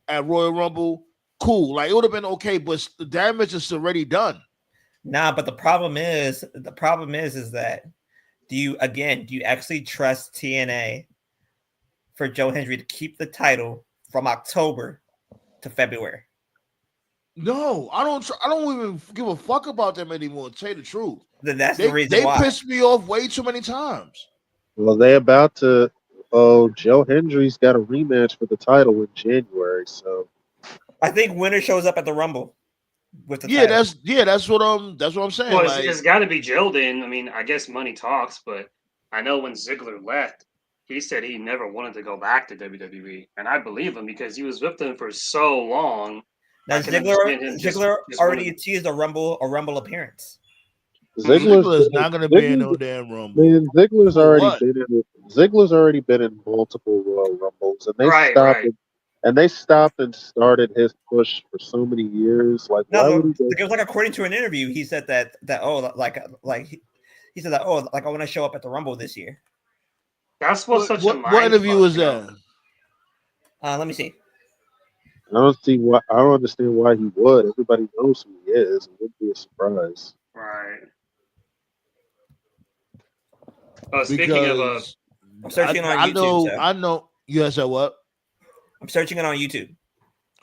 Speaker 5: at Royal Rumble, cool. Like it would have been okay, but the damage is already done.
Speaker 3: Nah, but the problem is that do you actually trust TNA for Joe Hendry to keep the title from October to February?
Speaker 5: No, I don't even give a fuck about them anymore, to tell you the truth.
Speaker 3: Then that's the reason why.
Speaker 5: They pissed me off way too many times.
Speaker 4: Well, they about to. Oh, Joe Hendry's got a rematch for the title in January, so
Speaker 3: I think winner shows up at the Rumble with the title.
Speaker 5: That's what I'm saying.
Speaker 6: Well, it's got to be Joe then. I mean, I guess money talks, but I know when Ziggler left, he said he never wanted to go back to WWE, and I believe him because he was with them for so long.
Speaker 3: Now Ziggler already teased a Rumble appearance.
Speaker 5: Ziggler's not going to be in no damn Rumble.
Speaker 4: Man, Ziggler's already been in multiple Royal Rumbles, and they stopped and started his push for so many years. Like,
Speaker 3: it was like according to an interview, he said that he said that I want to show up at the Rumble this year.
Speaker 6: That's what
Speaker 5: what interview was that?
Speaker 3: Let me see.
Speaker 4: I don't understand why he would. Everybody knows who he is. It wouldn't be a surprise.
Speaker 6: Right. Speaking of,
Speaker 3: I'm searching it on YouTube.
Speaker 5: I know. You said what?
Speaker 3: I'm searching it on YouTube.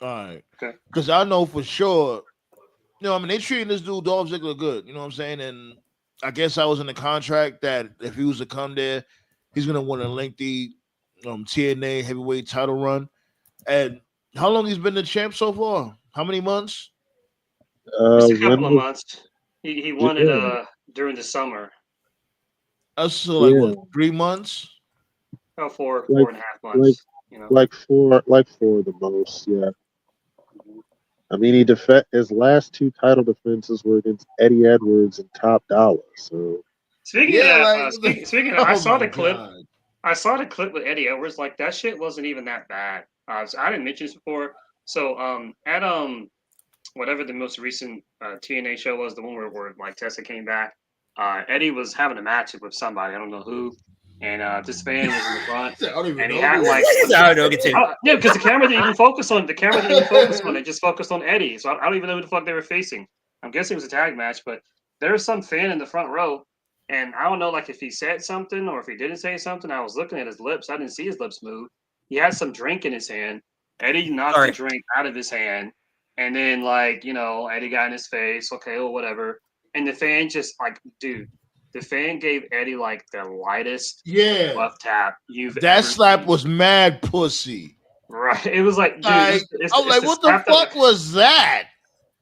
Speaker 5: All right. Okay. Because I know for sure. You know, I mean, they treating this dude Dolph Ziggler good. You know what I'm saying? And I guess I was in the contract that if he was to come there, he's gonna want a lengthy TNA heavyweight title run. And how long he's been the champ so far? How many months?
Speaker 6: Just a couple of months. He won it during the summer.
Speaker 5: So like 3 months?
Speaker 6: Oh, 4.5 months.
Speaker 4: Like four the most, yeah. I mean, his last 2 title defenses were against Eddie Edwards and Top Dollar. So
Speaker 6: speaking of that, I saw the clip. I saw the clip with Eddie Edwards. Like that shit wasn't even that bad. I didn't mention this before. So at whatever the most recent TNA show was, the one where like Tessa came back, Eddie was having a match with somebody. I don't know who. And this fan was in the front, and he had like because the camera didn't even focus on the camera didn't even focus on it, just focused on Eddie. So I don't even know who the fuck they were facing. I'm guessing it was a tag match, but there was some fan in the front row, and I don't know like if he said something or if he didn't say something. I was looking at his lips. I didn't see his lips move. He had some drink in his hand. Eddie knocked the drink out of his hand, and then Eddie got in his face. Okay, well whatever. And the fan just dude. The fan gave Eddie like the lightest left tap you've
Speaker 5: that
Speaker 6: ever
Speaker 5: slap
Speaker 6: seen.
Speaker 5: Was mad pussy.
Speaker 6: Right. It was like, dude.
Speaker 5: I'm like, what the fuck was that?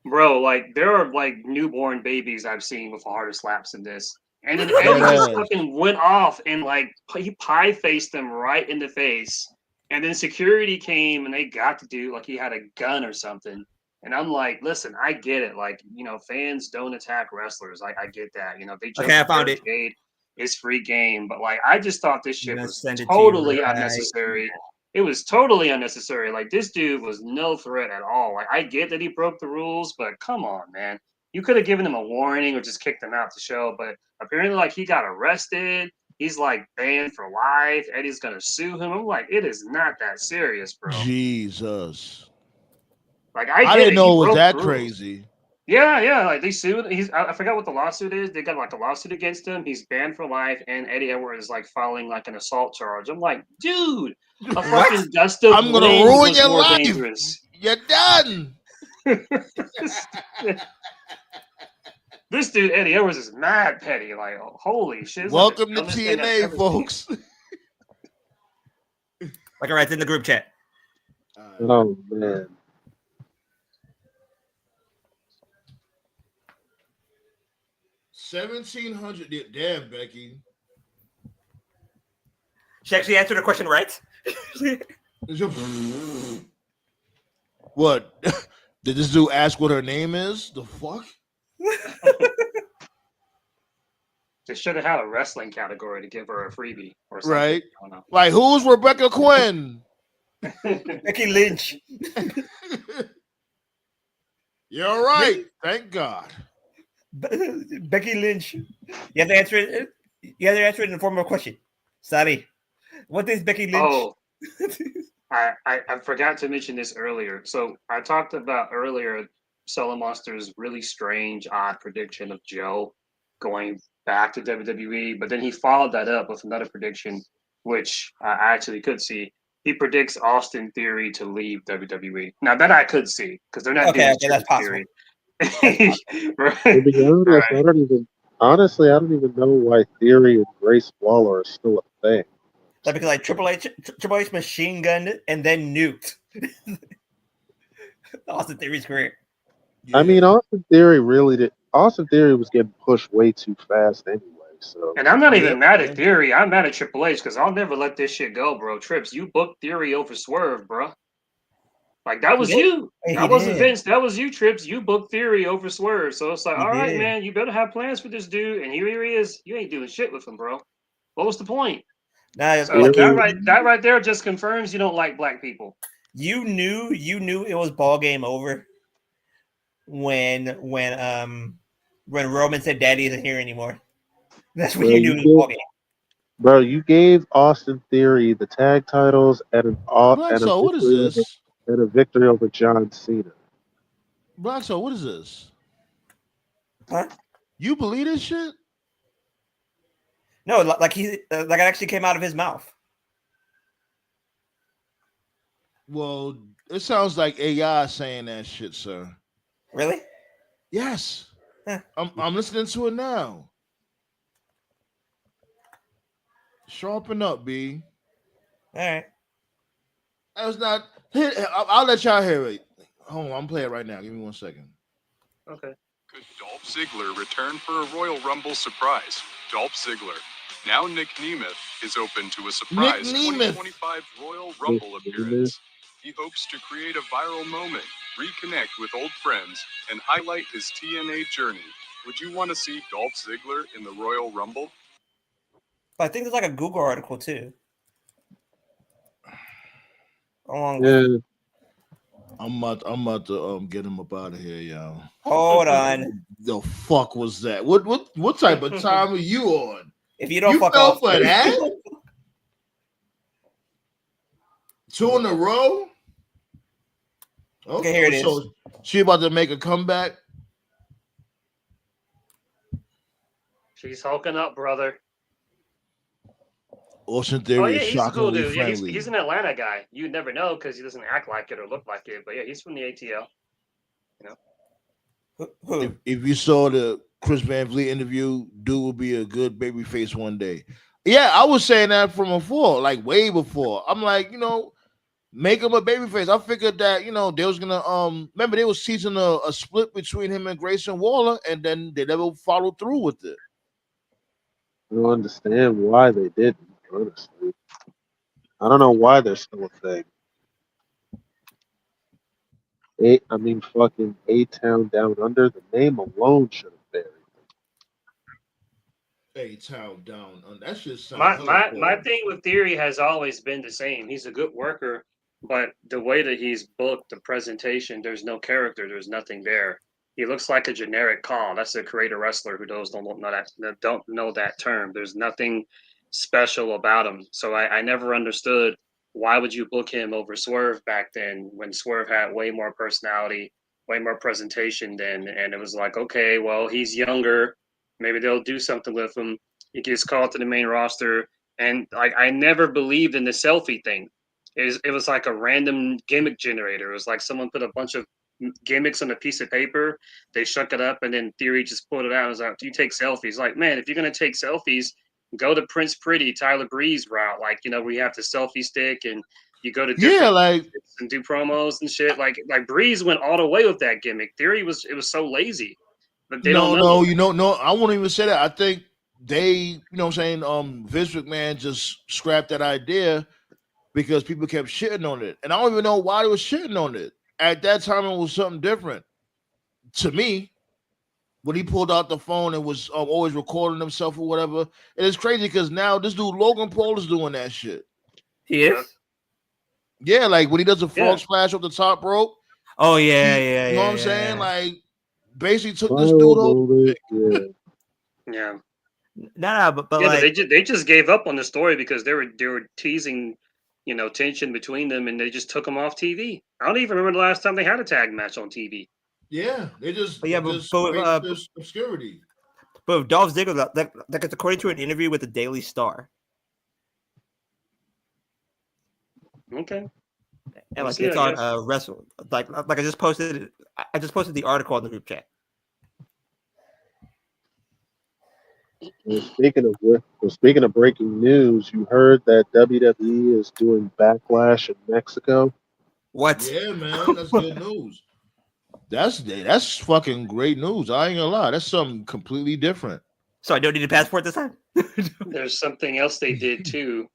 Speaker 6: Bro, like there are like newborn babies I've seen with harder slaps than this. And then Eddie just fucking went off and like he pie faced them right in the face. And then security came and they got the dude like he had a gun or something. And I'm like, listen, I get it. Like, fans don't attack wrestlers. I get that. They jump
Speaker 3: I found it.
Speaker 6: It's free game. But like, I just thought this shit was totally unnecessary. It was totally unnecessary. Like, this dude was no threat at all. Like, I get that he broke the rules, but come on, man. You could have given him a warning or just kicked him out the show. But apparently, like, he got arrested. He's like banned for life. Eddie's gonna sue him. I'm like, it is not that serious, bro.
Speaker 5: Jesus.
Speaker 6: Like
Speaker 5: I didn't know it was that crazy.
Speaker 6: Yeah. Like they sued. I forgot what the lawsuit is. They got like a lawsuit against him. He's banned for life, and Eddie Edwards is like filing like an assault charge. I'm like, dude, a fucking gust of
Speaker 5: I'm gonna ruin your life. Dangerous. You're done.
Speaker 6: This dude, Eddie Edwards, is mad petty. Like, holy shit.
Speaker 5: Welcome to TNA, folks.
Speaker 3: Like, all right, it's in the group chat.
Speaker 4: Oh, man.
Speaker 5: $1,700. Damn, Becky.
Speaker 3: She actually answered the question right.
Speaker 5: What? Did this dude ask what her name is? The fuck?
Speaker 6: They should have had a wrestling category to give her a freebie or something.
Speaker 5: Right. Like, who's Rebecca Quinn?
Speaker 3: Becky Lynch.
Speaker 5: You're right. Thank God.
Speaker 3: Becky Lynch. You have to answer it. You have to answer it in the form of a question. Sorry. What is Becky Lynch?
Speaker 6: Oh, I forgot to mention this earlier. So I talked about earlier Solo Monster's really strange, odd prediction of Joe going back to WWE, but then he followed that up with another prediction, which I actually could see. He predicts Austin Theory to leave WWE. Now that I could see because they're not doing
Speaker 3: that's possible.
Speaker 6: Theory.
Speaker 4: Right. To be honest, I don't even know why Theory and Grace Waller are still a thing.
Speaker 3: That's because like Triple H machine gunned and then nuked Austin Theory's career.
Speaker 4: Yeah. I mean, Austin Theory was getting pushed way too fast anyway. So,
Speaker 6: and I'm not even mad at Theory. I'm mad at Triple H because I'll never let this shit go, bro. Trips, you booked Theory over Swerve, bro. Like that was you. That wasn't Vince. That was you, Trips. You booked Theory over Swerve. So it's like, all right, man, you better have plans for this dude. And here he is. You ain't doing shit with him, bro. What was the point?
Speaker 3: Nah,
Speaker 6: so that right there just confirms you don't like black people.
Speaker 3: You knew it was ball game over when Roman said Daddy isn't here anymore. That's when you knew it was ball game.
Speaker 4: Bro, you gave Austin Theory the tag titles and
Speaker 5: what is this?
Speaker 4: And a victory over John Cena.
Speaker 5: Blackso, what is this?
Speaker 3: Huh?
Speaker 5: You believe this shit?
Speaker 3: No, like it actually came out of his mouth.
Speaker 5: Well, it sounds like AI saying that shit, sir.
Speaker 3: Really?
Speaker 5: Yes. Huh. I'm listening to it now. Sharpen up, B.
Speaker 3: All right.
Speaker 5: That's not. I'll let y'all hear it. Hold on, I'm playing it right now. Give me 1 second.
Speaker 6: Okay.
Speaker 7: Could Dolph Ziggler return for a Royal Rumble surprise? Dolph Ziggler. Now Nick Nemeth is open to a surprise 2025 Royal Rumble appearance. He hopes to create a viral moment, reconnect with old friends, and highlight his TNA journey. Would you want to see Dolph Ziggler in the Royal Rumble?
Speaker 3: I think there's like a Google article too.
Speaker 5: I'm about to get him up out of here, y'all.
Speaker 3: Hold on.
Speaker 5: The fuck was that? What type of time are you on?
Speaker 3: If you don't fuck off
Speaker 5: for that? 2 in a row?
Speaker 3: Okay, here it is.
Speaker 5: So she about to make a comeback?
Speaker 6: She's hulking up, brother.
Speaker 5: Austin Theory is shockingly
Speaker 6: cool,
Speaker 5: friendly.
Speaker 6: Yeah, he's an Atlanta guy. You'd never know because he doesn't act like it or look like it. But yeah, he's from the ATL. You
Speaker 5: know. If you saw the Chris Van Vliet interview, dude will be a good baby face one day. Yeah, I was saying that from before, like way before. I'm like, make him a baby face. I figured that, they was gonna remember they was teasing a split between him and Grayson Waller, and then they never followed through with it.
Speaker 4: I don't understand why they didn't, honestly. I don't know why they're still a thing. Fucking A-Town Down Under, the name alone should have buried
Speaker 5: A-Town Down Under. That shit sound
Speaker 6: My thing with Theory has always been the same. He's a good worker, but the way that he's booked, the presentation, there's no character, there's nothing there. He looks like a generic call. That's a creator wrestler who don't know that term. There's nothing special about him. So I never understood why would you book him over Swerve back then when Swerve had way more personality, way more presentation then, and it was like, okay, well, he's younger. Maybe they'll do something with him. He gets called to the main roster, and like I never believed in the selfie thing. It was like a random gimmick generator. It was like someone put a bunch of gimmicks on a piece of paper. They shook it up, and then Theory just pulled it out. It was like, "Do you take selfies?" Like, man, if you're gonna take selfies, go to Prince Pretty, Tyler Breeze route. Like, we have the selfie stick, and you go to different and do promos and shit. Like Breeze went all the way with that gimmick. Theory it was so lazy. But they don't know.
Speaker 5: No, I won't even say that. I think they, Vince McMahon just scrapped that idea because people kept shitting on it. And I don't even know why they were shitting on it. At that time, it was something different. To me, when he pulled out the phone and was always recording himself or whatever, it is crazy because now this dude, Logan Paul, is doing that shit.
Speaker 3: He is?
Speaker 5: Yeah, like when he does a frog splash off the top rope.
Speaker 3: Oh, yeah.
Speaker 5: You know what I'm saying? Like, basically took this dude over.
Speaker 6: Yeah.
Speaker 3: No, but
Speaker 6: they just gave up on the story because they were teasing, tension between them, and they just took them off TV. I don't even remember the last time they had a tag match on TV.
Speaker 5: Yeah, they just obscurity.
Speaker 3: But Dolph Ziggler, like according to an interview with the Daily Star.
Speaker 6: Okay.
Speaker 3: And like it's on Wrestle. Like I just posted the article on the group chat.
Speaker 4: Speaking of breaking news, you heard that WWE is doing Backlash in Mexico.
Speaker 3: What?
Speaker 5: Yeah, man, that's good news. That's fucking great news. I ain't gonna lie, that's something completely different.
Speaker 3: So I don't need a passport this time.
Speaker 6: There's something else they did too.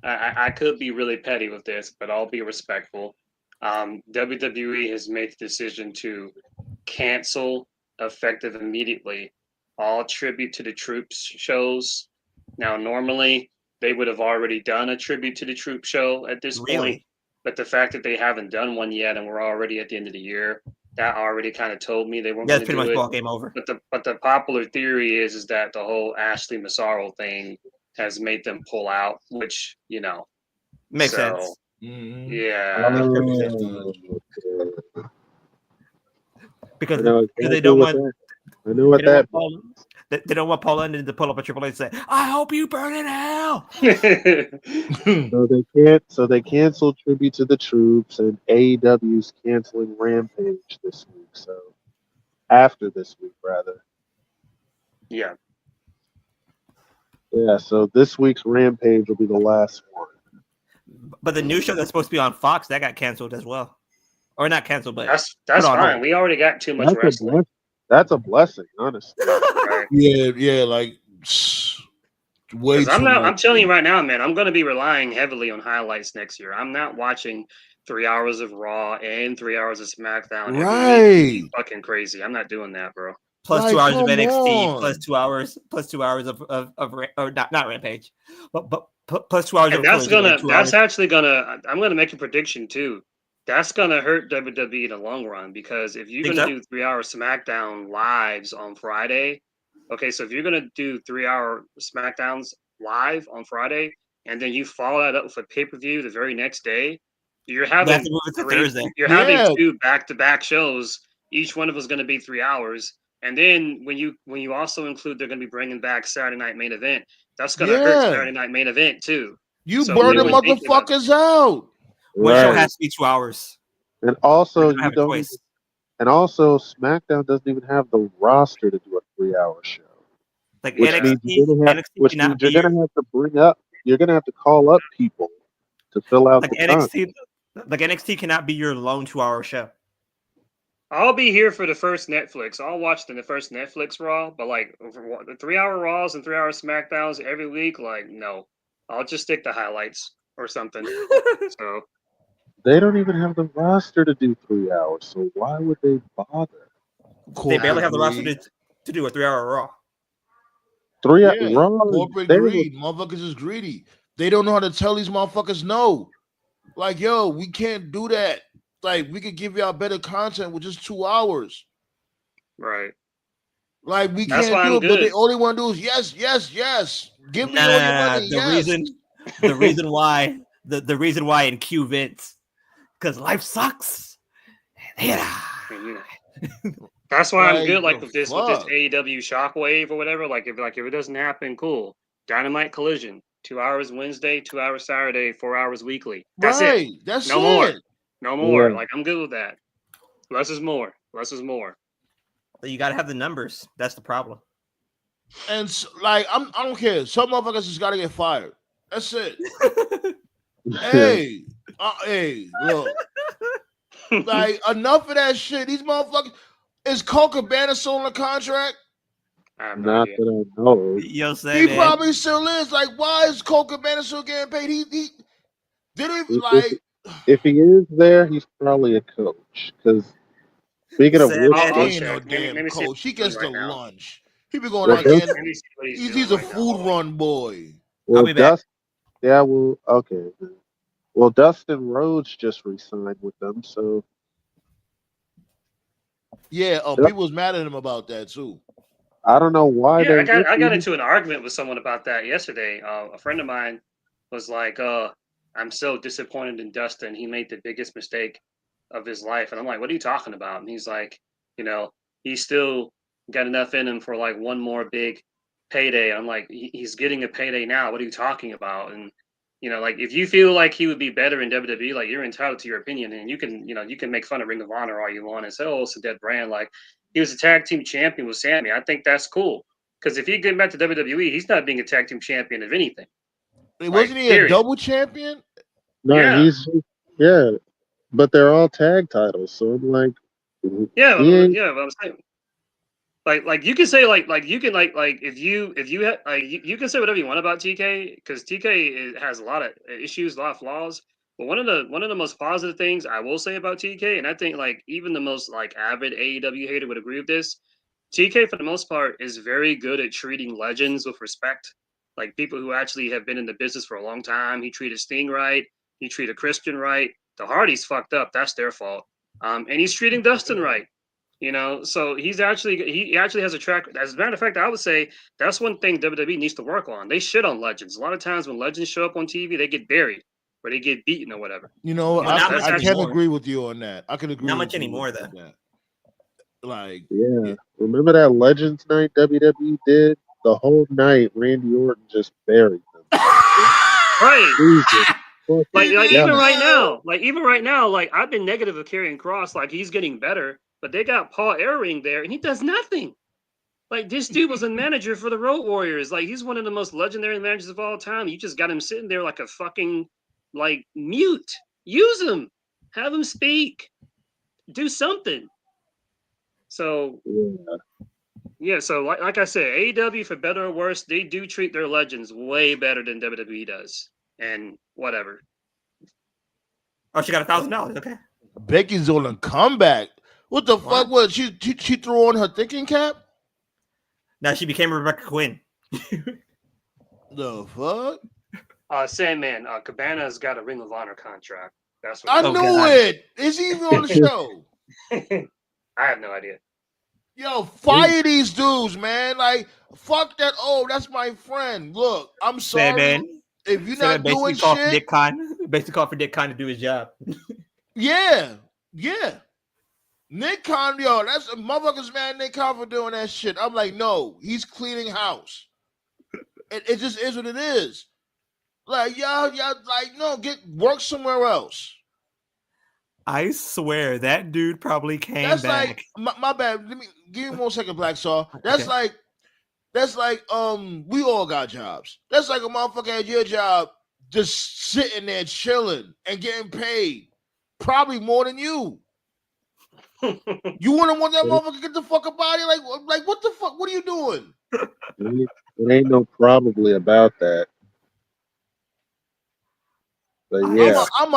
Speaker 6: I could be really petty with this, but I'll be respectful. WWE has made the decision to cancel, effective immediately, all tribute to the troops shows. Now, normally they would have already done a tribute to the troop show at this point, but the fact that they haven't done one yet, and we're already at the end of the year, that already kind of told me they weren't going to do it.
Speaker 3: That's pretty much ball game over.
Speaker 6: But the popular theory is that the whole Ashley Massaro thing has made them pull out, which
Speaker 3: makes sense.
Speaker 6: Yeah,
Speaker 3: because they don't want.
Speaker 4: I know what that.
Speaker 3: They don't want Paul London to pull up a Triple H and say, "I hope you burn in hell."
Speaker 4: So they canceled Tribute to the Troops, and AEW's canceling Rampage this week. So after this week, rather.
Speaker 6: Yeah.
Speaker 4: Yeah. So this week's Rampage will be the last one.
Speaker 3: But the new show that's supposed to be on Fox that got canceled as well, or not canceled, but
Speaker 6: that's fine. We already got too much wrestling.
Speaker 4: That's a blessing, honestly.
Speaker 6: Right.
Speaker 5: Yeah, like way.
Speaker 6: I'm telling you right now, man. I'm going to be relying heavily on highlights next year. I'm not watching 3 hours of Raw and 3 hours of SmackDown.
Speaker 5: Right.
Speaker 6: Fucking crazy. I'm not doing that, bro.
Speaker 3: Plus 2 hours of NXT, plus 2 hours of or not Rampage, but plus 2 hours.
Speaker 6: And that's actually gonna. I'm gonna make a prediction too. That's gonna hurt WWE in the long run because if you're gonna do 3 hour SmackDown lives on Friday, okay, so if you're gonna do 3 hour SmackDowns live on Friday and then you follow that up with a pay-per-view the very next day, you're having having 2 back-to-back shows. Each one of us is gonna be 3 hours. And then when you also include they're gonna be bringing back Saturday Night Main Event, that's gonna hurt Saturday Night Main Event too.
Speaker 5: You burn the motherfuckers out.
Speaker 3: One show has to be 2 hours.
Speaker 4: And also, SmackDown doesn't even have the roster to do a 3 hour show.
Speaker 3: Like
Speaker 4: which
Speaker 3: NXT,
Speaker 4: means you're gonna have to bring up. You're gonna have to call up people to fill out
Speaker 3: like
Speaker 4: the
Speaker 3: NXT. Like NXT cannot be your lone 2 hour show.
Speaker 6: I'll be here for the first Netflix. I'll watch the first Netflix Raw, but like the 3-hour Raws and 3-hour SmackDowns every week, like no. I'll just stick to highlights or something. So
Speaker 4: they don't even have the roster to do 3 hours, so why would they bother?
Speaker 3: They barely have the roster to do a 3-hour Raw.
Speaker 4: 3 hour Raw.
Speaker 5: Corporate greed. Motherfuckers is greedy. They don't know how to tell these motherfuckers no. Like, yo, we can't do that. Like, we could give y'all better content with just 2 hours.
Speaker 6: Right.
Speaker 5: Like, we can't do it, but they only want to do is yes. Give me all your money.
Speaker 3: The reason why the reason why in Q Vince, because life sucks.
Speaker 6: That's why I'm good with this AEW Shockwave or whatever. Like if it doesn't happen, cool. Dynamite Collision, 2 hours Wednesday, 2 hours Saturday, 4 hours weekly. That's it.
Speaker 5: That's
Speaker 6: no
Speaker 5: it.
Speaker 6: more. No more.
Speaker 4: Yeah.
Speaker 6: Like I'm good with that. Less is more. Less is more.
Speaker 3: You gotta have the numbers. That's the problem.
Speaker 5: And so, like I don't care. Some motherfuckers just gotta get fired. That's it. Hey, look. Like enough of that shit. These motherfuckers. Is Cole Cabana still on the contract?
Speaker 4: Not that I know.
Speaker 5: He probably still is. Like, why is Cole Cabana still getting paid? He didn't even like.
Speaker 4: If he is there, he's probably a coach. Because speaking of
Speaker 5: he ain't no damn coach. He gets the lunch. He be going out there. He's a food run boy.
Speaker 4: Well, okay. Well, Dustin Rhodes just re-signed with them, so.
Speaker 5: Yeah, people was mad at him about that too.
Speaker 4: I don't know why.
Speaker 6: Yeah, I got into an argument with someone about that yesterday. A friend of mine was like, I'm so disappointed in Dustin. He made the biggest mistake of his life. And I'm like, what are you talking about? And he's like, he's still got enough in him for like one more big payday. I'm like, he's getting a payday now. What are you talking about? And like if you feel like he would be better in WWE, like you're entitled to your opinion, and you can make fun of Ring of Honor all you want and say, oh, it's a dead brand. Like he was a tag team champion with Sammy. I think that's cool because if he get back to WWE, he's not being a tag team champion of anything.
Speaker 5: Wasn't he a double champion?
Speaker 4: No, but they're all tag titles. So I'm like,
Speaker 6: but I'm saying. Like you can say you can if you you can say whatever you want about TK because TK has a lot of issues, a lot of flaws. But one of the most positive things I will say about TK, and I think like even the most like avid AEW hater would agree with this, TK for the most part is very good at treating legends with respect. Like people who actually have been in the business for a long time. He treated Sting right. He treated Christian right. The Hardys fucked up. That's their fault. And he's treating Dustin right. So he actually has a track. As a matter of fact, I would say that's one thing WWE needs to work on. They shit on legends. A lot of times when legends show up on TV, they get buried or they get beaten or whatever.
Speaker 5: I can agree with you on that. I can agree.
Speaker 3: Not much anymore, though.
Speaker 5: Like,
Speaker 4: remember that Legends Night WWE did? The whole night, Randy Orton just buried them.
Speaker 6: Right. Even right now, like I've been negative of Karrion Kross. Like he's getting better. But they got Paul Ellering there, and he does nothing. Like, this dude was a manager for the Road Warriors. Like, he's one of the most legendary managers of all time. You just got him sitting there like a fucking, like, mute. Use him. Have him speak. Do something. So, so like I said, AEW, for better or worse, they do treat their legends way better than WWE does. And whatever.
Speaker 3: Oh, she got $1,000. Okay.
Speaker 5: Becky's on a comeback. What the fuck was she threw on her thinking cap?
Speaker 3: Now she became Rebecca Quinn.
Speaker 5: The fuck?
Speaker 6: Sandman, Cabana's got a Ring of Honor contract. That's what
Speaker 5: I knew it. Is he even on the show?
Speaker 6: I have no idea.
Speaker 5: Yo, fire these dudes, man. Like, fuck that. Oh, that's my friend. Look, I'm sorry.
Speaker 3: Sandman.
Speaker 5: If you're not doing shit.
Speaker 3: Basically called for Nick Khan to do his job.
Speaker 5: Yeah. Nick Khan, that's a motherfuckers mad Nick Khan for doing that shit. I'm like, no, he's cleaning house. It just is what it is. Like, y'all, like, no, get work somewhere else.
Speaker 3: I swear that dude probably came
Speaker 5: that's
Speaker 3: back.
Speaker 5: Like, my bad. Give me 1 second, Black Saw. That's okay. That's like, we all got jobs. That's like a motherfucker at your job just sitting there chilling and getting paid. Probably more than you. You wouldn't want that motherfucker to get the fuck up out of here? Like what the fuck? What are you doing?
Speaker 4: It ain't no probably about that. But yeah,
Speaker 5: I'm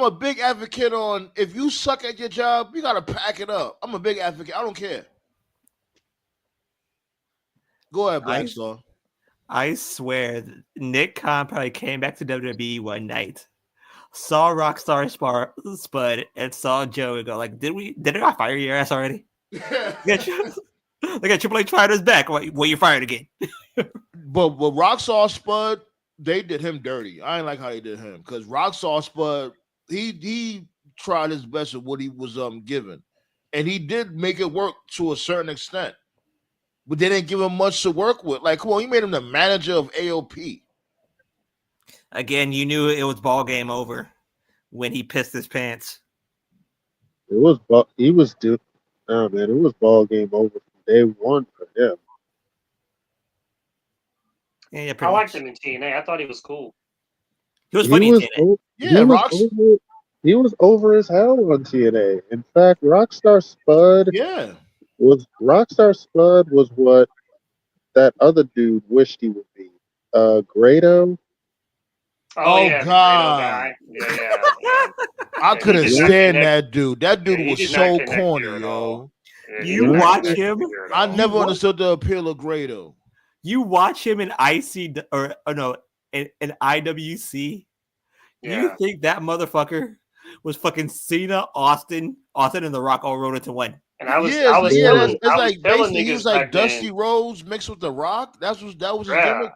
Speaker 5: a big advocate on if you suck at your job, you gotta pack it up. I'm a big advocate. I don't care. Go ahead, Black Star.
Speaker 3: I swear, Nick Khan probably came back to WWE one night, saw Rockstar Spud, and saw Joe and go like, "Did I fire your ass already?" Look at Triple H fired his back. Well, you fired again.
Speaker 5: But Rockstar Spud, they did him dirty. I ain't like how they did him because Rockstar Spud, he tried his best at what he was given, and he did make it work to a certain extent. But they didn't give him much to work with. Like, come on, you made him the manager of AOP.
Speaker 3: Again, you knew it was ball game over when he pissed his pants.
Speaker 4: It was ball game over from day one for him.
Speaker 3: Yeah,
Speaker 6: I liked him in TNA. I thought he was cool.
Speaker 3: He was funny in TNA.
Speaker 4: He was over as hell on TNA. In fact, Rockstar Spud was what that other dude wished he would be. Grado.
Speaker 5: Oh yeah, God!
Speaker 6: Yeah.
Speaker 5: I couldn't stand that dude. That dude was so corny, yo.
Speaker 3: You watch him.
Speaker 5: I never understood the appeal of Grado.
Speaker 3: You watch him in in IWC.
Speaker 6: Yeah.
Speaker 3: You think that motherfucker was fucking Cena, Austin, and The Rock all rolled into one?
Speaker 6: And I was basically
Speaker 5: he was like Dusty Rhodes mixed with The Rock. That was his gimmick.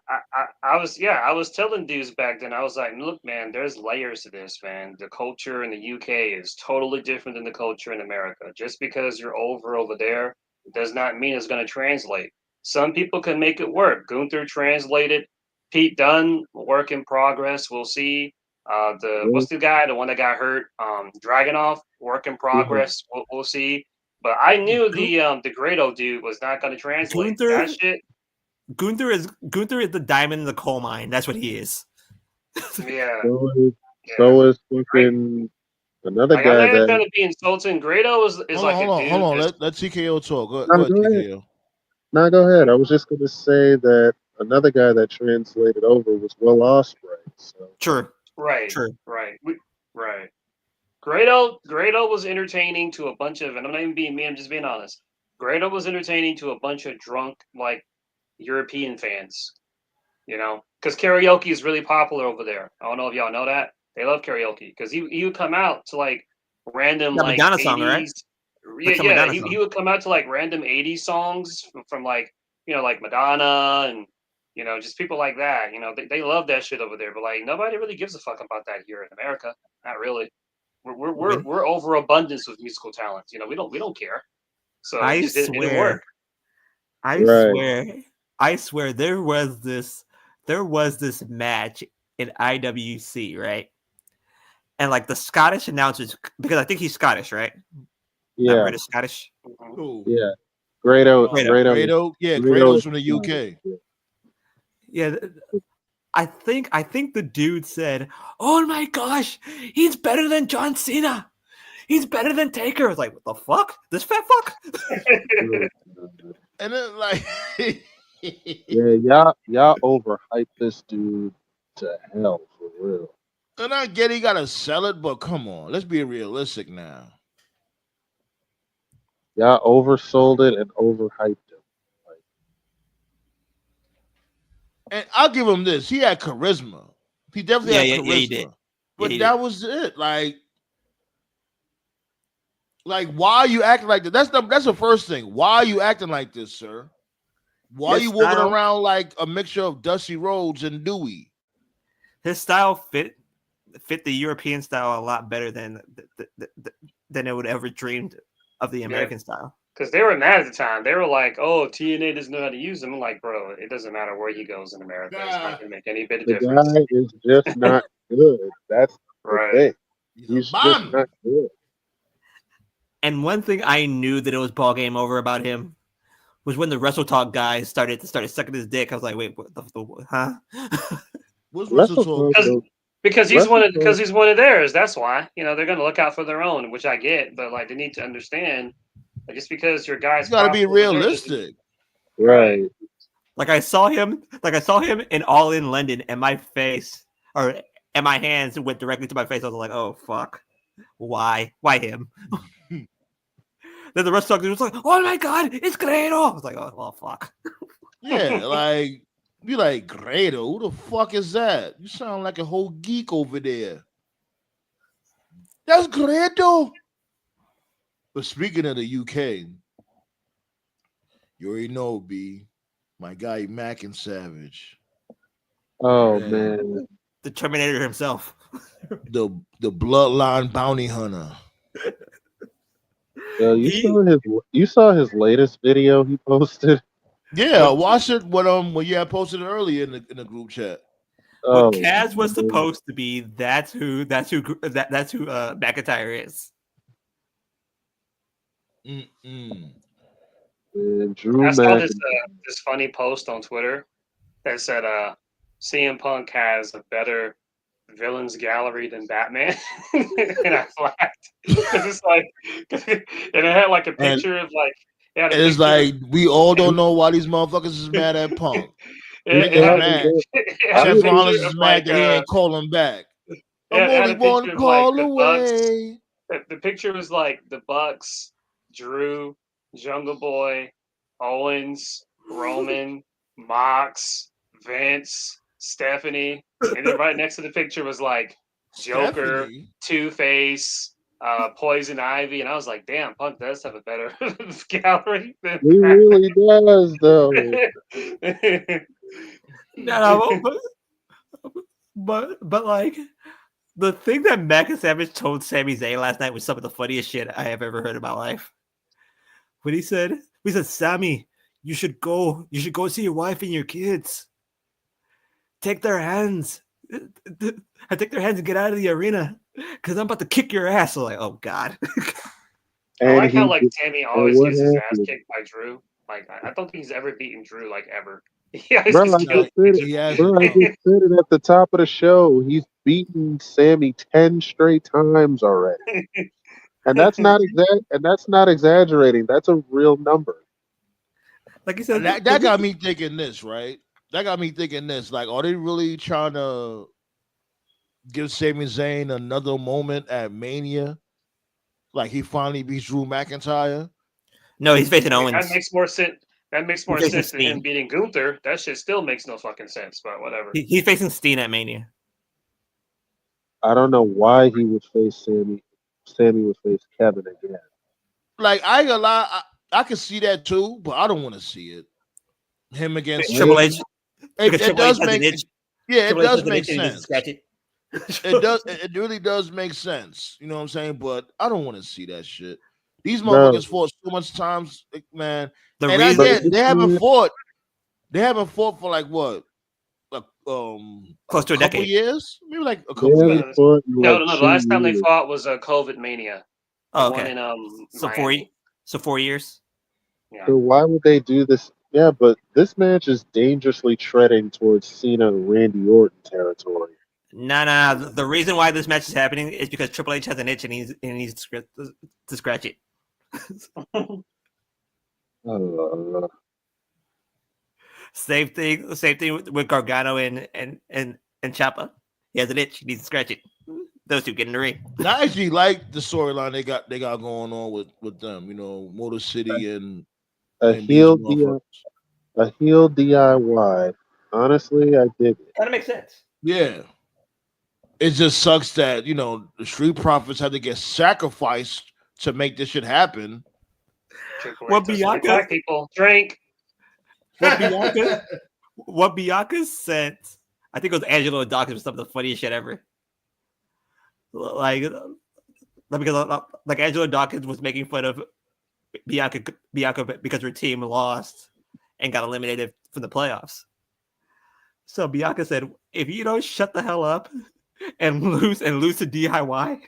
Speaker 6: I was telling dudes back then. I was like, look, man, there's layers to this, man. The culture in the UK is totally different than the culture in America. Just because you're over there does not mean it's going to translate. Some people can make it work. Gunther translated. Pete Dunne, work in progress. We'll see. What's the guy? The one that got hurt? Dragunov, work in progress. We'll see. But I knew the Grado dude was not going to translate that shit.
Speaker 3: Gunther is the diamond in the coal mine. That's what he is.
Speaker 6: Yeah.
Speaker 4: So is fucking another guy
Speaker 6: I'm not trying to be insulting. Grado is
Speaker 5: hold on. Let TKO talk. Go ahead, TKO.
Speaker 4: No, go ahead. I was just going to say that another guy that translated over was Will Ospreay. So.
Speaker 3: Sure.
Speaker 6: Right. Grado was entertaining to a bunch of, and I'm not even being me, I'm just being honest. Grado was entertaining to a bunch of drunk, like, European fans, because karaoke is really popular over there. I don't know if y'all know that. They love karaoke because he would come out to, like, random, like,
Speaker 3: Madonna
Speaker 6: 80s.
Speaker 3: Song, right?
Speaker 6: Yeah. He would come out to, like, random 80s songs from like, like Madonna and, just people like that. They love that shit over there, but, like, nobody really gives a fuck about that here in America. Not really. We're overabundance with musical talent. We don't care. So it didn't work.
Speaker 3: I swear there was this match in IWC, right? And like the Scottish announcers, because I think he's Scottish, right?
Speaker 4: Yeah.
Speaker 3: British Scottish.
Speaker 4: Yeah. Grado.
Speaker 5: Yeah, Grado's from the UK.
Speaker 3: Yeah. I think the dude said, "Oh my gosh, he's better than John Cena. He's better than Taker." I was like, "What the fuck? This fat fuck?"
Speaker 5: And then like,
Speaker 4: yeah, y'all overhyped this dude to hell for real.
Speaker 5: And I get he gotta sell it, but come on, let's be realistic now.
Speaker 4: Y'all oversold it and overhyped it.
Speaker 5: And I'll give him this. He had charisma. He definitely had charisma.
Speaker 3: Yeah, he did.
Speaker 5: But that was it. Like, why are you acting like that? That's the first thing. Why are you acting like this, sir? Why are you walking around like a mixture of Dusty Rhodes and Dewey?
Speaker 3: His style fit the European style a lot better than it would ever dreamed of the American style.
Speaker 6: Because they were mad at the time. They were like, "Oh, TNA doesn't know how to use them." I'm like, bro, it doesn't matter where he goes in America. It's not going to make any bit of difference.
Speaker 4: The guy is just not good. That's
Speaker 6: right.
Speaker 4: The thing. He's just not good.
Speaker 3: And one thing I knew that it was ball game over about him was when the Wrestle Talk guys started sucking his dick. I was like, wait, what the huh?
Speaker 5: What's Wrestle Talk?
Speaker 6: Because he's one of theirs. That's why. They're gonna look out for their own, which I get, but like they need to understand, like, just because your guy's
Speaker 5: gotta be realistic.
Speaker 4: Right.
Speaker 3: Like I saw him in All In London, and my face and my hands went directly to my face. I was like, oh fuck. Why him? Then the rest of the was like, oh my god, it's Grado. I was like, oh well, fuck.
Speaker 5: Yeah, like be like, Grado, who the fuck is that? You sound like a whole geek over there. That's Grado. But speaking of the UK, you already know, B, my guy Mac and Savage.
Speaker 4: Oh man.
Speaker 3: The Terminator himself.
Speaker 5: the bloodline bounty hunter.
Speaker 4: You saw his latest video he posted.
Speaker 5: Yeah, watch it when I posted it earlier in the group chat.
Speaker 3: What Kaz was supposed to be, that's who McIntyre is.
Speaker 6: I saw this funny post on Twitter that said CM Punk has a better villains gallery than Batman, and I laughed because it's like, and it had like a picture of like.
Speaker 5: It's like we all don't know why these motherfuckers is mad at Punk. Seth Rollins is mad that he ain't calling back. I'm only one call away.
Speaker 6: The picture was like the Bucks, Drew, Jungle Boy, Owens, Roman, Mox, Vince, Stephanie, and then right next to the picture was like Joker, Two-Face, Poison Ivy, and I was like, damn, Punk does have a better gallery than
Speaker 4: he really does, though.
Speaker 3: No, but like the thing that Mac and Savage told Sami Zayn last night was some of the funniest shit I have ever heard in my life. When he said, Sammy, you should go see your wife and your kids. Take their hands. Take their hands and get out of the arena. Because I'm about to kick your ass. I'm like, oh God.
Speaker 6: I like how like Sammy always gets his ass kicked by Drew. Like I don't think he's ever beaten Drew like ever.
Speaker 4: Bro, I just said it at the top of the show. He's beaten Sammy 10 straight times already. And that's not exaggerating. That's a real number.
Speaker 3: Like you said,
Speaker 5: that got me thinking this, right? That got me thinking this. Like, are they really trying to give Sami Zayn another moment at Mania? Like he finally beats Drew McIntyre?
Speaker 3: No, he's facing Owens.
Speaker 6: That makes more sense. That makes more sense than him beating Gunther. That shit still makes no fucking sense, but whatever.
Speaker 3: He's facing Steen at Mania.
Speaker 4: I don't know why he would face Sammy. Sammy would face Kevin again.
Speaker 5: Like, I ain't gonna lie, I can see that too, but I don't want to see it. Him against
Speaker 3: Triple H.
Speaker 5: It does make sense. It does. It really does make sense. You know what I'm saying? But I don't want to see that shit. These motherfuckers fought so much times, man. They haven't fought. They haven't fought for like what? Like
Speaker 6: close
Speaker 5: to a decade. Years? Maybe like a couple years.
Speaker 6: No. The last time they fought was a COVID Mania.
Speaker 3: Oh, okay. So 4 years.
Speaker 4: Yeah. So why would they do this? Yeah, but this match is dangerously treading towards Cena and Randy Orton territory.
Speaker 3: No. The reason why this match is happening is because Triple H has an itch and he needs to scratch it. Same thing with Gargano and Ciampa. He has an itch. He needs to scratch it. Those two get in the ring.
Speaker 5: I actually like the storyline they got going on with them. You know, Motor City and
Speaker 4: a heel DIY. Honestly, I dig it.
Speaker 3: Kind of makes sense.
Speaker 5: Yeah. It just sucks that, you know, the Street Profits had to get sacrificed to make this shit happen.
Speaker 3: What Bianca
Speaker 6: people drink.
Speaker 3: What Bianca sent, I think it was Angelo Dawkins, was some of the funniest shit ever. Like Angelo Dawkins was making fun of Bianca because her team lost and got eliminated from the playoffs. So Bianca said, "If you don't shut the hell up and lose to DIY."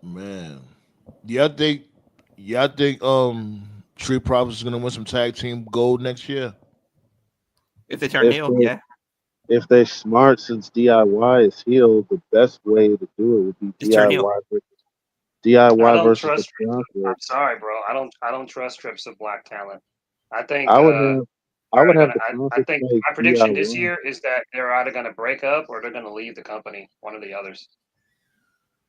Speaker 5: Man, y'all think Street Profits is gonna win some tag team gold next year?
Speaker 3: If they turn heel, yeah.
Speaker 4: If they're smart, since DIY is heel, the best way to do it would be
Speaker 3: Just turn heel.
Speaker 4: DIY versus the Profits.
Speaker 6: I'm sorry, bro. I don't trust Trips of black talent. I think
Speaker 4: I would have the
Speaker 6: I think my prediction this
Speaker 4: DIY.
Speaker 6: year is that they're either going to break up or they're going to leave the company. One or the others.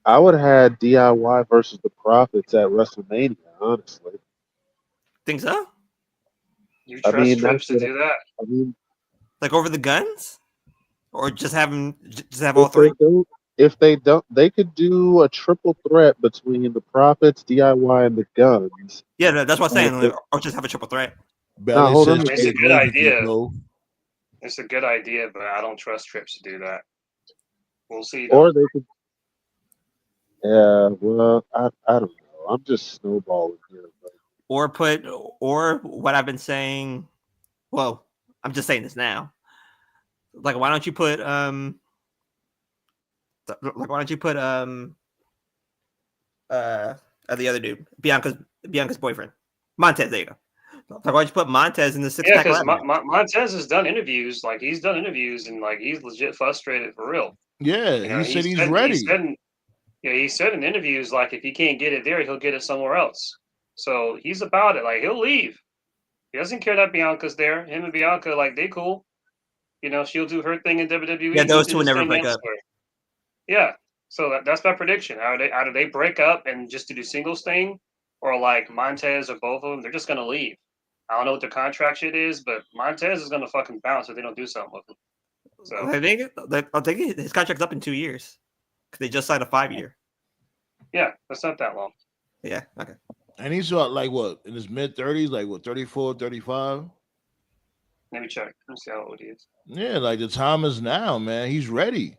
Speaker 4: I would have had DIY versus the Profits at WrestleMania. Honestly,
Speaker 3: think so.
Speaker 6: You trust Trips to do that?
Speaker 4: I mean,
Speaker 3: like over the Guns, or just have all three.
Speaker 4: If they don't, they could do a triple threat between the Profits, DIY, and the Guns.
Speaker 3: Yeah, that's what I'm saying. Or just have a triple threat.
Speaker 4: Hold on.
Speaker 6: It's a good idea. It's a good idea, but I don't trust Trips to do that. We'll see. Though.
Speaker 4: Or they could. Yeah, well, I don't know. I'm just snowballing here. But.
Speaker 3: Or what I've been saying. Well, I'm just saying this now. Like, why don't you put the other dude, Bianca's boyfriend, Montez? There you go. Like, why don't you put Montez in the six-pack?
Speaker 6: Yeah, because Montez has done interviews. Like, he's done interviews, and like he's legit frustrated for real.
Speaker 5: Yeah, he said he's ready.
Speaker 6: He said in interviews, like, if he can't get it there, he'll get it somewhere else. So he's about it. Like, he'll leave. He doesn't care that Bianca's there. Him and Bianca, like, they cool. You know, she'll do her thing in WWE.
Speaker 3: Yeah, those two will never break up.
Speaker 6: Yeah, so that's my prediction. Either they break up and just do singles thing, or like Montez or both of them, they're just gonna leave. I don't know what their contract shit is, but Montez is gonna fucking bounce if they don't do something with him. So
Speaker 3: I think his contract's up in 2 years because they just signed a 5-year.
Speaker 6: Yeah, that's not that long.
Speaker 3: Yeah, okay.
Speaker 5: And he's like what, in his mid-30s, like what, 34, 35?
Speaker 6: Let me check. Let me see how old he is.
Speaker 5: Yeah, like the time is now, man. He's ready.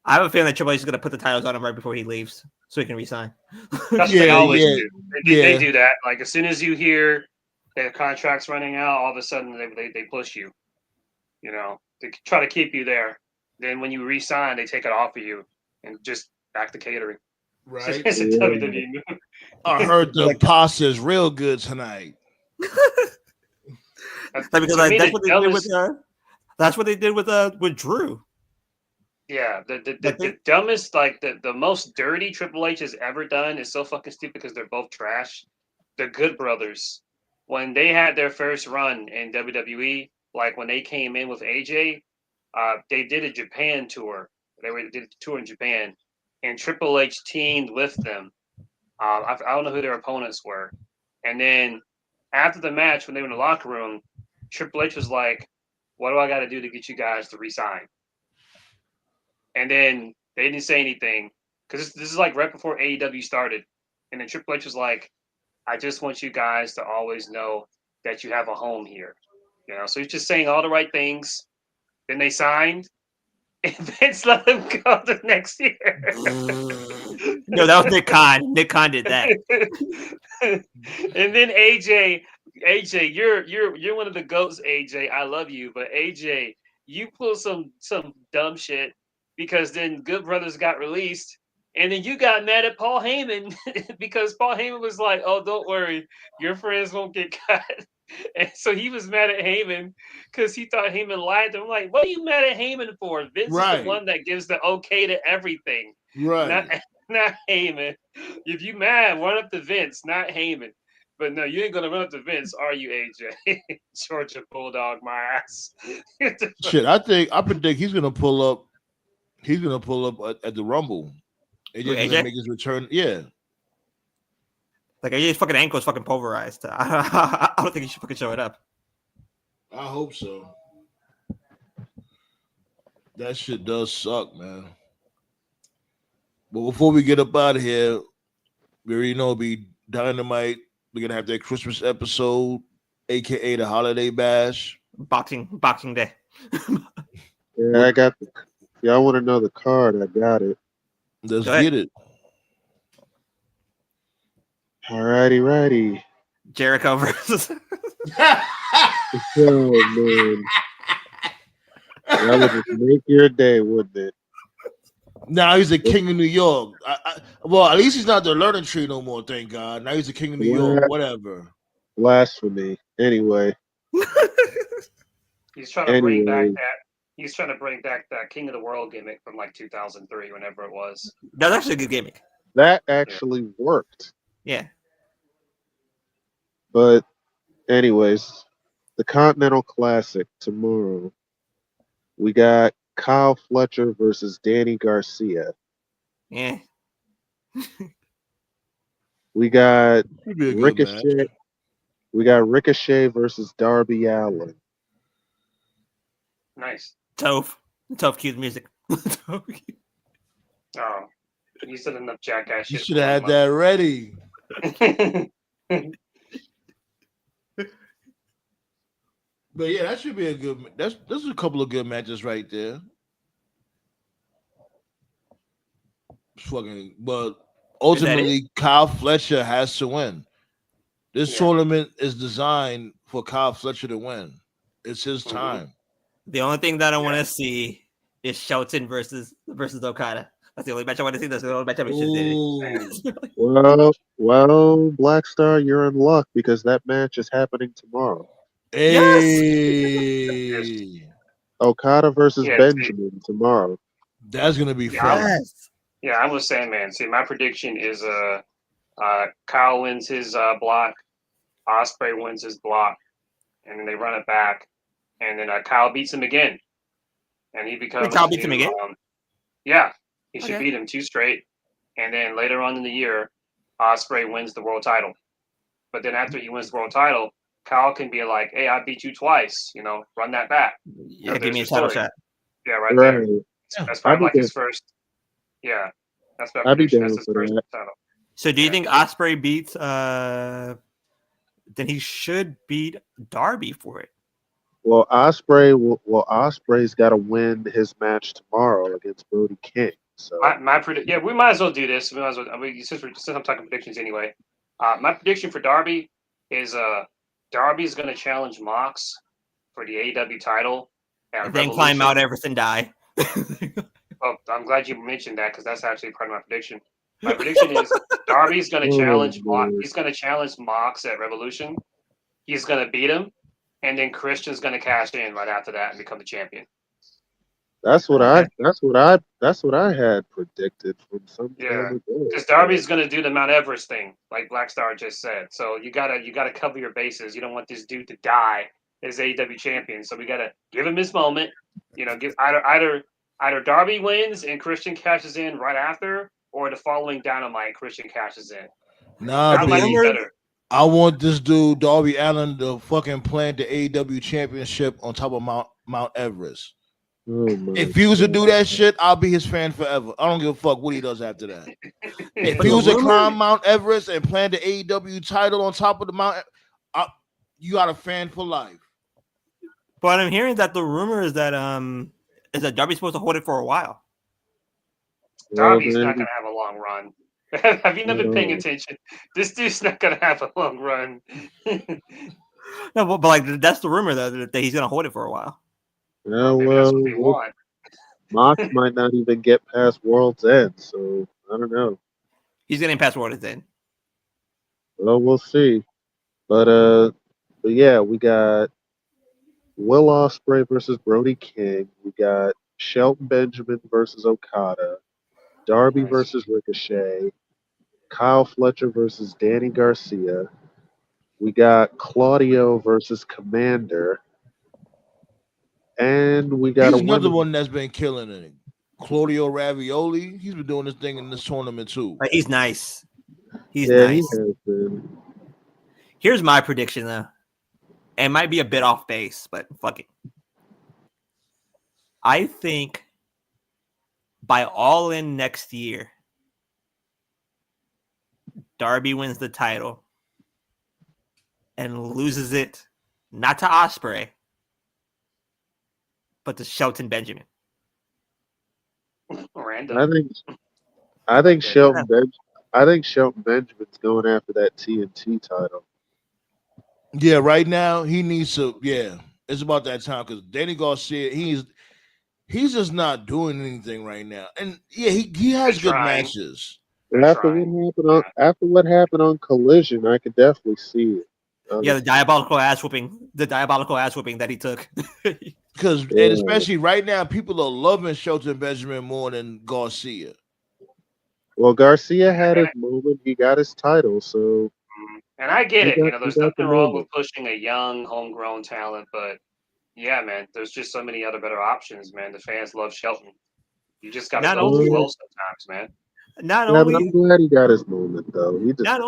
Speaker 3: I have a feeling that Triple H is going to put the titles on him right before he leaves so he can resign.
Speaker 6: That's what they always do. They do that. Like, as soon as you hear their contract's running out, all of a sudden they push you. You know, to try to keep you there. Then when you resign, they take it off of you and just back to catering.
Speaker 5: Right.
Speaker 6: It's a WWE.
Speaker 5: I heard the pasta's real good tonight.
Speaker 3: That's what they did with Drew.
Speaker 6: Yeah, the dumbest, like the most dirty Triple H has ever done is so fucking stupid because they're both trash. The Good Brothers, when they had their first run in WWE, like when they came in with AJ, they did a Japan tour. They did a tour in Japan, and Triple H teamed with them. I don't know who their opponents were, and then after the match, when they were in the locker room, Triple H was like, "What do I got to do to get you guys to resign?" And then they didn't say anything because this is like right before AEW started. And then Triple H was like, "I just want you guys to always know that you have a home here." You know, so he's just saying all the right things. Then they signed, and Vince let them go the next year.
Speaker 3: No, that was Nick Khan. Nick Khan did that.
Speaker 6: And then AJ, you're one of the GOATs, AJ. I love you, but AJ, you pull some dumb shit because then Good Brothers got released, and then you got mad at Paul Heyman because Paul Heyman was like, "Oh, don't worry, your friends won't get cut." And so he was mad at Heyman because he thought Heyman lied to him. Like, what are you mad at Heyman for? Vince is the one that gives the okay to everything.
Speaker 5: Right.
Speaker 6: Not Heyman. If you mad, run up to Vince, not Heyman. But no, you ain't gonna run up to Vince, are you, AJ? Georgia Bulldog, my ass.
Speaker 5: Shit, I predict he's gonna pull up. He's gonna pull up at the Rumble. AJ's gonna make his return. Yeah.
Speaker 3: Like, AJ's fucking ankle is fucking pulverized. I don't think he should fucking show it up.
Speaker 5: I hope so. That shit does suck, man. But before we get up out of here, we already know it'll be Dynamite. We're gonna have that Christmas episode, aka the Holiday Bash.
Speaker 3: Boxing Day.
Speaker 4: Yeah, I got the. Y'all want to know the card? I got it.
Speaker 5: Let's get it.
Speaker 4: Righty.
Speaker 3: Jericho versus.
Speaker 4: Oh man, that would just make your day, wouldn't it?
Speaker 5: Now he's the king of New York. Well, at least he's not the learning tree no more. Thank God. Now he's the king of New York. Whatever.
Speaker 4: Blasphemy. Anyway.
Speaker 6: He's trying to bring back that. He's trying to bring back that King of the World gimmick from like 2003, whenever it was.
Speaker 3: That's actually a good gimmick.
Speaker 4: That actually worked.
Speaker 3: Yeah.
Speaker 4: But, anyways, the Continental Classic tomorrow. We got Kyle Fletcher versus Danny Garcia.
Speaker 3: Yeah.
Speaker 4: We got Ricochet. We got Ricochet versus Darby Allin.
Speaker 6: Nice.
Speaker 3: Toph cues music.
Speaker 6: Oh, you said enough jackass shit.
Speaker 5: You should have had that ready. But yeah, that should be a good. There's a couple of good matches right there. But ultimately, Kyle Fletcher has to win. This tournament is designed for Kyle Fletcher to win. It's his time.
Speaker 3: The only thing that I want to see is Shelton versus Okada. That's the only match I want to see. That's the only match I'm interested in.
Speaker 4: Well, Black Star, you're in luck because that match is happening tomorrow.
Speaker 5: Hey.
Speaker 4: Yes. Okada versus Benjamin tomorrow.
Speaker 5: That's gonna be fun.
Speaker 6: Yes. Yeah, I was saying, man. See, my prediction is Kyle wins his block, Ospreay wins his block, and then they run it back, and then Kyle beats him again, and he becomes.
Speaker 3: Kyle beats him again.
Speaker 6: Yeah, he should beat him 2 straight, and then later on in the year, Ospreay wins the world title. But then after he wins the world title, Kyle can be like, "Hey, I beat you twice. You know, run that back.
Speaker 3: Yeah, give me a title shot."
Speaker 6: Yeah, right there. That's probably like his first. Yeah, that's my prediction. That's his first title.
Speaker 3: So, do you think Ospreay beats? Then he should beat Darby for it.
Speaker 4: Well, Ospreay's got to win his match tomorrow against Brody King. So
Speaker 6: my prediction. Yeah, we might as well do this. We might as well. I mean, since I'm talking predictions anyway, my prediction for Darby is Darby's going to challenge Mox for the AEW title.
Speaker 3: And then climb Mount Everest and die.
Speaker 6: Well, I'm glad you mentioned that because that's actually part of my prediction. My prediction is Darby's going to challenge Mox. He's going to challenge Mox at Revolution. He's going to beat him, and then Christian's going to cash in right after that and become the champion.
Speaker 4: That's what I had predicted from some time ago.
Speaker 6: Because Darby's going to do the Mount Everest thing, like Black Star just said. So you gotta cover your bases. You don't want this dude to die as AEW champion. So we gotta give him his moment. You know, give either Darby wins and Christian cashes in right after, or the following Dynamite Christian cashes in.
Speaker 5: Nah, I want this dude Darby Allin to fucking plant the AEW championship on top of Mount Everest.
Speaker 4: Oh,
Speaker 5: if he was to do that shit, I'll be his fan forever. I don't give a fuck what he does after that. If he was to climb Mount Everest and plant the AEW title on top of the mountain, you got a fan for life.
Speaker 3: But I'm hearing that the rumor is that Darby's supposed to hold it for a while.
Speaker 6: Darby's not gonna have a long run. Have you never been paying attention? This dude's not gonna have a long run.
Speaker 3: No, but like that's the rumor though that he's gonna hold it for a while.
Speaker 4: Yeah, well, Mox might not even get past World's End, so I don't know.
Speaker 3: He's getting past World's End.
Speaker 4: Well, we'll see. But yeah, we got Will Ospreay versus Brody King. We got Shelton Benjamin versus Okada. Darby versus Ricochet. Kyle Fletcher versus Danny Garcia. We got Claudio versus Commander. And we got
Speaker 5: another one that's been killing it. Claudio Ravioli. He's been doing this thing in this tournament too.
Speaker 3: He's nice. He's nice.
Speaker 4: He has been.
Speaker 3: Here's my prediction though. It might be a bit off base, but fuck it. I think by All In next year, Darby wins the title and loses it not to Ospreay, but to Shelton Benjamin.
Speaker 6: Random.
Speaker 4: I think Shelton Benjamin's going after that TNT title.
Speaker 5: Yeah, right now he needs to. Yeah, it's about that time because Danny Garcia, he's just not doing anything right now. And yeah, he has good matches.
Speaker 4: After what happened on Collision, I could definitely see it.
Speaker 3: Yeah, the diabolical ass whooping that he took.
Speaker 5: Because and especially right now, people are loving Shelton Benjamin more than Garcia.
Speaker 4: Well, Garcia had his moment. He got his title, so.
Speaker 6: And I get it. There's nothing wrong with pushing a young, homegrown talent, but yeah, man, there's just so many other better options, man. The fans love Shelton. You just got to go slow sometimes, man.
Speaker 4: I'm glad he got his moment, though.
Speaker 3: Not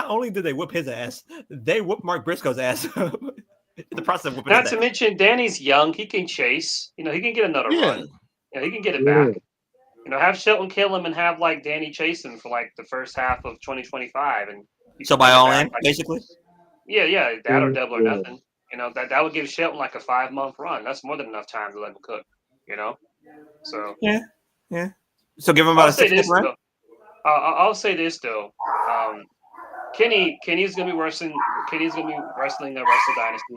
Speaker 3: only did they whip his ass, they whooped Mark Briscoe's ass. The process of whooping
Speaker 6: Not to mention, Danny's young. He can chase. He can get another run. He can get it back. Have Shelton kill him and have like Danny chase him for like the first half of 2025, and
Speaker 3: so by all in, basically.
Speaker 6: Yeah, that or double or nothing. That would give Shelton like a 5-month run. That's more than enough time to let him cook. So
Speaker 3: yeah. So give him about a 6-month run.
Speaker 6: I'll say this though. Kenny's gonna be wrestling. Kenny's gonna be wrestling the Wrestle Dynasty.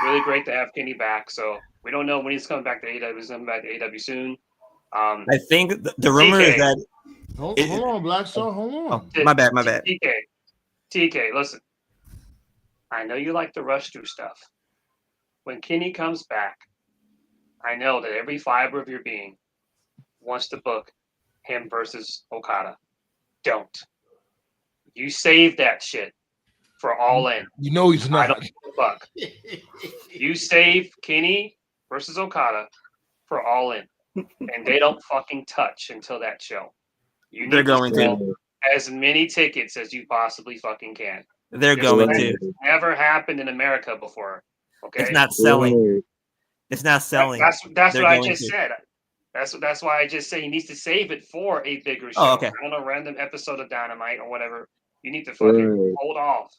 Speaker 6: Really great to have Kenny back. So we don't know when he's coming back to AEW. He's coming back to AEW soon.
Speaker 3: I think the rumor is that.
Speaker 5: Hold on, Black Star. Hold on.
Speaker 3: Oh, my bad.
Speaker 6: TK, listen. I know you like to rush through stuff. When Kenny comes back, I know that every fiber of your being wants to book him versus Okada. Don't. You save that shit for All In.
Speaker 5: He's not.
Speaker 6: I don't give a fuck. You save Kenny versus Okada for All In. And they don't fucking touch until that show. You need to sell as many tickets as you possibly fucking can.
Speaker 3: They're going to.
Speaker 6: It's never happened in America before. Okay,
Speaker 3: it's not selling. It's not selling.
Speaker 6: That's what I just said. That's why I just say he needs to save it for a bigger show.
Speaker 3: Oh, okay.
Speaker 6: On a random episode of Dynamite or whatever. You need to fucking hold off.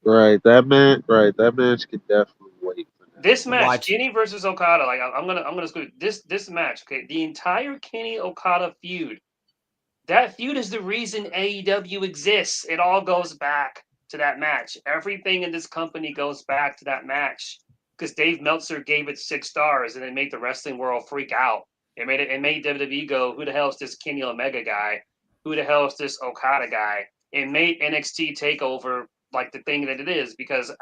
Speaker 4: Right, that match could definitely wait.
Speaker 6: This match, Kenny versus Okada, like I'm gonna screw this match. Okay, the entire Kenny Okada feud. That feud is the reason AEW exists. It all goes back to that match. Everything in this company goes back to that match because Dave Meltzer gave it 6 stars and it made the wrestling world freak out. It made WWE go, who the hell is this Kenny Omega guy? Who the hell is this Okada guy? It made NXT TakeOver like the thing that it is because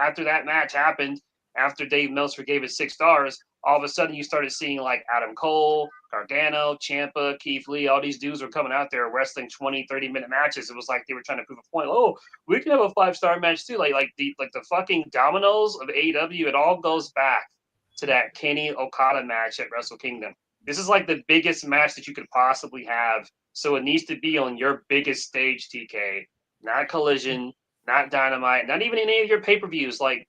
Speaker 6: after that match happened, after Dave Meltzer gave it 6 stars, all of a sudden you started seeing like Adam Cole, Gargano, Ciampa, Keith Lee, all these dudes were coming out there wrestling 20, 30-minute matches. It was like they were trying to prove a point. Oh, we can have a 5-star match too. Like the fucking dominoes of AEW, it all goes back to that Kenny Okada match at Wrestle Kingdom. This is like the biggest match that you could possibly have. So it needs to be on your biggest stage, TK. Not Collision, not Dynamite, not even any of your pay-per-views like,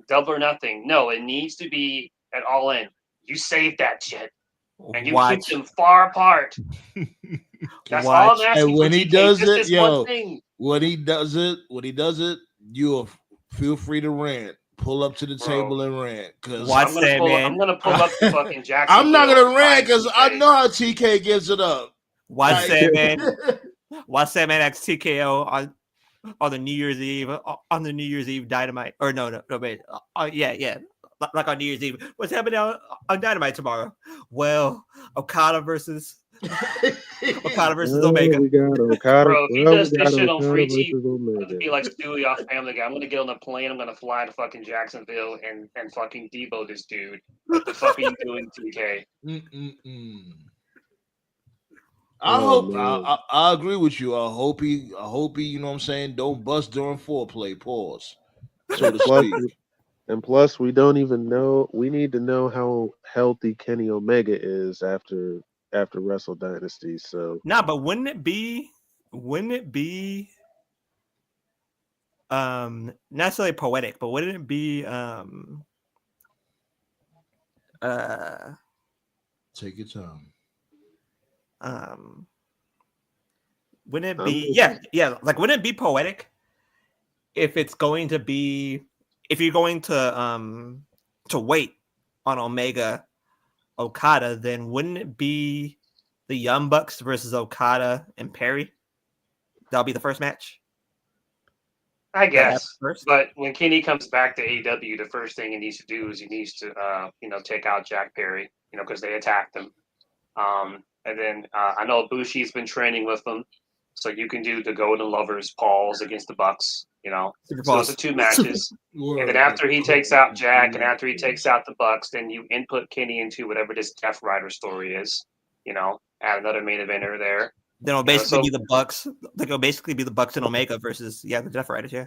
Speaker 6: Double or Nothing. No, it needs to be at All In. You save that shit. And you keep them far apart. That's all I'm asking.
Speaker 5: And when he does it, when he does it, you feel free to rant. Pull up to the table and rant. Cause
Speaker 6: I'm gonna pull up the fucking Jackson.
Speaker 5: I'm not gonna rant because I know how TK gives it up.
Speaker 3: Watch that man ask TKO on the New Year's Eve Dynamite. Or no, wait. Yeah. Like on New Year's Eve. What's happening on Dynamite tomorrow? Well, Okada versus Omega.
Speaker 4: We got Okada.
Speaker 6: Bro, if he does this shit on free TV, it'll be like Stewie off Family Guy. I'm gonna get on a plane. I'm gonna fly to fucking Jacksonville and fucking debo this dude. What the fuck are you doing, TK?
Speaker 5: I agree with you. I hope he, you know what I'm saying, don't bust during foreplay. Pause. So to speak.
Speaker 4: And plus, we don't even know. We need to know how healthy Kenny Omega is after Wrestle Dynasty. So
Speaker 3: but wouldn't it be not necessarily poetic, but wouldn't it be
Speaker 5: take your time.
Speaker 3: Wouldn't it be like wouldn't it be poetic if it's going to be if you're going to wait on Omega Okada, then wouldn't it be the Young Bucks versus Okada and Perry? That'll be the first match.
Speaker 6: I guess. But when Kenny comes back to AEW, the first thing he needs to do is he needs to take out Jack Perry, because they attacked him. And then I know Bushi's been training with them. So you can do the Golden Lovers Pauls against the Bucks, so
Speaker 3: Pauls.
Speaker 6: those are 2 matches. And then after he takes out Jack and after he takes out the Bucks, then you input Kenny into whatever this Death Rider story is, add another main eventer there.
Speaker 3: Then it'll basically be the Bucks. Like it'll basically be the Bucks and Omega versus the Death Riders. Yeah.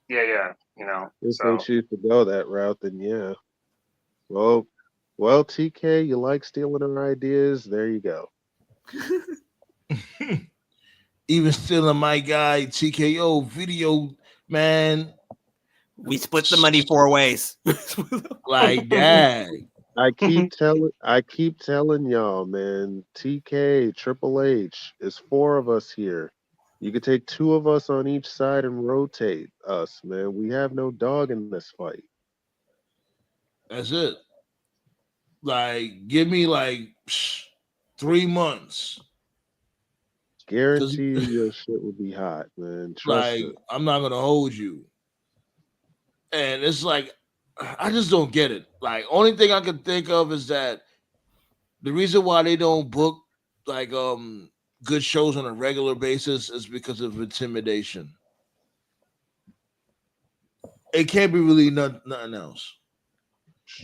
Speaker 6: Yeah.
Speaker 4: If they choose to go that route, then yeah. Well, TK, you like stealing our ideas? There you go.
Speaker 5: Even stealing my guy TKO video, man.
Speaker 3: We split the money 4 ways.
Speaker 5: Like that.
Speaker 4: I keep telling y'all, man. TK, Triple H, it's 4 of us here. You could take 2 of us on each side and rotate us, man. We have no dog in this fight.
Speaker 5: That's it. Like, give me 3 months.
Speaker 4: Guarantee you your shit will be hot, man. Trust it.
Speaker 5: I'm not gonna hold you. And it's like, I just don't get it. Like, only thing I can think of is that the reason why they don't book good shows on a regular basis is because of intimidation. It can't be really nothing else.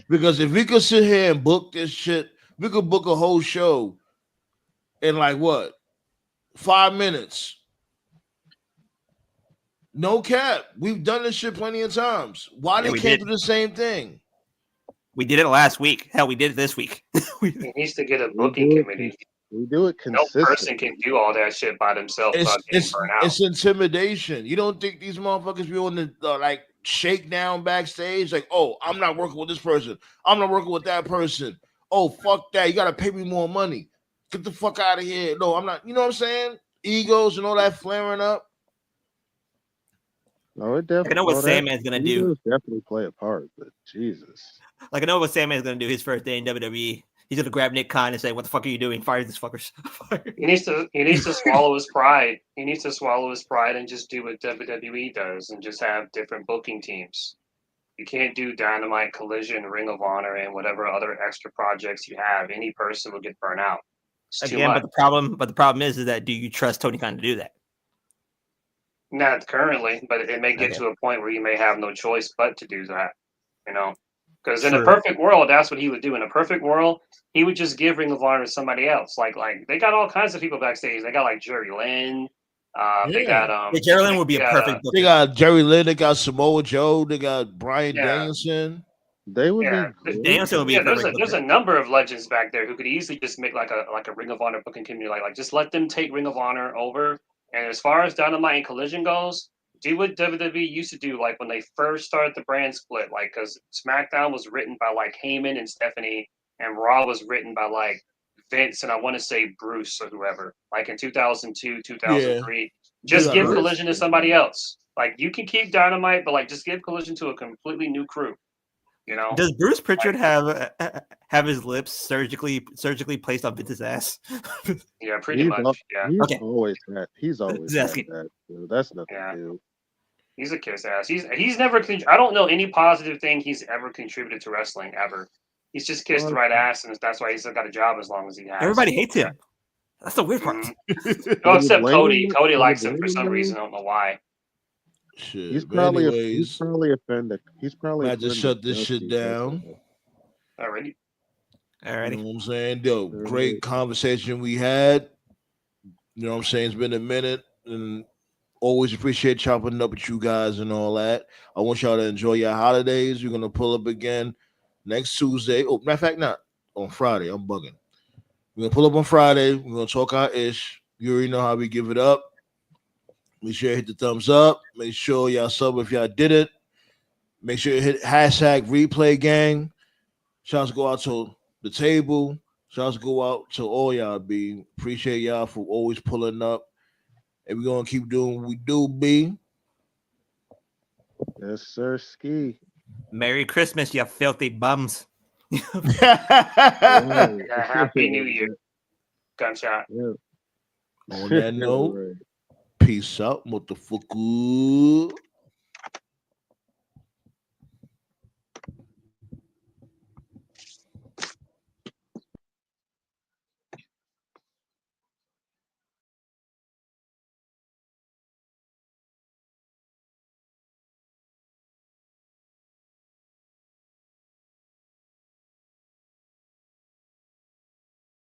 Speaker 5: Because if we could sit here and book this shit, we could book a whole show in 5 minutes. No cap. We've done this shit plenty of times. Why they can't do the same thing?
Speaker 3: We did it last week. Hell, we did it this week.
Speaker 6: He needs to get a booking committee.
Speaker 4: We do it consistently.
Speaker 6: No person can do all that shit by themselves without getting burnt out.
Speaker 5: It's intimidation. You don't think these motherfuckers be on the shakedown backstage? Like, oh, I'm not working with this person. I'm not working with that person. Oh, fuck that. You got to pay me more money. Get the fuck out of here. No, I'm not. You know what I'm saying? Egos and all that flaring up.
Speaker 4: No, it definitely.
Speaker 3: I know what Sandman's gonna do.
Speaker 4: Definitely play a part, but Jesus.
Speaker 3: I know what Sandman's gonna do his first day in WWE. He's gonna grab Nick Khan and say, "What the fuck are you doing? Fire these fuckers."
Speaker 6: He needs to swallow his pride. He needs to swallow his pride and just do what WWE does and just have different booking teams. You can't do Dynamite, Collision, Ring of Honor, and whatever other extra projects you have. Any person will get burnt out.
Speaker 3: Again, but the problem is that do you trust Tony Khan to do that?
Speaker 6: Not currently, but it may get to a point where you may have no choice but to do that. Because in a perfect world, that's what he would do. In a perfect world, he would just give Ring of Honor to somebody else. Like they got all kinds of people backstage. They got Jerry Lynn. They got
Speaker 3: Jerry Lynn would be a perfect.
Speaker 5: They got Jerry Lynn. They got Samoa Joe. They got Bryan Danielson.
Speaker 4: They would be.
Speaker 3: Danielson would be.
Speaker 6: There's a number of legends back there who could easily just make like a Ring of Honor booking community. Like just let them take Ring of Honor over. And as far as Dynamite and Collision goes, do what WWE used to do, like when they first started the brand split, because SmackDown was written by Heyman and Stephanie, and Raw was written by Vince and I want to say Bruce or whoever. In 2002, 2003, just give Collision to somebody else. You can keep Dynamite, but just give Collision to a completely new crew.
Speaker 3: Does Bruce Pritchard have his lips surgically placed on Vince's ass?
Speaker 6: Yeah, pretty much. Yeah,
Speaker 4: he's always had that. That's nothing new.
Speaker 6: He's a kiss ass. He's never. I don't know any positive thing he's ever contributed to wrestling ever. He's just kissed the right ass, and that's why he's still got a job as long as he has.
Speaker 3: Everybody hates him. That's the weird part.
Speaker 6: No, except Cody. Cody likes him for some reason. I don't know why.
Speaker 5: Shit,
Speaker 4: he's probably offended. He's probably
Speaker 5: had to shut this shit down.
Speaker 6: Alrighty.
Speaker 5: You know what I'm saying? Yo, great conversation we had. You know what I'm saying? It's been a minute, and always appreciate chopping up with you guys and all that. I want y'all to enjoy your holidays. We're gonna pull up again next Tuesday. Oh, matter of fact, not on Friday. I'm bugging. We're gonna pull up on Friday. We're gonna talk our ish. You already know how we give it up. Make sure you hit the thumbs up. Make sure y'all sub if y'all did it. Make sure you hit #replay gang. Shouts go out to the table. Shouts go out to all y'all, B. Appreciate y'all for always pulling up. And we're going to keep doing what we do, B.
Speaker 4: Yes, sir, Ski.
Speaker 3: Merry Christmas, you filthy bums.
Speaker 6: Happy New Year. Gunshot.
Speaker 4: Yeah.
Speaker 5: On that note, peace out, motherfucker.